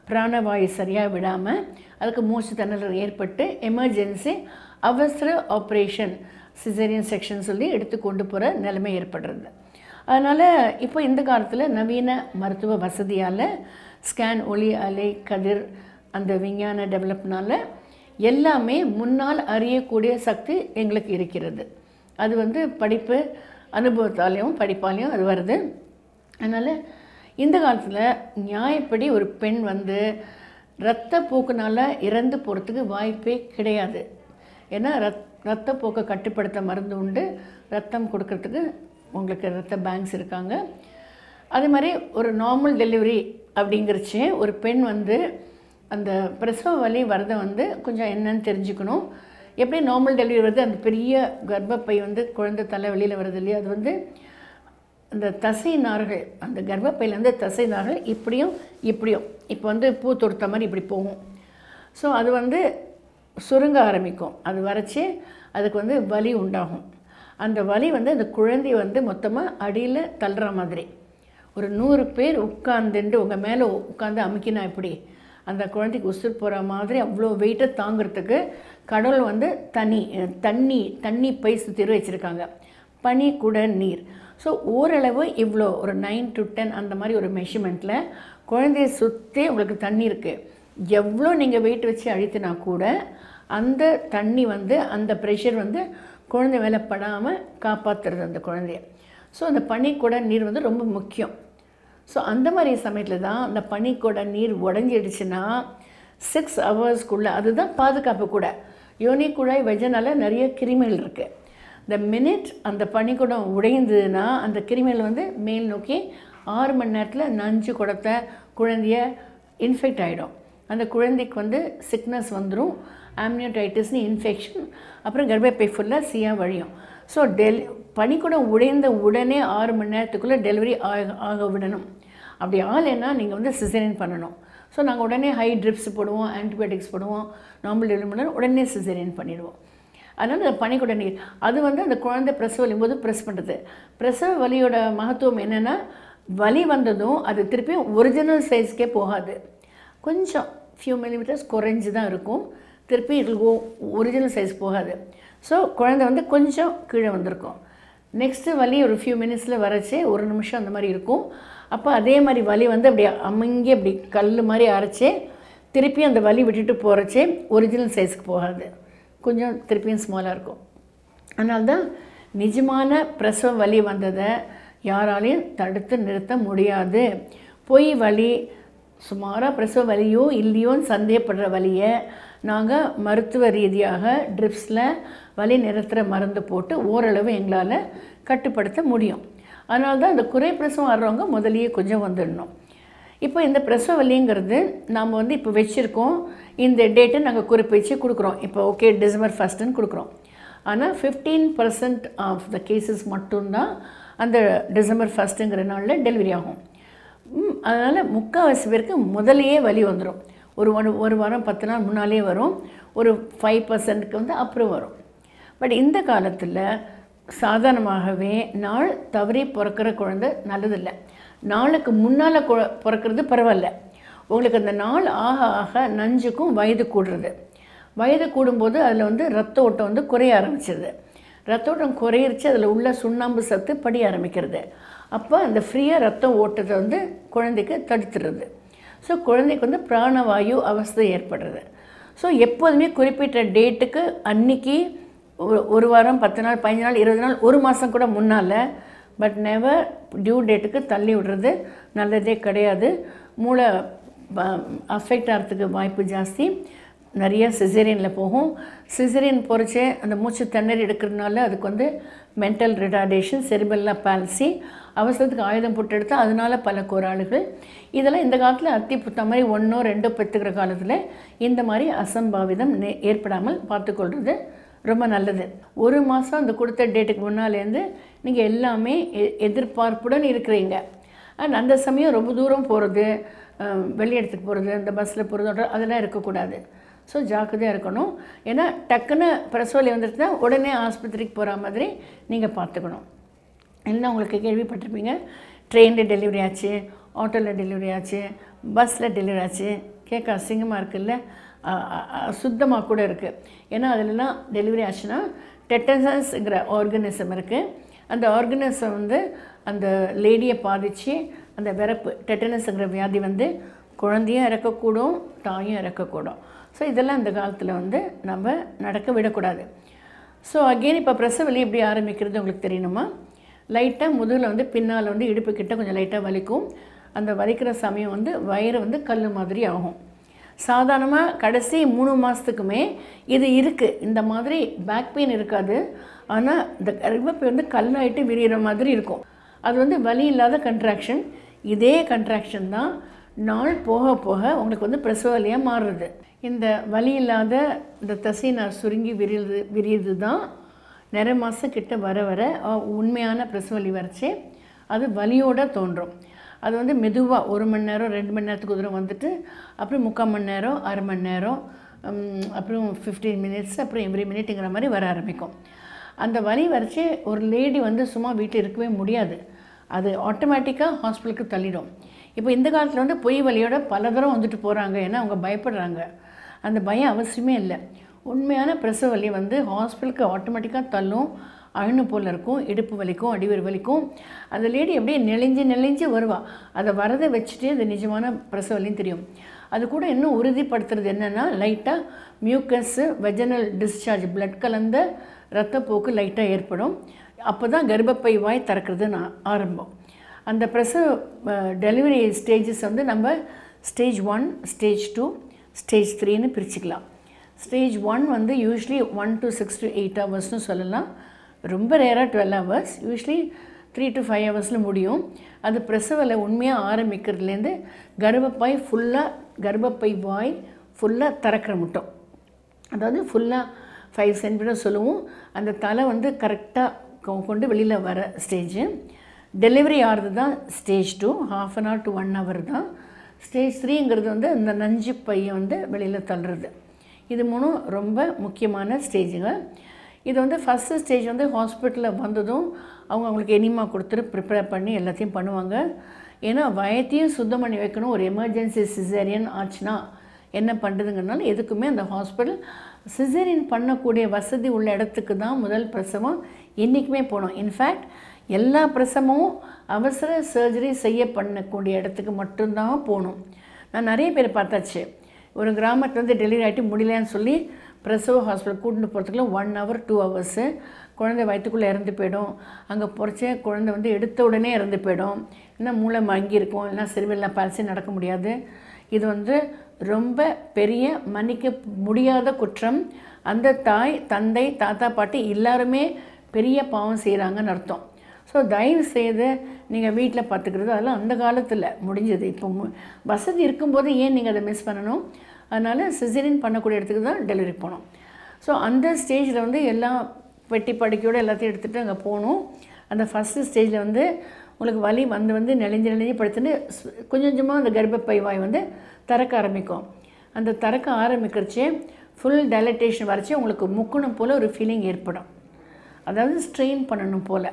பிராணவாயு சரியாக விடாமல் அதுக்கு மூச்சு திணறல் ஏற்பட்டு எமர்ஜென்சி அவசர ஆப்ரேஷன் சிசேரியன் செக்ஷன் சொல்லி எடுத்து கொண்டு போகிற நிலைமை ஏற்படுறது. அதனால் இப்போ இந்த காலத்தில் நவீன மருத்துவ வசதியால் ஸ்கேன், ஒளி அலை கதிர், அந்த விஞ்ஞான டெவலப்னால எல்லாமே முன்னால் அறியக்கூடிய சக்தி எங்களுக்கு இருக்கிறது. அது வந்து படிப்பு அனுபவத்தாலேயும் படிப்பாலேயும் அது வருது. அதனால் இந்த காலத்தில் நியாயப்படி ஒரு பெண் வந்து இரத்தப்போக்குனால் இறந்து போகிறதுக்கு வாய்ப்பே கிடையாது. ஏன்னா இரத்தப்போக்கை கட்டுப்படுத்த மருந்து உண்டு, ரத்தம் கொடுக்கறதுக்கு உங்களுக்கு ரத்த பேங்க்ஸ் இருக்காங்க. அதே மாதிரி ஒரு நார்மல் டெலிவரி அப்படிங்கிறச்சு ஒரு பெண் வந்து அந்த பிரசவ வலி வரதை வந்து கொஞ்சம் என்னன்னு தெரிஞ்சுக்கணும். எப்படி நார்மல் டெலிவரி வருது, அந்த பெரிய கர்ப்பப்பை வந்து குழந்தை தலை வெளியில் வருது இல்லையா, அது வந்து அந்த தசை நார்கள், அந்த கர்ப்பப்பையிலேருந்து தசை நார்கள் இப்படியும் இப்போ வந்து பூ தொடுத்த மாதிரி இப்படி போகும். ஸோ அது வந்து சுருங்க ஆரம்பிக்கும். அது வரைச்சி அதுக்கு வந்து வலி உண்டாகும். அந்த வலி வந்து அந்த குழந்தை வந்து மொத்தமாக அடியில் தள்ளுற மாதிரி. ஒரு 100 பேர் உட்காந்துட்டு உங்கள் மேலே உட்காந்து அமுக்கினா இப்படி அந்த குழந்தைக்கு உசுர் போகிற மாதிரி அவ்வளோ வெயிட்டை தாங்கிறதுக்கு கடவுள் வந்து தண்ணி பை சுற்றி வச்சுருக்காங்க, பனி குட நீர். ஸோ ஓரளவு இவ்வளோ ஒரு 9 to 10 அந்த மாதிரி ஒரு மெஷர்மெண்ட்டில் குழந்தைய சுற்றி உங்களுக்கு தண்ணி இருக்குது. எவ்வளோ நீங்கள் வெயிட் வச்சு அழுத்தினா கூட அந்த தண்ணி வந்து அந்த ப்ரெஷர் வந்து குழந்தை மேலே படாமல் காப்பாற்றுறது அந்த குழந்தைய. ஸோ அந்த பனிக்கூட நீர் வந்து ரொம்ப முக்கியம். ஸோ அந்த மாதிரி சமயத்தில் தான் அந்த பனிக்கூட நீர் உடஞ்சிடுச்சுன்னா 6 ஹவர்ஸ்க்குள்ளே, அதுதான் பாதுகாப்பு கூட. யோனி குழாய் வஜனால நிறைய கிருமிகள் இருக்குது. இந்த மினிட் அந்த பனிக்கூடம் உடைந்ததுன்னா அந்த கிருமிகள் வந்து மேல் நோக்கி 6 மணி நேரத்தில் நஞ்சு குடத்தை குழந்தைய இன்ஃபெக்ட் ஆகிடும். அந்த குழந்தைக்கு வந்து சிக்னஸ் வந்துடும், ஆம்னியோடைட்டிஸ்னு இன்ஃபெக்ஷன், அப்புறம் கர்ப்பப்பை ஃபுல்லாக சீயாக வழியும். ஸோ பனிக்கூடம் உடைந்த உடனே 6 மணி நேரத்துக்குள்ளே டெலிவரி ஆக விடணும். அப்படி ஆகலைன்னா நீங்கள் வந்து சிசேரியன் பண்ணணும். ஸோ நாங்கள் உடனே ஹை ட்ரிப்ஸ் போடுவோம், ஆன்டிபயோட்டிக்ஸ் போடுவோம், நார்மல் டெலிவரி பண்ண உடனே சிசேரியன் பண்ணிடுவோம். அதனால் அந்த பனிக்கூட நீர் அது வந்து அந்த குழந்தை பிரசவ வலியும் போது ப்ரெஸ் பண்ணுறது. பிரசவ வலியோட மகத்துவம் என்னென்னா, வலி வந்ததும் அது திருப்பியும் ஒரிஜினல் சைஸ்க்கே போகாது, கொஞ்சம் ஃபியூ மில்லிமீட்டர்ஸ் குறைஞ்சி தான் இருக்கும், திருப்பி இது ஒரிஜினல் சைஸ் போகாது. ஸோ குழந்தை வந்து கொஞ்சம் கீழே வந்திருக்கும். நெக்ஸ்ட்டு வலி ஒரு ஃபியூ மினிட்ஸில் வரைச்சி 1 நிமிஷம் அந்த மாதிரி இருக்கும். அப்போ அதே மாதிரி வலி வந்து அப்படி அமுங்கி அப்படி கல் மாதிரி அரைச்சி திருப்பி அந்த வலி விட்டுட்டு போகிறச்சே ஒரிஜினல் சைஸ்க்கு போகாது, கொஞ்சம் திருப்பியும் ஸ்மாலாக இருக்கும். அதனால்தான் நிஜமான பிரசவ வலி வந்ததை யாராலையும் தடுத்து நிறுத்த முடியாது. பொய் வலி சுமாராக பிரசவ வலியோ இல்லையோன்னு சந்தேகப்படுற வலியை நாங்கள் மருத்துவ ரீதியாக ட்ரிப்ஸில் வலி நிறுத்துகிற மருந்து போட்டு ஓரளவு எங்களால் கட்டுப்படுத்த முடியும். அதனால தான் இந்த குறை பிரசவம் வர்றவங்க முதலியே கொஞ்சம் வந்துடணும். இப்போ இந்த பிரசவ வலிங்கிறது நாம் வந்து இப்போ வச்சுருக்கோம், இந்த டேட்டை நாங்கள் குறிப்பிச்சு கொடுக்குறோம். இப்போ ஓகே டிசம்பர் 1 கொடுக்குறோம். ஆனால் 15% ஆஃப் த கேசஸ் மட்டும்தான் அந்த டிசம்பர் 1ங்கிற நாளில் டெலிவரி ஆகும். அதனால் முக்கால்வாசி பேருக்கு முதலையே வலி வந்துடும். ஒரு வாரம் 10 நாள் முன்னாலே வரும், ஒரு 5%க்கு வந்து அப்புறம் வரும். பட் இந்த காலத்தில் சாதாரணமாகவே நாள் தவறி பிறக்கிற குழந்தை நல்லதில்லை. நாளுக்கு முன்னால் பிறக்கிறது பரவாயில்ல. உங்களுக்கு அந்த நாள் ஆக ஆக நஞ்சுக்கும் வயது கூடுறது. வயது கூடும்போது அதில் வந்து ரத்த ஓட்டம் வந்து குறைய ஆரம்பிச்சிருது. ரத்த ஓட்டம் குறையிறச்சு அதில் உள்ள சுண்ணாம்பு சத்து படிய ஆரம்பிக்கிறது. அப்போ அந்த ஃப்ரீயாக ரத்தம் ஓட்டத்தை வந்து குழந்தைக்கு தடுத்துடுறது. ஸோ குழந்தைக்கு வந்து பிராணவாயு அவஸ்தை ஏற்படுறது. ஸோ எப்போதுமே குறிப்பிட்ட டேட்டுக்கு அன்றைக்கி ஒரு வாரம் 10 நாள் 15 நாள் 20 நாள் ஒரு மாதம் கூட முன்னால், பட் நெவர் டியூ டேட்டுக்கு தள்ளி விடுறது நல்லதே கிடையாது. மூளை அஃபெக்ட் ஆகிறதுக்கு வாய்ப்பு ஜாஸ்தி. நிறைய சிசேரியனில் போகும். சிசேரியன் போகிறச்சே அந்த மூச்சு தண்ணீர் எடுக்கிறதுனால அதுக்கு வந்து மென்டல் ரிட்டார்டேஷன், செரிபெல்லா பால்சி, அவசரத்துக்கு ஆயுதம் போட்டு எடுத்தால் அதனால் பல கோளாறுகள். இதெல்லாம் இந்த காலத்தில் அத்தி புத்த மாதிரி 1 2 பெற்றுக்கிற காலத்தில் இந்த மாதிரி அசம்பாவிதம் ஏற்படாமல் பார்த்துக்கொள்வது ரொம்ப நல்லது. ஒரு மாதம் அந்த கொடுத்த டேட்டுக்கு முன்னாலேருந்து நீங்கள் எல்லாமே எதிர்பார்ப்புடன் இருக்கிறீங்க. அண்ட் அந்த சமயம் ரொம்ப தூரம் போகிறது, வெளி இடத்துக்கு போகிறது, அந்த பஸ்ஸில் போகிறது அதெல்லாம் இருக்கக்கூடாது. ஸோ ஜாக்கிரதையாக இருக்கணும். ஏன்னா டக்குன்னு பிரசவலி வந்துட்டுனா உடனே ஆஸ்பத்திரிக்கு போகிற மாதிரி நீங்கள் பார்த்துக்கணும். இல்லைன்னா உங்களுக்கு கேள்விப்பட்டிருப்பீங்க, ட்ரெயினில் டெலிவரி ஆச்சு, ஆட்டோவில் டெலிவரி ஆச்சு, பஸ்ஸில் டெலிவரி ஆச்சு. கேட்க அசிங்கமாக இருக்குல்ல, சுத்தமாக கூட இருக்குது. ஏன்னா அதிலலாம் டெலிவரி ஆச்சுன்னா டெட்டனஸ்ங்கிற ஆர்கனிசம் இருக்குது. அந்த ஆர்கனிசம் வந்து அந்த லேடியை பாதித்து அந்த விரப்பு டெட்டனஸ்ங்கிற வியாதி வந்து குழந்தையும் இறக்கக்கூடும், தாயும் இறக்கக்கூடும். ஸோ இதெல்லாம் இந்த காலத்தில் வந்து நம்ம நடக்க விடக்கூடாது. ஸோ அகெயின் இப்போ பிரசவ வலி எப்படி ஆரம்பிக்கிறது உங்களுக்கு தெரியணுமா? லைட்டாக முதுகில் வந்து பின்னால் வந்து இடுப்பு கிட்ட கொஞ்சம் லைட்டாக வலிக்கும். அந்த வலிக்கிற சமயம் வந்து வயிறு வந்து கல் மாதிரி ஆகும். சாதாரணமாக கடைசி 3 மாதத்துக்குமே இது இருக்குது. இந்த மாதிரி பேக் பெயின் இருக்காது. ஆனால் இந்த கர்ப்பப்பை வந்து கல்லாயிட்டு விரிகிற மாதிரி இருக்கும். அது வந்து வலி இல்லாத கன்ட்ராக்ஷன். இதே கன்ட்ராக்ஷன் தான் நாள் போக போக உங்களுக்கு வந்து பிரசவ வலியாக மாறுறது. இந்த வலி இல்லாத இந்த தசைநார் சுருங்கி விரியுது தான் நிறைய மாதம் கிட்ட வர வர உண்மையான பிரசவ வலி வரைச்சே அது வலியோடு தோன்றும். அது வந்து மெதுவாக 1 மணி நேரம் 2 மணி நேரத்துக்கு தூரம் வந்துட்டு அப்புறம் 3/4 மணி நேரம் 1/2 மணி நேரம் அப்புறம் 15 மினிட்ஸ் அப்புறம் எவ்ரி மினிட்டுங்கிற மாதிரி வர ஆரம்பிக்கும். அந்த வலி வரைச்சி ஒரு லேடி வந்து சும்மா வீட்டில் இருக்கவே முடியாது. அது ஆட்டோமேட்டிக்காக ஹாஸ்பிட்டலுக்கு தள்ளிடும். இப்போ இந்த காலத்தில் வந்து பொய் வலியோட பல தரம் வந்துட்டு போகிறாங்க. ஏன்னா அவங்க பயப்படுறாங்க. அந்த பயம் அவசியமே இல்லை. உண்மையான பிரசவ வலி வந்து ஹாஸ்பிட்டலுக்கு ஆட்டோமேட்டிக்காக தள்ளும். அழுன்னு போல் இருக்கும், இடுப்பு வலிக்கும், அடிவரி வலிக்கும். அந்த லேடி அப்படியே நெளிஞ்சு வருவாள். அதை வரதை வச்சுட்டே அது நிஜமான பிரசவ வலின்னு தெரியும். அது கூட இன்னும் உறுதிப்படுத்துறது என்னென்னா லைட்டாக மியூக்கஸ்ஸு வெஜனல் டிஸ்சார்ஜ் பிளட் கலந்த இரத்தப்போக்கு லைட்டாக ஏற்படும். அப்போ தான் கர்ப்பப்பை வாய் திறக்கிறது ஆரம்பம். அந்த பிரசவ டெலிவரி ஸ்டேஜஸ் வந்து நம்ம ஸ்டேஜ் 1, ஸ்டேஜ் 2, ஸ்டேஜ் 3ன்னு பிரிச்சுக்கலாம். ஸ்டேஜ் 1 வந்து யூஸ்வலி 1 to 6 to 8 ஹவர்ஸ்னு சொல்லலாம். ரொம்ப ரேராக 12 ஹவர்ஸ், யூஸ்வலி 3 to 5 ஹவர்ஸில் முடியும். அது பிரசவலை உண்மையாக ஆரம்பிக்கிறதுலேருந்து கர்ப்பப்பை வாய் ஃபுல்லாக திறக்கிற மட்டும். அதாவது ஃபுல்லாக 5 சென்டிமீட்டர் சொல்லுவோம். அந்த தலை வந்து கரெக்டாக கொண்டு வெளியில் வர ஸ்டேஜு. டெலிவரி ஆகிறது தான் ஸ்டேஜ் 2, 1/2 hour to 1 hour தான். ஸ்டேஜ் 3ங்கிறது வந்து அந்த நஞ்சு பையை வந்து வெளியில் தள்ளுறது. இது 3 ரொம்ப முக்கியமான ஸ்டேஜுங்க. இது வந்து ஃபஸ்ட்டு ஸ்டேஜ் வந்து ஹாஸ்பிட்டலில் வந்ததும் அவங்களுக்கு எனிமா கொடுத்துட்டு ப்ரிப்பேர் பண்ணி எல்லாத்தையும் பண்ணுவாங்க. ஏன்னா வயத்தையும் சுத்தம் பண்ணி வைக்கணும். ஒரு எமர்ஜென்சி சிசேரியன் ஆச்சுன்னா என்ன பண்ணுறதுங்கிறனால எதுக்குமே அந்த ஹாஸ்பிட்டல் சிசேரியன் பண்ணக்கூடிய வசதி உள்ள இடத்துக்கு தான் முதல் பிரசவம் என்றைக்குமே போகணும். இன்ஃபேக்ட் எல்லா பிரசவமும் அவசர சர்ஜரி செய்ய பண்ணக்கூடிய இடத்துக்கு மட்டும்தான் போகணும். நான் நிறைய பேர் பார்த்தாச்சு. ஒரு கிராமத்தில் வந்து டெலிவரி ஆகிட்டு முடியலன்னு சொல்லி பிரசவ ஹாஸ்பிட்டல் கூட்டிட்டு போகிறதுக்குள்ள 1 hour 2 hours குழந்தை வயிற்றுக்குள்ளே இறந்து போயிடும். அங்கே பொறிச்ச குழந்தை வந்து எடுத்த உடனே இறந்து போயிடும். இல்லைன்னா மூளை மங்கி இருக்கும், இல்லைன்னா செரிபெல்லா பால்சி நடக்க முடியாது. இது வந்து ரொம்ப பெரிய மன்னிக்க முடியாத குற்றம். அந்த தாய் தந்தை தாத்தா பாட்டி எல்லாருமே பெரிய பாவம் செய்கிறாங்கன்னு அர்த்தம். ஸோ தயவு செய்து நீங்கள் வீட்டில் பார்த்துக்கிறது அதெல்லாம் அந்த காலத்தில் முடிஞ்சது. இப்போ வசதி இருக்கும்போது ஏன் நீங்கள் அதை மிஸ் பண்ணணும்? அதனால் சிசேரியன் பண்ணக்கூடிய இடத்துக்கு தான் டெலிவரி போனோம். ஸோ அந்த ஸ்டேஜில் வந்து எல்லாம் பெட்டி படுக்கையோடு எல்லாத்தையும் எடுத்துகிட்டு அங்கே போகணும். அந்த ஃபஸ்ட்டு ஸ்டேஜில் வந்து உங்களுக்கு வலி வந்து நெளிஞ்சு படுத்துட்டு கொஞ்சம் கொஞ்சமாக அந்த கர்ப்பப்பை வாய் வந்து திறக்க ஆரம்பிக்கும். அந்த திறக்க ஆரம்பிக்கிறச்சே ஃபுல் டைலட்டேஷன் வரைச்சி உங்களுக்கு முக்கணும் போல் ஒரு ஃபீலிங் ஏற்படும். அதாவது ஸ்ட்ரெயின் பண்ணணும் போல்.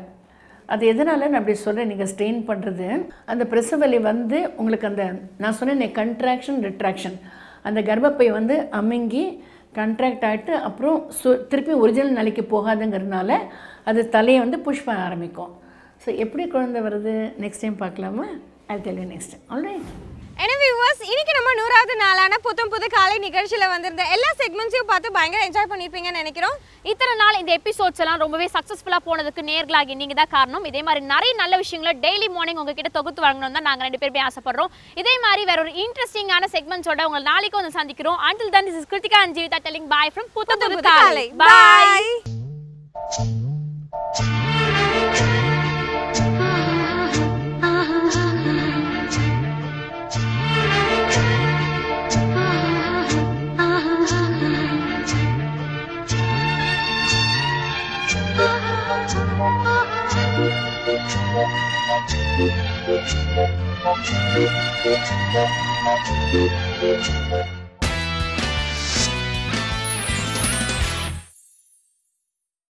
அது எதனால் நான் அப்படி சொல்கிறேன், நீங்கள் ஸ்ட்ரெயின் பண்ணுறது அந்த பிரசவ வலி வந்து உங்களுக்கு அந்த நான் சொன்னேன் கண்ட்ராக்ஷன் ரிட்ராக்ஷன், அந்த கர்ப்பப்பை வந்து அமுங்கி கண்ட்ராக்ட் ஆகிட்டு அப்புறம் திருப்பி ஒரிஜினல் நிலைக்கு போகாதுங்கிறதுனால அது தலையை வந்து புஷ் பண்ண ஆரம்பிக்கும். ஸோ எப்படி குழந்தை வருது நெக்ஸ்ட் டைம் பார்க்கலாமா? I tell you next time. Alright. எனவே வியூவர்ஸ், இன்னைக்கு நம்ம 100வது நாளான புத்தம் புது காலை நிகழ்ச்சியில் வந்திருந்த எல்லா செக்மெண்ட்ஸையும் பார்த்து பயங்கர என்ஜாய் பண்ணியிருப்பீங்கன்னு நினைக்கிறோம். இத்தனை நாள் இந்த எபிசோட்ஸ் எல்லாம் ரொம்பவே சக்ஸஸ்ஃபுல்லாக போனதுக்கு நேர்களாகி நீங்கள் தான் காரணம். இதே மாதிரி நிறைய நல்ல விஷயங்களை டெய்லி மார்னிங் உங்ககிட்ட தொகுத்து வழங்கணும் தான் நாங்கள் 2 பேருமே ஆசைப்படுறோம். இதே மாதிரி வேற ஒரு இன்ட்ரெஸ்டிங்கான செக்மெண்ட்ஸோட உங்களை நாளைக்கு வந்து சந்திக்கிறோம். Until then, this is Kritika and Jeevitha telling bye from புத்தம் புது காலை. Bye. Thank you.